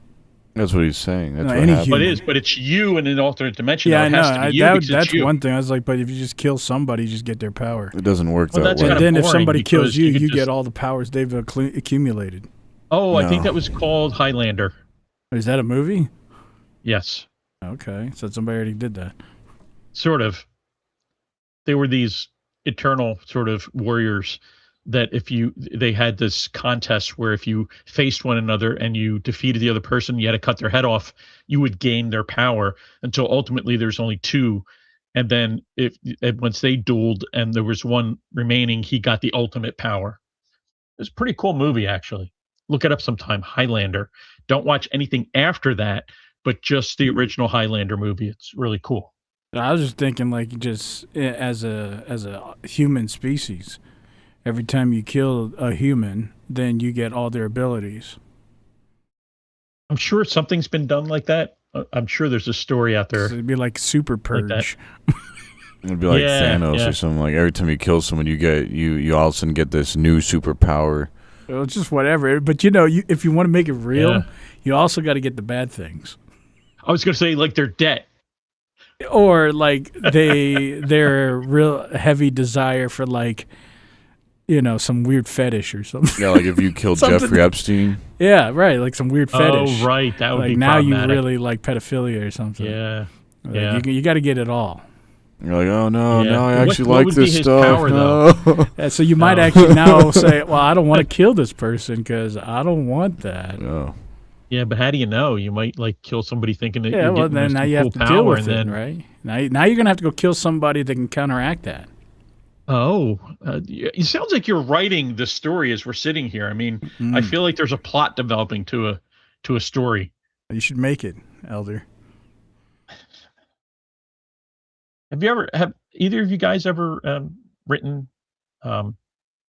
That's what he's saying. That's but it's you in an alternate dimension. Yeah, though. It has to be that's one thing. I was like, but if you just kill somebody, you just get their power. It doesn't work that way. And then if somebody kills you, you get all the powers they've accumulated. Oh, I think that was called Highlander. Is that a movie? Yes. Okay, so somebody already did that. Sort of. They were these eternal sort of warriors that they had this contest where if you faced one another and you defeated the other person, you had to cut their head off, you would gain their power until ultimately there's only two. And then once they dueled and there was one remaining, he got the ultimate power. It was a pretty cool movie, actually. Look it up sometime, Highlander. Don't watch anything after that, but just the original Highlander movie. It's really cool. I was just thinking, like, just as a human species, every time you kill a human, then you get all their abilities. I'm sure something's been done like that. I'm sure there's a story out there. So it'd be like super purge. Like It'd be like Thanos or something. Like every time you kill someone, you all of a sudden get this new superpower. Well, it's just whatever. But if you want to make it real, you also got to get the bad things. I was going to say, like, their debt. Or like their real heavy desire for, like, some weird fetish or something. Yeah, like if you killed Jeffrey Epstein. Yeah, right. Like some weird fetish. Oh, right. That would like be now problematic. you really like pedophilia or something. Yeah. Like you got to get it all. You're like, oh no, no, I actually what like would this be his stuff. power, no. So you might actually now say, well, I don't want to kill this person because I don't want that. No. Yeah, but how do you know? You might kill somebody thinking that. Yeah, you're well then now you have to deal with it, right? Now you're gonna have to go kill somebody that can counteract that. Oh, it sounds like you're writing the story as we're sitting here. I mean, I feel like there's a plot developing to a story. You should make it, Elder. Have either of you guys ever written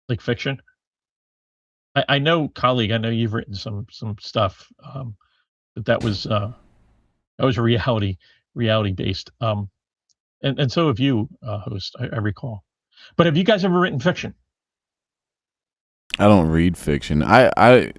like fiction? I know, colleague, I know you've written some stuff, but that was reality based. And so have you, host, I recall. But have you guys ever written fiction? I don't read fiction. I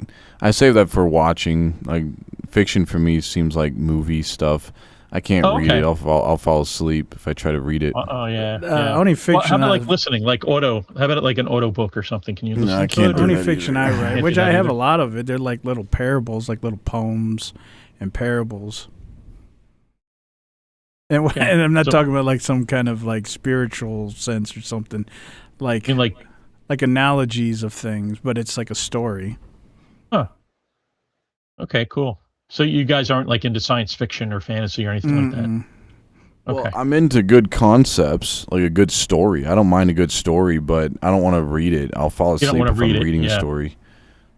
save that for watching. Like fiction for me seems like movie stuff. I can't read it. I'll fall asleep if I try to read it. Only fiction. Well, how about like listening, like auto? How about like an auto book or something? Can you listen? No, I can't. Only fiction I write, which I have either. a lot of it. They're like little parables, like little poems and parables. And I'm not talking about like some kind of like spiritual sense or something, like analogies of things, but it's like a story. Huh. Okay, cool. So you guys aren't like into science fiction or fantasy or anything like that? Okay. Well, I'm into good concepts, like a good story. I don't mind a good story, but I don't want to read it. I'll fall asleep if I'm reading a story.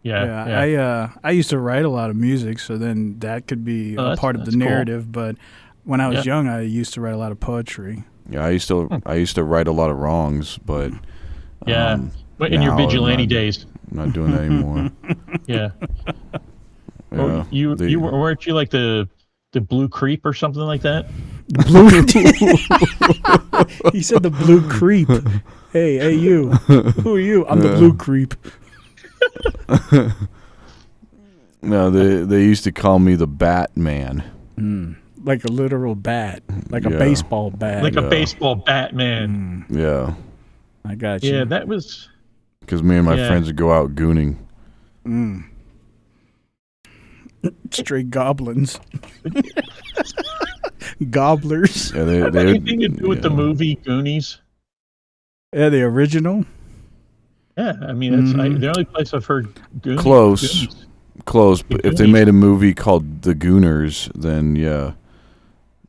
Yeah. I used to write a lot of music, so then that could be a part of the narrative. Cool. But when I was young, I used to write a lot of poetry. Yeah, I used to write a lot of wrongs, but in your vigilante days, I'm not doing that anymore. Yeah. Yeah, weren't you like the blue creep or something like that? Blue. He said the blue creep. Hey, you. Who are you? I'm the blue creep. No, they used to call me the Batman. Like a literal bat, like a baseball bat. Like a baseball Batman. Yeah. I got you. Yeah, that was because me and my friends would go out gooning. Straight goblins. Gobblers. Yeah, they anything to do with the movie Goonies? Yeah, the original. Yeah, I mean, it's the only place I've heard Goonies. Close. But if they made a movie called The Gooners, then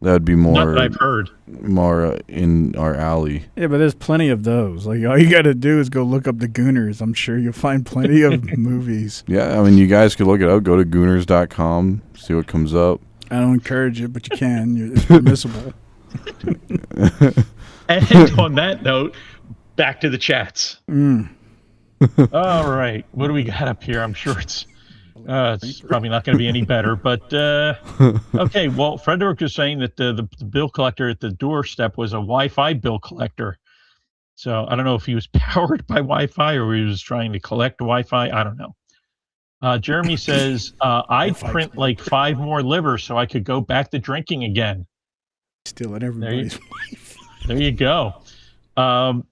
that'd be more. Not that I've heard. More in our alley. Yeah, but there's plenty of those. Like all you got to do is go look up The Gooners. I'm sure you'll find plenty of movies. Yeah, I mean, you guys could look it up. Go to Gooners.com, see what comes up. I don't encourage it, but you can. It's permissible. And on that note, back to the chats. All right, what do we got up here? I'm sure it's probably not going to be any better, but okay. Well, Frederick was saying that the bill collector at the doorstep was a Wi-Fi bill collector. So I don't know if he was powered by Wi-Fi or he was trying to collect Wi-Fi. I don't know. Jeremy says, I'd print like 5 more livers so I could go back to drinking again. Stealing everybody's Wi-Fi. There you go.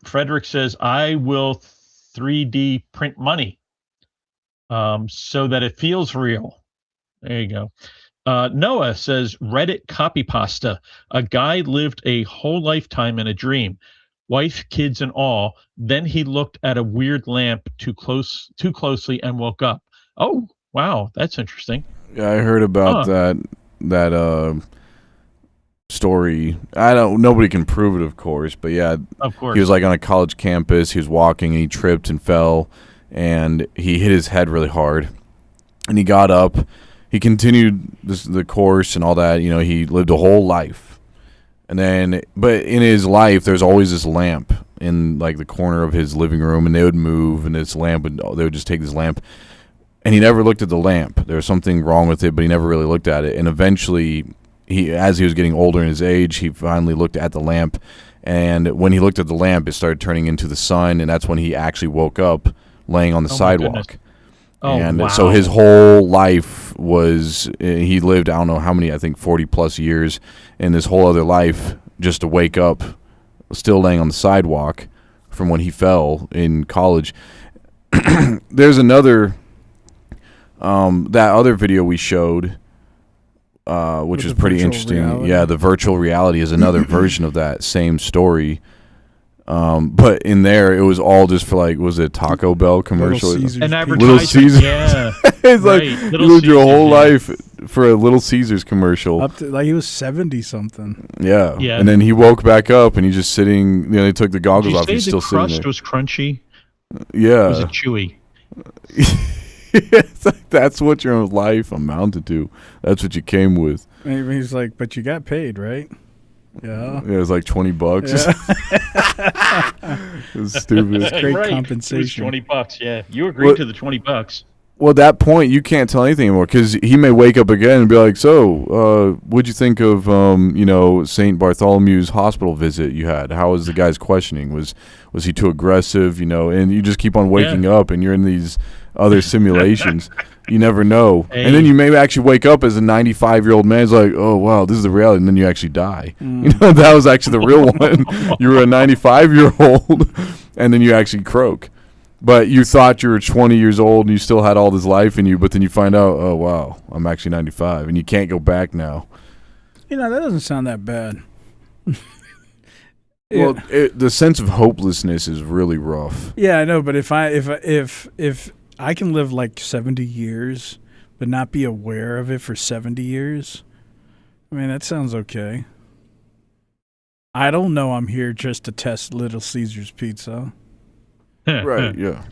Frederick says, I will 3D print money. So that it feels real. There you go. Noah says, Reddit copy pasta. A guy lived a whole lifetime in a dream. Wife, kids, and all. Then he looked at a weird lamp too closely and woke up. Oh, wow. That's interesting. Yeah, I heard about that story. Nobody can prove it, of course, but yeah. Of course. He was like on a college campus. He was walking and he tripped and fell. And he hit his head really hard, and he got up. He continued the course and all that. You know, he lived a whole life, And then, but in his life, there's always this lamp in like the corner of his living room, and they would move, and this lamp they would just take this lamp, and he never looked at the lamp. There was something wrong with it, but he never really looked at it. And eventually, as he was getting older in his age, he finally looked at the lamp, and when he looked at the lamp, it started turning into the sun, and that's when he actually woke up laying on the sidewalk. And so his whole life was, he lived, I don't know how many, I think 40 plus years, and this whole other life just to wake up still laying on the sidewalk from when he fell in college. There's another, that other video we showed, which is pretty interesting. Reality. Yeah, the virtual reality is another version of that same story. But in there, it was all just for like, was it a Taco Bell commercial? An advertisement. Little Caesars. Yeah. It's like, you lived your whole life for a Little Caesars commercial. Up to, like he was 70 something. Yeah. And then he woke back up and he's just sitting, they took the goggles off. He's still sitting there. The crust was crunchy. Yeah. Was it chewy? It's like, that's what your life amounted to. That's what you came with. Maybe he's like, but you got paid, right? Yeah. It was like $20. Yeah. It was stupid. It's great compensation. It was $20. Yeah, you agreed to the $20. Well, at that point, you can't tell anything anymore because he may wake up again and be like, "So, what'd you think of, St. Bartholomew's hospital visit you had? How was the guy's questioning? Was he too aggressive? And you just keep on waking up, and you're in these other simulations. You never know. Hey. And then you may actually wake up as a 95-year-old man. It's like, oh, wow, this is the reality. And then you actually die. That was actually the real one. You were a 95-year-old, and then you actually croak. But you thought you were 20 years old, and you still had all this life in you, but then you find out, oh, wow, I'm actually 95, and you can't go back now. That doesn't sound that bad. Well, the sense of hopelessness is really rough. Yeah, I know, but if I can live like 70 years but not be aware of it for 70 years, I mean, that sounds okay. I don't know I'm here just to test Little Caesars pizza. Right, yeah.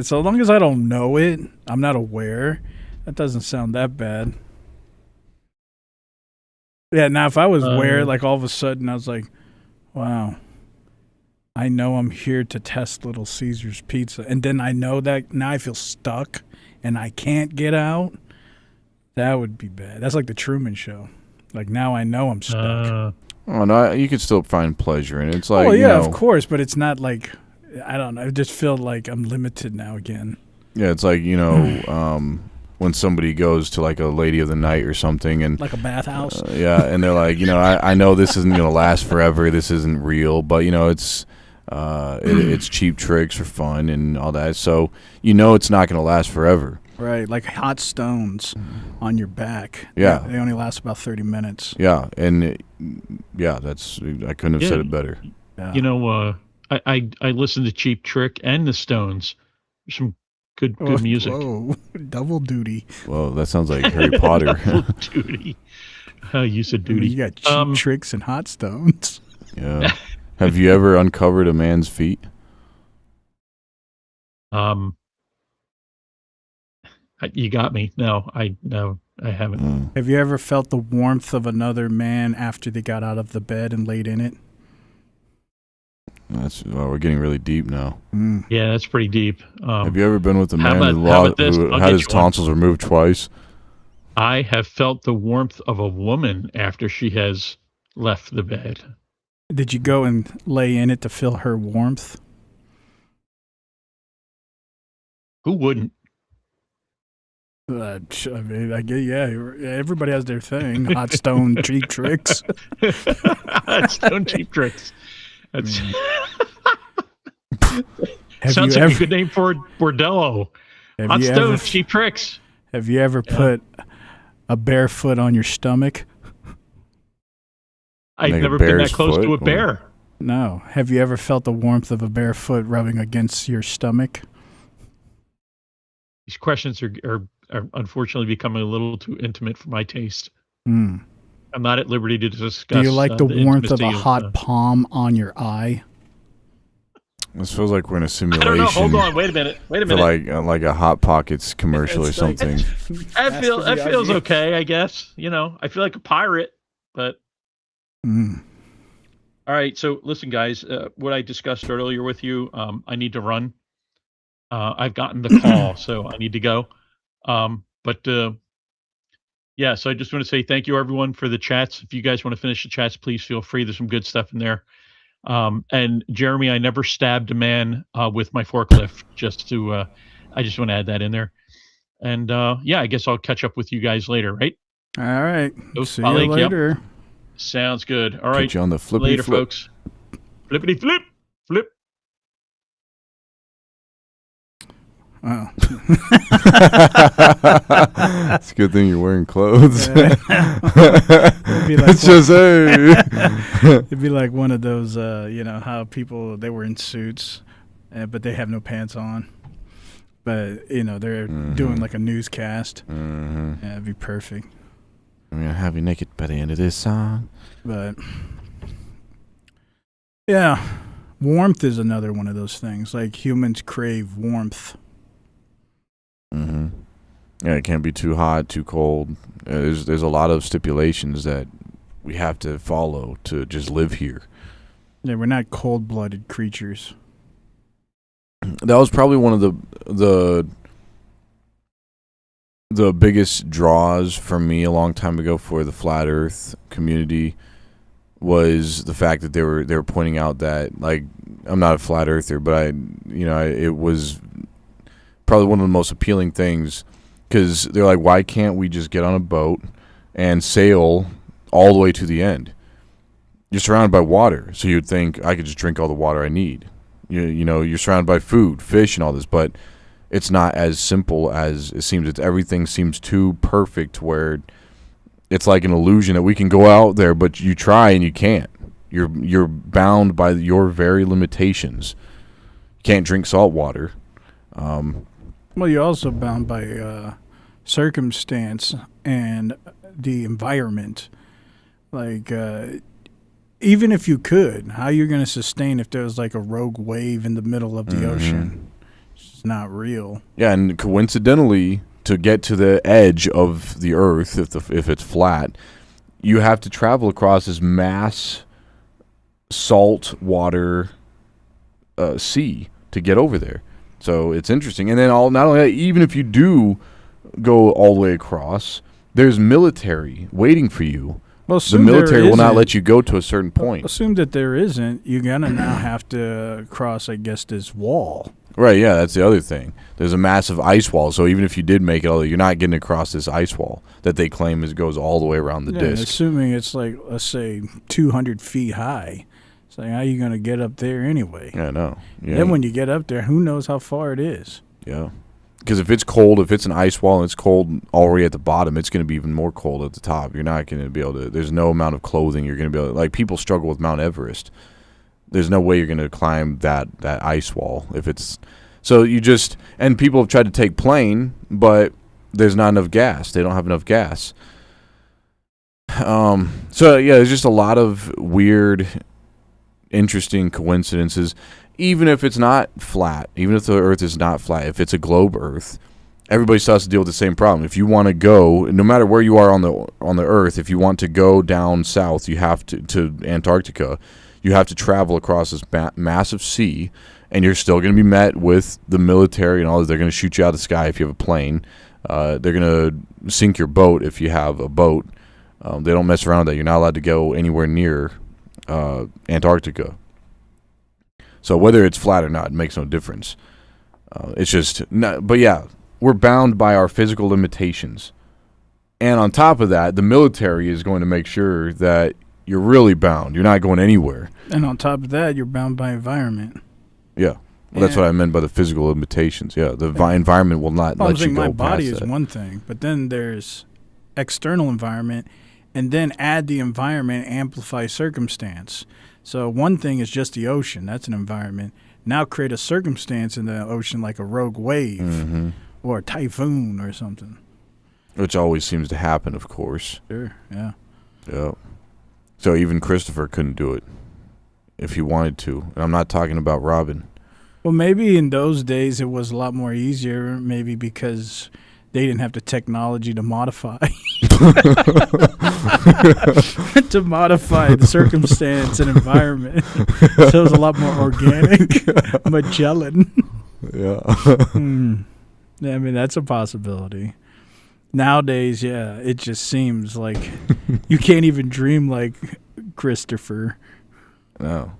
So long as I don't know it, I'm not aware, that doesn't sound that bad. Yeah, now if I was aware, like all of a sudden I was like, wow, I know I'm here to test Little Caesars pizza. And then I know that now I feel stuck and I can't get out. That would be bad. That's like the Truman Show. Like now I know I'm stuck. Oh, no, you can still find pleasure in it. It's like, of course, but it's not like, I don't know. I just feel like I'm limited now again. Yeah, it's like, when somebody goes to like a lady of the night or something, and like a bathhouse. And they're like, I know this isn't gonna last forever. This isn't real, but it's cheap tricks for fun and all that. So it's not gonna last forever. Right, like hot stones on your back. Yeah, they only last about 30 minutes. Yeah, and I couldn't have said it better. Yeah. I listened to Cheap Trick and the Stones. Some good music. Whoa, double duty. Whoa, that sounds like Harry Potter. Double duty. You said duty. You got Cheap Tricks and Hot Stones. Yeah. Have you ever uncovered a man's feet? You got me. No, I haven't. Have you ever felt the warmth of another man after they got out of the bed and laid in it? We're getting really deep now. Yeah, that's pretty deep. Have you ever been with a man who had his tonsils removed twice? I have felt the warmth of a woman after she has left the bed. Did you go and lay in it to feel her warmth? Who wouldn't? I mean, everybody has their thing. Hot stone, cheap tricks. Hot stone, cheap tricks. That's sounds like a good name for a bordello. Hot stone, cheap tricks. Have you ever put a bare foot on your stomach? I've never been that close to a bear. No. Have you ever felt the warmth of a bare foot rubbing against your stomach? These questions are unfortunately becoming a little too intimate for my taste. I'm not at liberty to discuss. Do you like the warmth of a hot palm on your eye? This feels like we're in a simulation. I don't know. Hold on. Wait a minute. Like a Hot Pockets commercial or something. That feels okay, I guess. I feel like a pirate, but All right. So listen, guys, what I discussed earlier with you, I need to run. I've gotten the call, so I need to go. But yeah, so I just want to say thank you, everyone, for the chats. If you guys want to finish the chats, please feel free. There's some good stuff in there. And Jeremy, I never stabbed a man with my forklift. I just want to add that in there. And yeah, I guess I'll catch up with you guys later, right? All right. See you Yep. later. Sounds good. All right. Catch you on the flippity later, flip. folks. Flippity flip. Flip. Oh. It's a good thing you're wearing clothes. It'd be like It's just, hey. It'd be like one of those, how people, they were in suits, but they have no pants on. But, they're doing like a newscast. Mm-hmm. Yeah, it'd be perfect. I'm going to have you naked by the end of this song. But, yeah, warmth is another one of those things. Like humans crave warmth. Mm-hmm. Yeah, it can't be too hot, too cold. There's a lot of stipulations that we have to follow to just live here. Yeah, we're not cold-blooded creatures. That was probably one of the biggest draws for me a long time ago for the flat Earth community was the fact that they were pointing out that, like, I'm not a flat earther, but it was probably one of the most appealing things, because they're like, why can't we just get on a boat and sail all the way to the end? You're surrounded by water, so you'd think I could just drink all the water I need. You're surrounded by food, fish, and all this, but it's not as simple as it seems. Everything seems too perfect, where it's like an illusion that we can go out there, but you try and you can't. You're bound by your very limitations. You can't drink salt water. Well, you're also bound by circumstance and the environment. Like, even if you could, how you're going to sustain if there's like a rogue wave in the middle of the ocean? It's not real. Yeah, and coincidentally, to get to the edge of the Earth, if it's flat, you have to travel across this mass salt water sea to get over there. So it's interesting. And then not only that, even if you do go all the way across, there's military waiting for you. Well, the military will not let you go to a certain point. Assume that there isn't. You're going to now have to cross, I guess, this wall. Right, yeah, that's the other thing. There's a massive ice wall, so even if you did make it, you're not getting across this ice wall that they claim goes all the way around the disc. Assuming it's like, let's say, 200 feet high. So how are you going to get up there anyway? Yeah, no. Yeah. Then when you get up there, who knows how far it is? Yeah. Because if it's cold, if it's an ice wall and it's cold already at the bottom, it's going to be even more cold at the top. You're not going to be able to, there's no amount of clothing you're going to be able to, like people struggle with Mount Everest. There's no way you're going to climb that ice wall if it's, so you just, and people have tried to take plane, but there's not enough gas. They don't have enough gas. So yeah, there's just a lot of weird, interesting coincidences. Even if it's not flat, even if the Earth is not flat, if it's a globe Earth, everybody still has to deal with the same problem. If you want to go, no matter where you are on the Earth, if you want to go down south, you have to Antarctica. You have to travel across this massive sea, and you're still going to be met with the military and all this. They're going to shoot you out of the sky if you have a plane. They're going to sink your boat if you have a boat. They don't mess around with that. You're not allowed to go anywhere near Antarctica. So whether it's flat or not, it makes no difference. It's just, but yeah, we're bound by our physical limitations. And on top of that, the military is going to make sure that you're really bound. You're not going anywhere. And on top of that, you're bound by environment. Yeah. Well, that's what I meant by the physical limitations. Yeah, the environment will not let you go my body past is that. one thing, but then there's external environment, and then add the environment, amplify circumstance. So one thing is just the ocean. That's an environment. Now create a circumstance in the ocean like a rogue wave or a typhoon or something. Which always seems to happen, of course. Sure, yeah. Yeah. So even Christopher couldn't do it if he wanted to. And I'm not talking about Robin. Well, maybe in those days it was a lot more easier, maybe because they didn't have the technology to modify. to modify the circumstance and environment so it's a lot more organic. Magellan. Yeah. Yeah, I mean, that's a possibility. Nowadays, yeah, it just seems like you can't even dream like Christopher. No.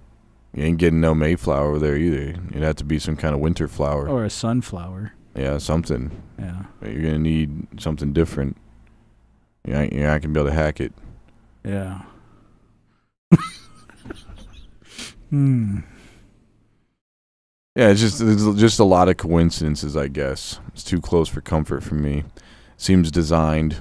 You ain't getting no Mayflower over there either. It'd have to be some kind of winter flower. Or a sunflower. Yeah, something. Yeah. But you're going to need something different. You're not going to be able to hack it. Yeah. Yeah, it's just a lot of coincidences, I guess. It's too close for comfort for me. Seems designed.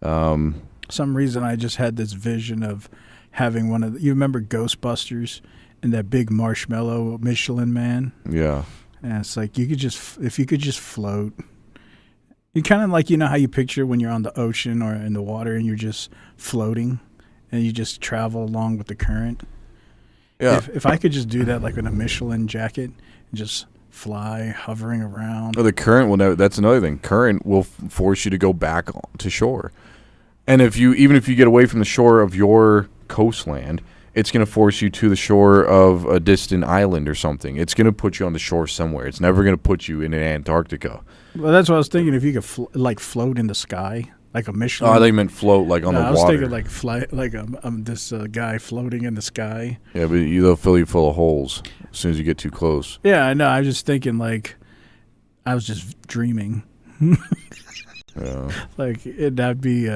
Some reason I just had this vision of having one of you remember Ghostbusters and that big marshmallow Michelin Man? Yeah. And it's like if you could just float. You kind of like, you know how you picture when you're on the ocean or in the water and you're just floating and you just travel along with the current. Yeah. If I could just do that like in a Michelin jacket and just fly, hovering around. Well, the current will never. That's another thing. Current will force you to go back to shore. And even if you get away from the shore of your coastland, it's going to force you to the shore of a distant island or something. It's going to put you on the shore somewhere. It's never going to put you in Antarctica. Well, that's what I was thinking. If you could float in the sky, like a Michelin. Oh, I think you meant float, like on the water. I was thinking like fly, like this guy floating in the sky. Yeah, but they'll fill you full of holes as soon as you get too close. Yeah, I know. I was just thinking like I was just dreaming. Yeah. Like that'd be.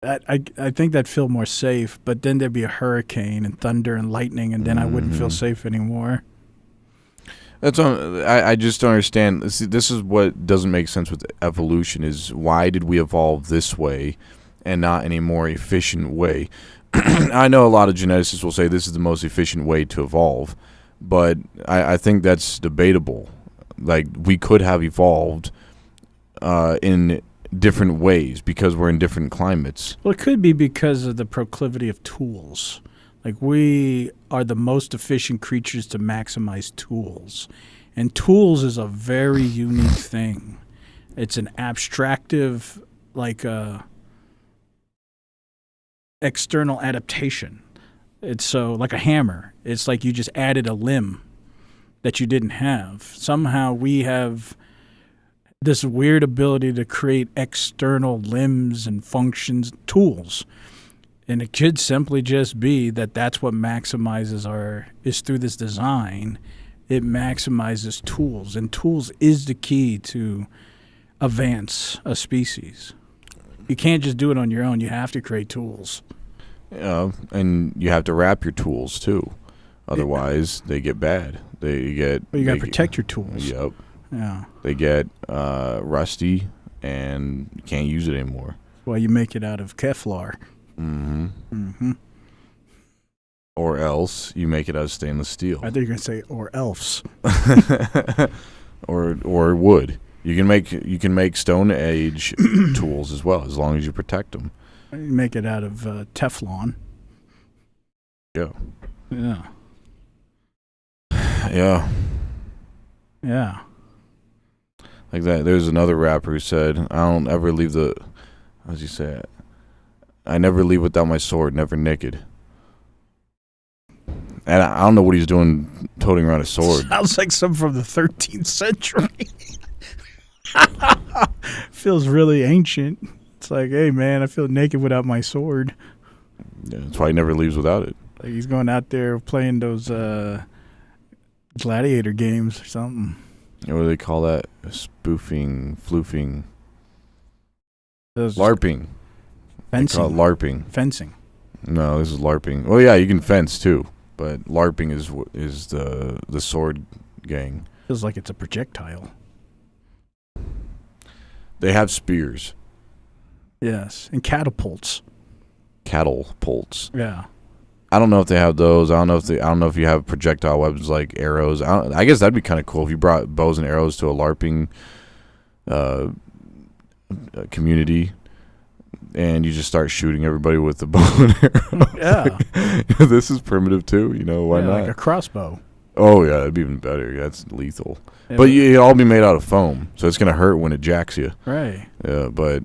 I think that'd feel more safe, but then there'd be a hurricane and thunder and lightning, and then I wouldn't feel safe anymore. That's I just don't understand. This is what doesn't make sense with evolution is why did we evolve this way and not in a more efficient way? I know a lot of geneticists will say this is the most efficient way to evolve, but I think that's debatable. Like, we could have evolved in different ways because we're in different climates. Well, it could be because of the proclivity of tools. Like, we are the most efficient creatures to maximize tools. And tools is a very unique thing. It's an abstractive, like, external adaptation. It's so, like a hammer. It's like you just added a limb that you didn't have. Somehow we have this weird ability to create external limbs and functions, tools. And it could simply just be that that's what maximizes is through this design, it maximizes tools. And tools is the key to advance a species. You can't just do it on your own. You have to create tools. Yeah, and you have to wrap your tools too. Otherwise, they get bad. You got to protect your tools. Yep. Yeah. They get rusty and you can't use it anymore. Well, you make it out of Kevlar. Mm-hmm. Mm-hmm. Or else you make it out of stainless steel. I think you're gonna say or elves. or wood. You can make Stone Age tools as well, as long as you protect them. You make it out of Teflon. Yeah. Yeah. Yeah. Yeah. Like that. There's another rapper who said, "I don't ever leave the." How does he say it? I never leave without my sword, never naked. And I don't know what he's doing, toting around a sword. Sounds like something from the 13th century. Feels really ancient. It's like, hey man, I feel naked without my sword. Yeah, that's why he never leaves without it. Like he's going out there playing those gladiator games or something. What do they call that? Spoofing, floofing, those LARPing. Fencing. They call it LARPing. Fencing. No, this is LARPing. Well, yeah, you can fence too, but LARPing is the sword gang. Feels like it's a projectile. They have spears. Yes, and catapults. Catapults. Yeah. I don't know if they have those. I don't know if you have projectile weapons like arrows. I guess that'd be kind of cool if you brought bows and arrows to a LARPing community, and you just start shooting everybody with the bow and arrow. Yeah. This is primitive too. Why not? Like a crossbow. Oh yeah, that'd be even better. That's lethal. Yeah, but it'll all be made out of foam, so it's gonna hurt when it jacks you. Right. Yeah, but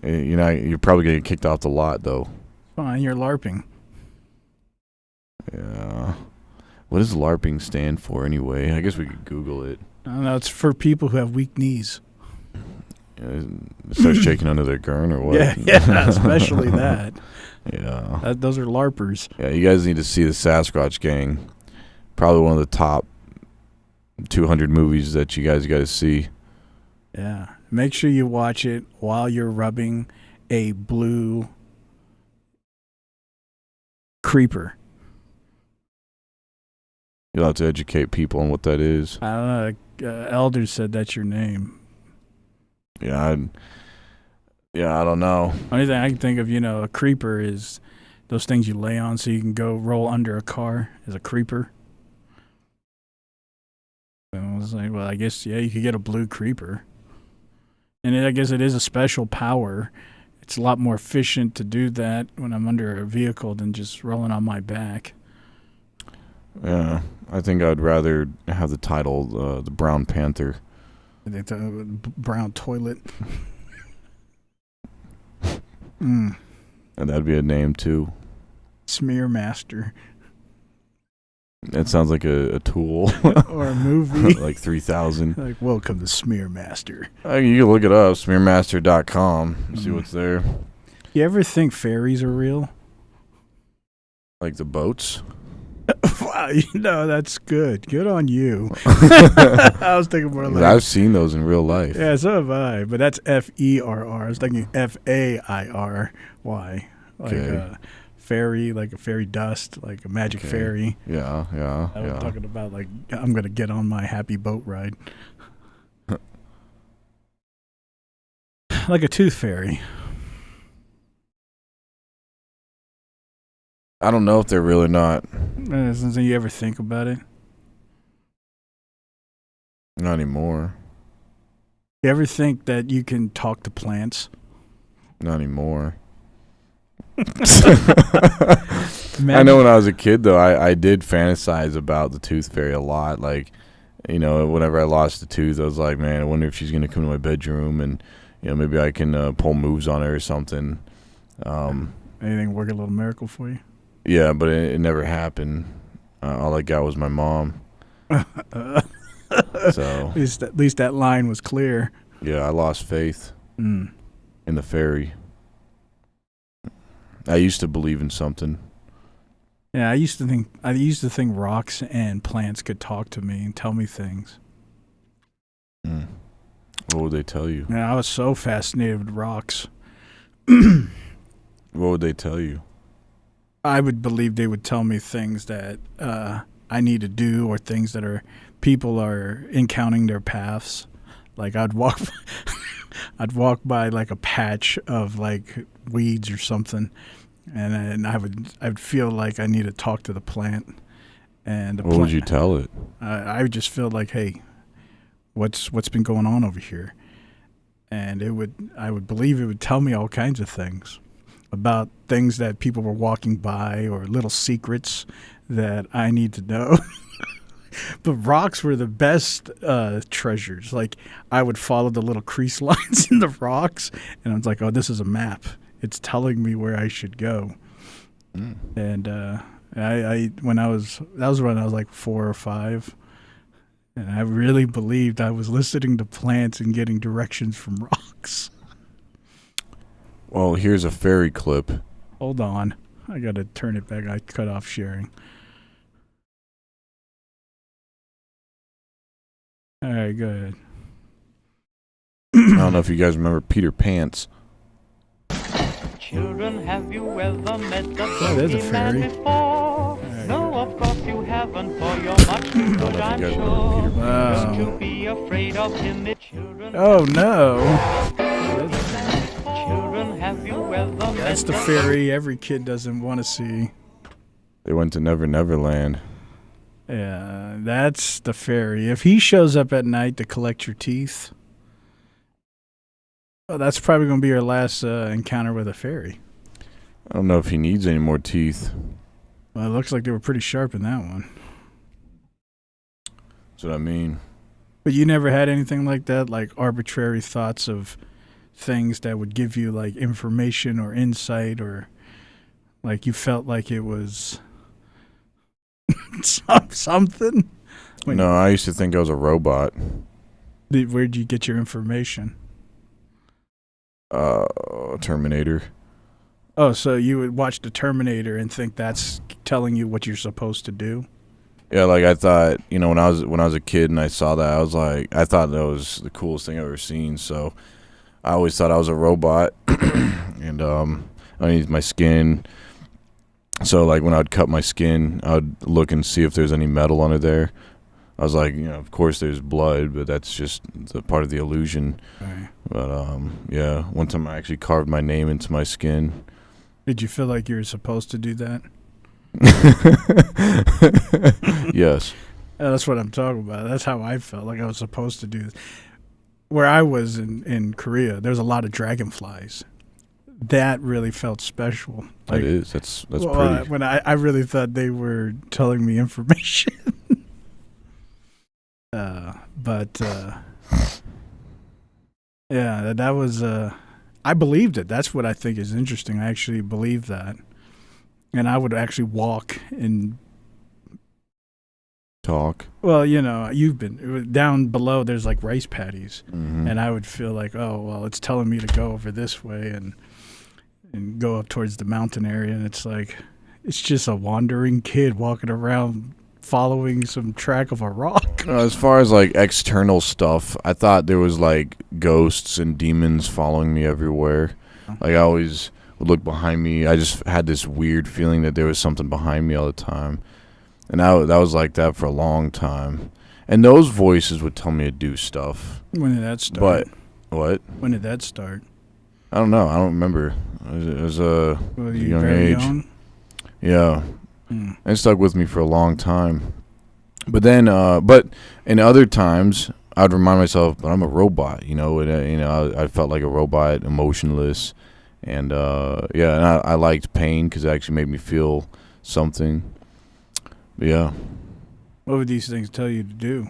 you're probably gonna get kicked off the lot though. Fine, you're LARPing. Yeah. What does LARPing stand for anyway? I guess we could Google it. I don't know. It's for people who have weak knees. Start shaking under their gurn or what? Yeah, especially that. Yeah. Those are LARPers. Yeah, you guys need to see the Sasquatch Gang. Probably one of the top 200 movies that you guys got to see. Yeah. Make sure you watch it while you're rubbing a blue creeper. You'll have to educate people on what that is. I don't know. Elders said that's your name. Yeah, I don't know. Only thing I can think of, a creeper is those things you lay on so you can go roll under a car is a creeper. And I was like, well, I guess, you could get a blue creeper. And I guess it is a special power. It's a lot more efficient to do that when I'm under a vehicle than just rolling on my back. Yeah, I think I'd rather have the title, the Brown Panther. The brown toilet. And that'd be a name too. Smear Master. That sounds like a tool. Or a movie. Like 3000. Like, welcome to Smear Master. You can look it up, smearmaster.com, see what's there. You ever think fairies are real? Like the boats? Wow, that's good. Good on you. I was thinking more like... I've seen those in real life. Yeah, so have I. But that's F-E-R-R. I was thinking F-A-I-R-Y. Like fairy, like a fairy dust, like a magic fairy. Yeah. I was talking about, like, I'm going to get on my happy boat ride. Like a tooth fairy. I don't know if they're real or not. Since you ever think about it? Not anymore. You ever think that you can talk to plants? Not anymore. I know when I was a kid, though, I did fantasize about the tooth fairy a lot. Like, whenever I lost a tooth, I was like, man, I wonder if she's going to come to my bedroom and, maybe I can pull moves on her or something. Anything work a little miracle for you? Yeah, but it never happened. All I got was my mom. So at least that line was clear. Yeah, I lost faith in the fairy. I used to believe in something. Yeah, I used to think rocks and plants could talk to me and tell me things. What would they tell you? Yeah, I was so fascinated with rocks. What would they tell you? I would believe they would tell me things that I need to do, or things that people are encountering their paths. Like I'd walk by like a patch of like weeds or something, and I'd feel like I need to talk to the plant. And what would you tell it? I would just feel like, hey, what's been going on over here? And I would believe it would tell me all kinds of things about things that people were walking by, or little secrets that I need to know. But rocks were the best treasures. Like, I would follow the little crease lines in the rocks, and I was like, oh, this is a map. It's telling me where I should go. And that was when I was like 4 or 5. And I really believed I was listening to plants and getting directions from rocks. Well, here's a fairy clip. Hold on. I got to turn it back. I cut off sharing. All right, go ahead. I don't know if you guys remember Peter Pants. Children, have you ever met the there's a boogeyman fairy. before? No, of course you haven't, for you're much too good, I'm guys sure. remember Peter Wow. To be afraid of him, children. Oh, no. Children, have you ever met That's the fairy every kid doesn't want to see. They went to Never Never Land. Yeah, that's the fairy. If he shows up at night to collect your teeth, well, that's probably going to be your last encounter with a fairy. I don't know if he needs any more teeth. Well, it looks like they were pretty sharp in that one. That's what I mean. But you never had anything like that, like arbitrary thoughts of things that would give you like information or insight, or like you felt like it was something? No, I used to think I was a robot. Where'd you get your information? Terminator. Oh, so you would watch the Terminator and think that's telling you what you're supposed to do? Yeah, like I thought, when I was a kid and I saw that, I thought that was the coolest thing I've ever seen. So I always thought I was a robot, and I need my skin. So like when I'd cut my skin, I'd look and see if there's any metal under there. I was like, of course there's blood, but that's just the part of the illusion. Right. But yeah, one time I actually carved my name into my skin. Did you feel like you were supposed to do that? Yes. That's what I'm talking about. That's how I felt like I was supposed to do this. Where I was in Korea, there was a lot of dragonflies. That really felt special. Like, it is. That's well, pretty. When I really thought they were telling me information. Yeah, that was. I believed it. That's what I think is interesting. I actually believe that, and I would actually walk and talk. Well, you've been down below. There's like rice paddies, mm-hmm. and I would feel like, oh well, it's telling me to go over this way and go up towards the mountain area, and it's like it's just a wandering kid walking around following some track of a rock. As far as like external stuff, I thought there was like ghosts and demons following me everywhere. Like I always would look behind me. I just had this weird feeling that there was something behind me all the time. And that was like that for a long time. And those voices would tell me to do stuff. When did that start? But what? When did that start? I don't know. I don't remember. It was a young age. Young? Yeah. It stuck with me for a long time. But then, but in other times, I'd remind myself, but I'm a robot, and, I felt like a robot, emotionless. And, yeah, and I liked pain because it actually made me feel something. But yeah. What would these things tell you to do?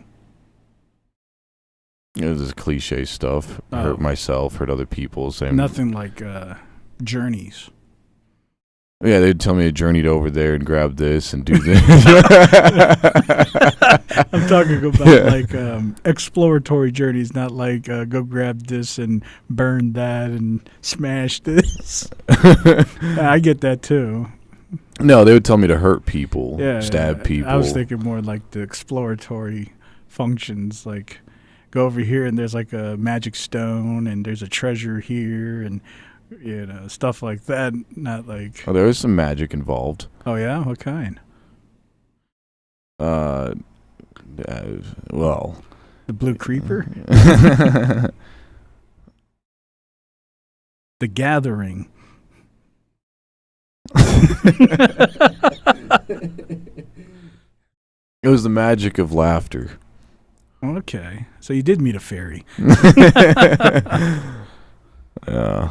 This cliche stuff. Hurt myself, hurt other people. Same. Nothing like journeys. Yeah, they'd tell me to journey over there and grab this and do this. I'm talking about like exploratory journeys, not like go grab this and burn that and smash this. I get that too. No, they would tell me to hurt people, stab people. I was thinking more like the exploratory functions, like go over here and there's like a magic stone and there's a treasure here and stuff like that. Not like there is some magic involved. Oh yeah, what kind? Well, the Blue Creeper, The Gathering. It was the magic of laughter. Okay, so you did meet a fairy. Yeah.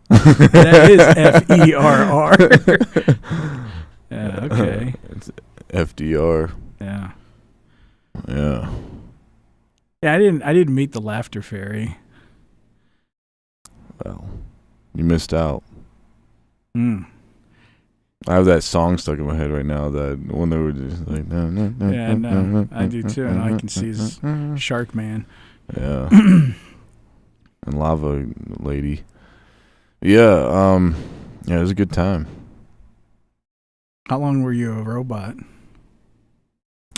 That is FERR. Yeah, okay. It's FDR. Yeah. Yeah. Yeah, I didn't meet the laughter fairy. Well, you missed out. I have that song stuck in my head right now. That when they were just like, yeah, no, I do too, and I can see this Shark Man. Yeah. And Lava Lady. Yeah, yeah, it was a good time. How long were you a robot?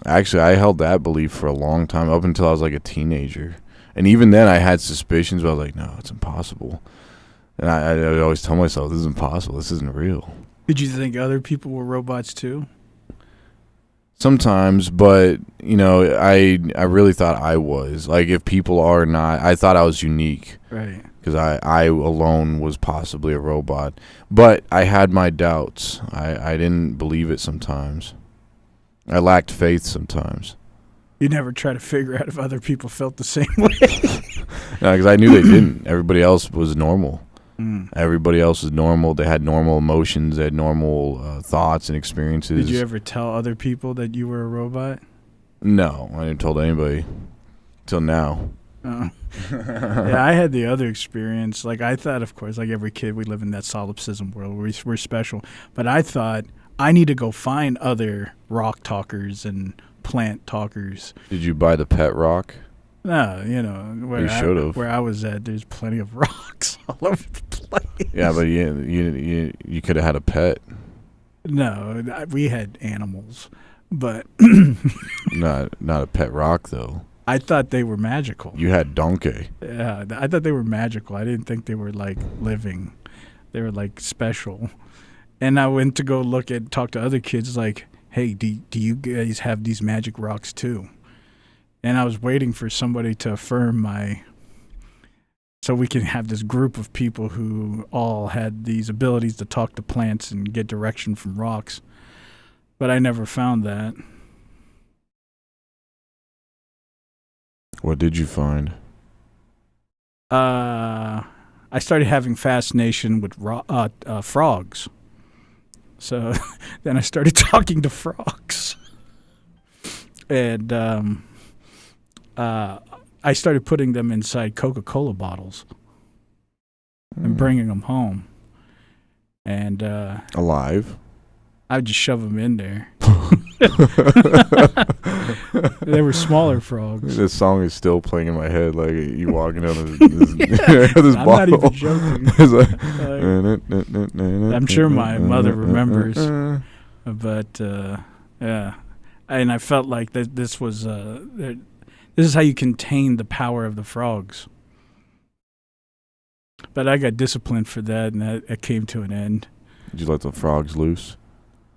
Actually, I held that belief for a long time, up until I was like a teenager. And even then, I had suspicions, but I was like, no, it's impossible. And I always tell myself, this is impossible. This isn't real. Did you think other people were robots too? Sometimes, but, I really thought I was. Like, if people are not, I thought I was unique. Right. Because I alone was possibly a robot. But I had my doubts. I didn't believe it sometimes. I lacked faith sometimes. You never try to figure out if other people felt the same way? No, because I knew they didn't. Everybody else was normal. Everybody else was normal. They had normal emotions. They had normal thoughts and experiences. Did you ever tell other people that you were a robot? No, I never told anybody. Till now. Yeah, I had the other experience. Like, I thought, of course, like every kid, we live in that solipsism world where we're special. But I thought, I need to go find other rock talkers and plant talkers. Did you buy the pet rock? No, where I was at, there's plenty of rocks all over the place. Yeah, but you could have had a pet. No, we had animals, but not a pet rock though. I thought they were magical. You had donkey. Yeah, I thought they were magical. I didn't think they were like living. They were like special. And I went to go talk to other kids like, hey, do you guys have these magic rocks too? And I was waiting for somebody to affirm so we can have this group of people who all had these abilities to talk to plants and get direction from rocks. But I never found that. What did you find? I started having fascination with frogs. So then I started talking to frogs. And I started putting them inside Coca-Cola bottles and bringing them home. And alive? I would just shove them in there. They were smaller frogs. This song is still playing in my head, like you walking down this I'm bottle. not even joking. I'm sure my mother remembers. But, yeah. And I felt like this was... this is how you contain the power of the frogs. But I got disciplined for that, and it came to an end. Did you let the frogs loose?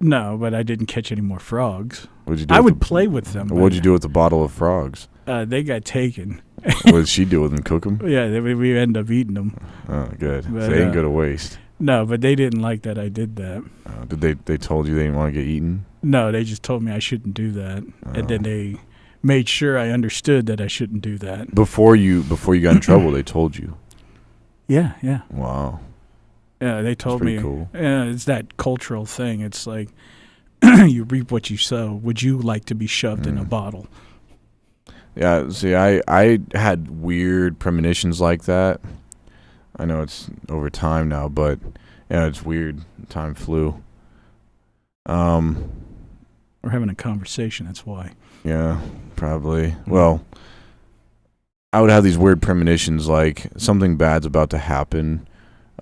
No, but I didn't catch any more frogs. What'd you do? I would play with them. What'd you do with the bottle of frogs? They got taken. What did she do with them? Cook them? Yeah, we ended up eating them. Oh, good. But, so they ain't go to waste. No, but they didn't like that I did that. Did they told you they didn't want to get eaten? No, they just told me I shouldn't do that, and then they made sure I understood that I shouldn't do that. Before you got in trouble, they told you. Yeah. Wow. Yeah, they told me. Cool. It's that cultural thing. It's like you reap what you sow. Would you like to be shoved in a bottle? Yeah. See, I had weird premonitions like that. I know it's over time now, but yeah, it's weird. Time flew. We're having a conversation. That's why. Yeah, probably. Well, I would have these weird premonitions, like something bad's about to happen.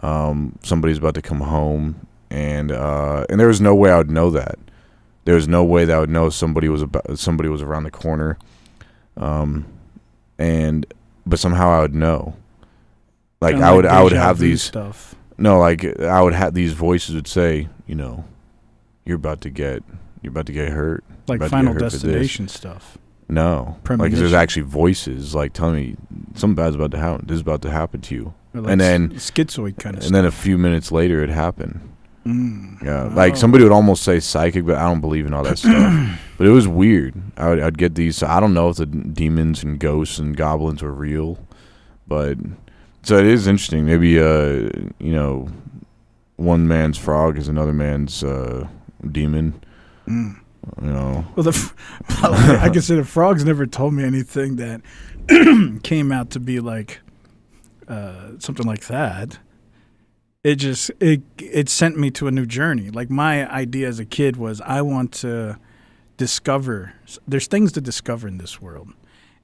Somebody's about to come home, and there was no way I would know that. There was no way that I would know somebody was around the corner, but somehow I would know. Like I would have these stuff. No, like I would have these voices would say, you're about to get hurt. Like Final Destination stuff. No, like there's actually voices like telling me something bad's about to happen. This is about to happen to you. Like and then schizoid kind of stuff. And then a few minutes later, it happened. Yeah, like somebody would almost say psychic, but I don't believe in all that stuff. But it was weird. I'd get these. So I don't know if the demons and ghosts and goblins were real, but so it is interesting. Maybe one man's frog is another man's demon. Well, I can say the frogs never told me anything that came out to be like something like that. It sent me to a new journey. Like my idea as a kid was I want to discover. There's things to discover in this world,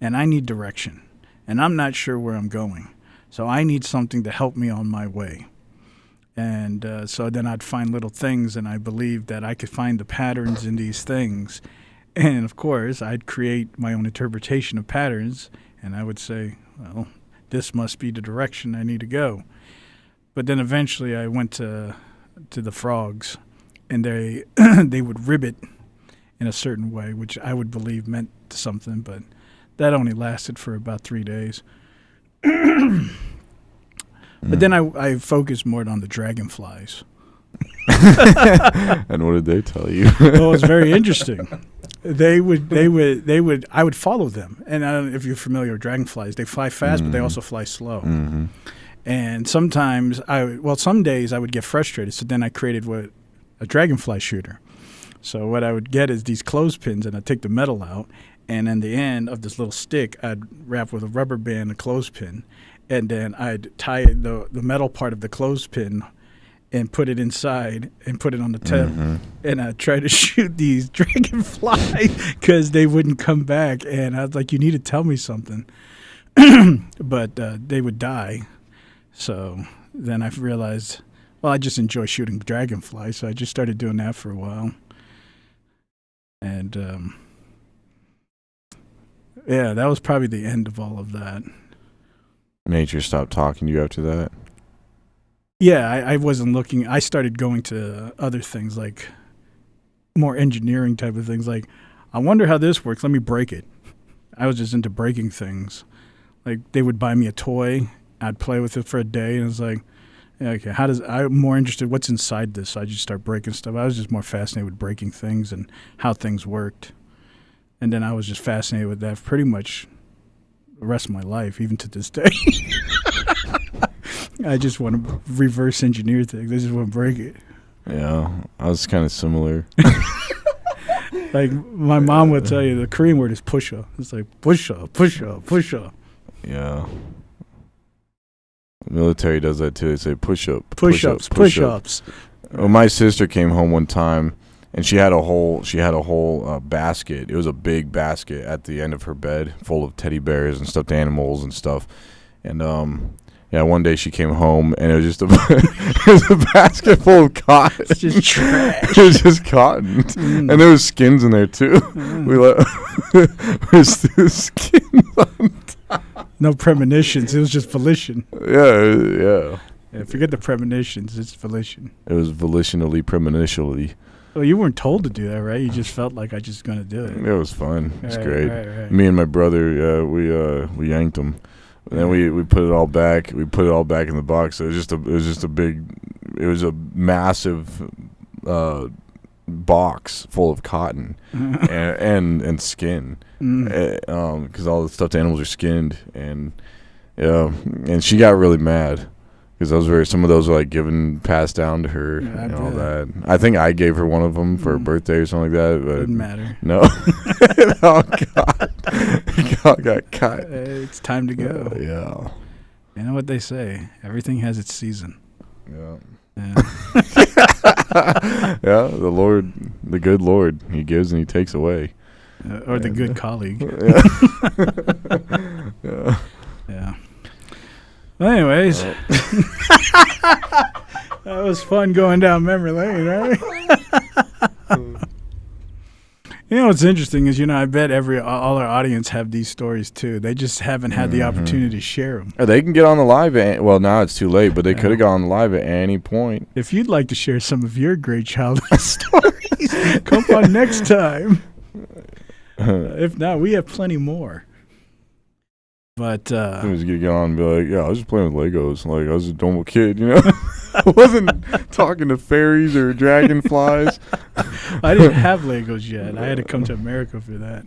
and I need direction, and I'm not sure where I'm going. So I need something to help me on my way. And so then I'd find little things, and I believed that I could find the patterns in these things. And, of course, I'd create my own interpretation of patterns, and I would say, well, this must be the direction I need to go. But then eventually I went to the frogs, and they they would ribbit in a certain way, which I would believe meant something, but that only lasted for about 3 days. But then I focused more on the dragonflies. And what did they tell you? Well, it was very interesting. I would follow them. And I don't know if you're familiar with dragonflies. They fly fast, but they also fly slow. Mm-hmm. And sometimes some days I would get frustrated. So then I created a dragonfly shooter. So what I would get is these clothespins, and I'd take the metal out, And in the end of this little stick, I'd wrap with a rubber band, a clothespin, and then I'd tie the metal part of the clothespin and put it inside and put it on the tip. And I'd try to shoot these dragonflies because they wouldn't come back. And I was like, you need to tell me something. But they would die. So then I realized, well, I just enjoy shooting dragonflies. So I just started doing that for a while. And yeah, that was probably the end of all of that. Nature stopped talking to you after that? Yeah, I wasn't looking. I started going to other things, like more engineering type of things. Like, I wonder how this works. Let me break it. I was just into breaking things. Like, they would buy me a toy. I'd play with it for a day, and it's like, yeah, okay, I'm more interested, what's inside this? So I just start breaking stuff. I was just more fascinated with breaking things and how things worked. And then I was just fascinated with that pretty much the rest of my life, even to this day. I just want to reverse engineer things. I just want to break it. Yeah, I was kind of similar. Like, my mom would tell you the Korean word is pusha. It's like pusha, pusha, pusha. Yeah. The military does that too. They say push-up. Push-ups, push-ups. Well, my sister came home one time, and she had a whole basket. It was a big basket at the end of her bed, full of teddy bears and stuffed animals and stuff. And yeah, one day she came home, and it was just it was a basket full of cotton. It's just trash. It was just cotton, and there was skins in there too. We threw skins on top. No premonitions. It was just volition. Yeah. Forget the premonitions. It's volition. It was volitionally, premonitionally. Well, you weren't told to do that, right? You just felt like I just going to do it. It was fun. It was great. Right. Me and my brother, we yanked them. And then we put it all back. We put it all back in the box. So it was a massive box full of cotton and skin, because all the stuffed animals are skinned, and she got really mad because some of those were like passed down to her and all that. I think I gave her one of them for her birthday or something like that. But didn't matter. No. Oh God, God got cut. It's time to go. Yeah. You know what they say? Everything has its season. Yeah. Yeah. Yeah, the good Lord, He gives and He takes away. Or the good colleague. Yeah. Yeah. Well, anyways, that was fun going down memory lane, right? You know what's interesting is, I bet all our audience have these stories too. They just haven't had the opportunity to share them. They can get on the live. Well, now it's too late, but they could have gone live at any point. If you'd like to share some of your great childhood stories, come on next time. If not, we have plenty more. But I was gonna get on and be like, yeah, I was just playing with Legos. Like, I was a normal kid, I wasn't talking to fairies or dragonflies. I didn't have Legos yet. I had to come to America for that.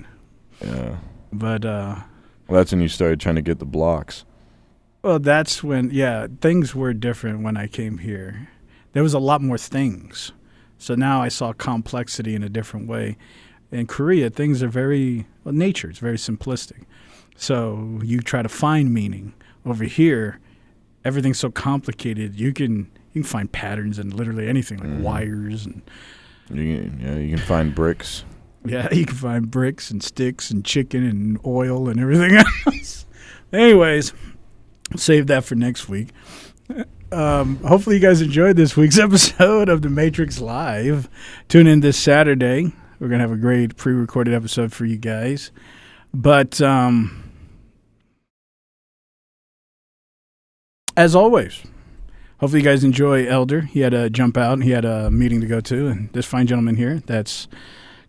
Yeah. But well, that's when you started trying to get the blocks. Well, that's when, things were different when I came here. There was a lot more things. So now I saw complexity in a different way. In Korea, things are nature is very simplistic. So you try to find meaning. Over here, everything's so complicated. You can find patterns in literally anything, like wires and. You can find bricks. Yeah, you can find bricks and sticks and chicken and oil and everything else. Anyways, save that for next week. Hopefully you guys enjoyed this week's episode of The Matrix Live. Tune in this Saturday. We're going to have a great pre-recorded episode for you guys. But as always, hopefully you guys enjoy Elder. He had to jump out. He had a meeting to go to. And this fine gentleman here, that's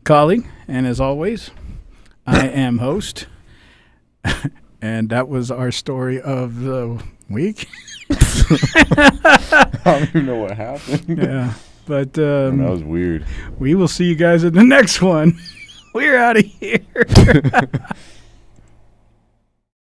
colleague. And as always, I am host. And that was our story of the week. I don't even know what happened. Yeah. But that was weird. We will see you guys in the next one. We're out of here.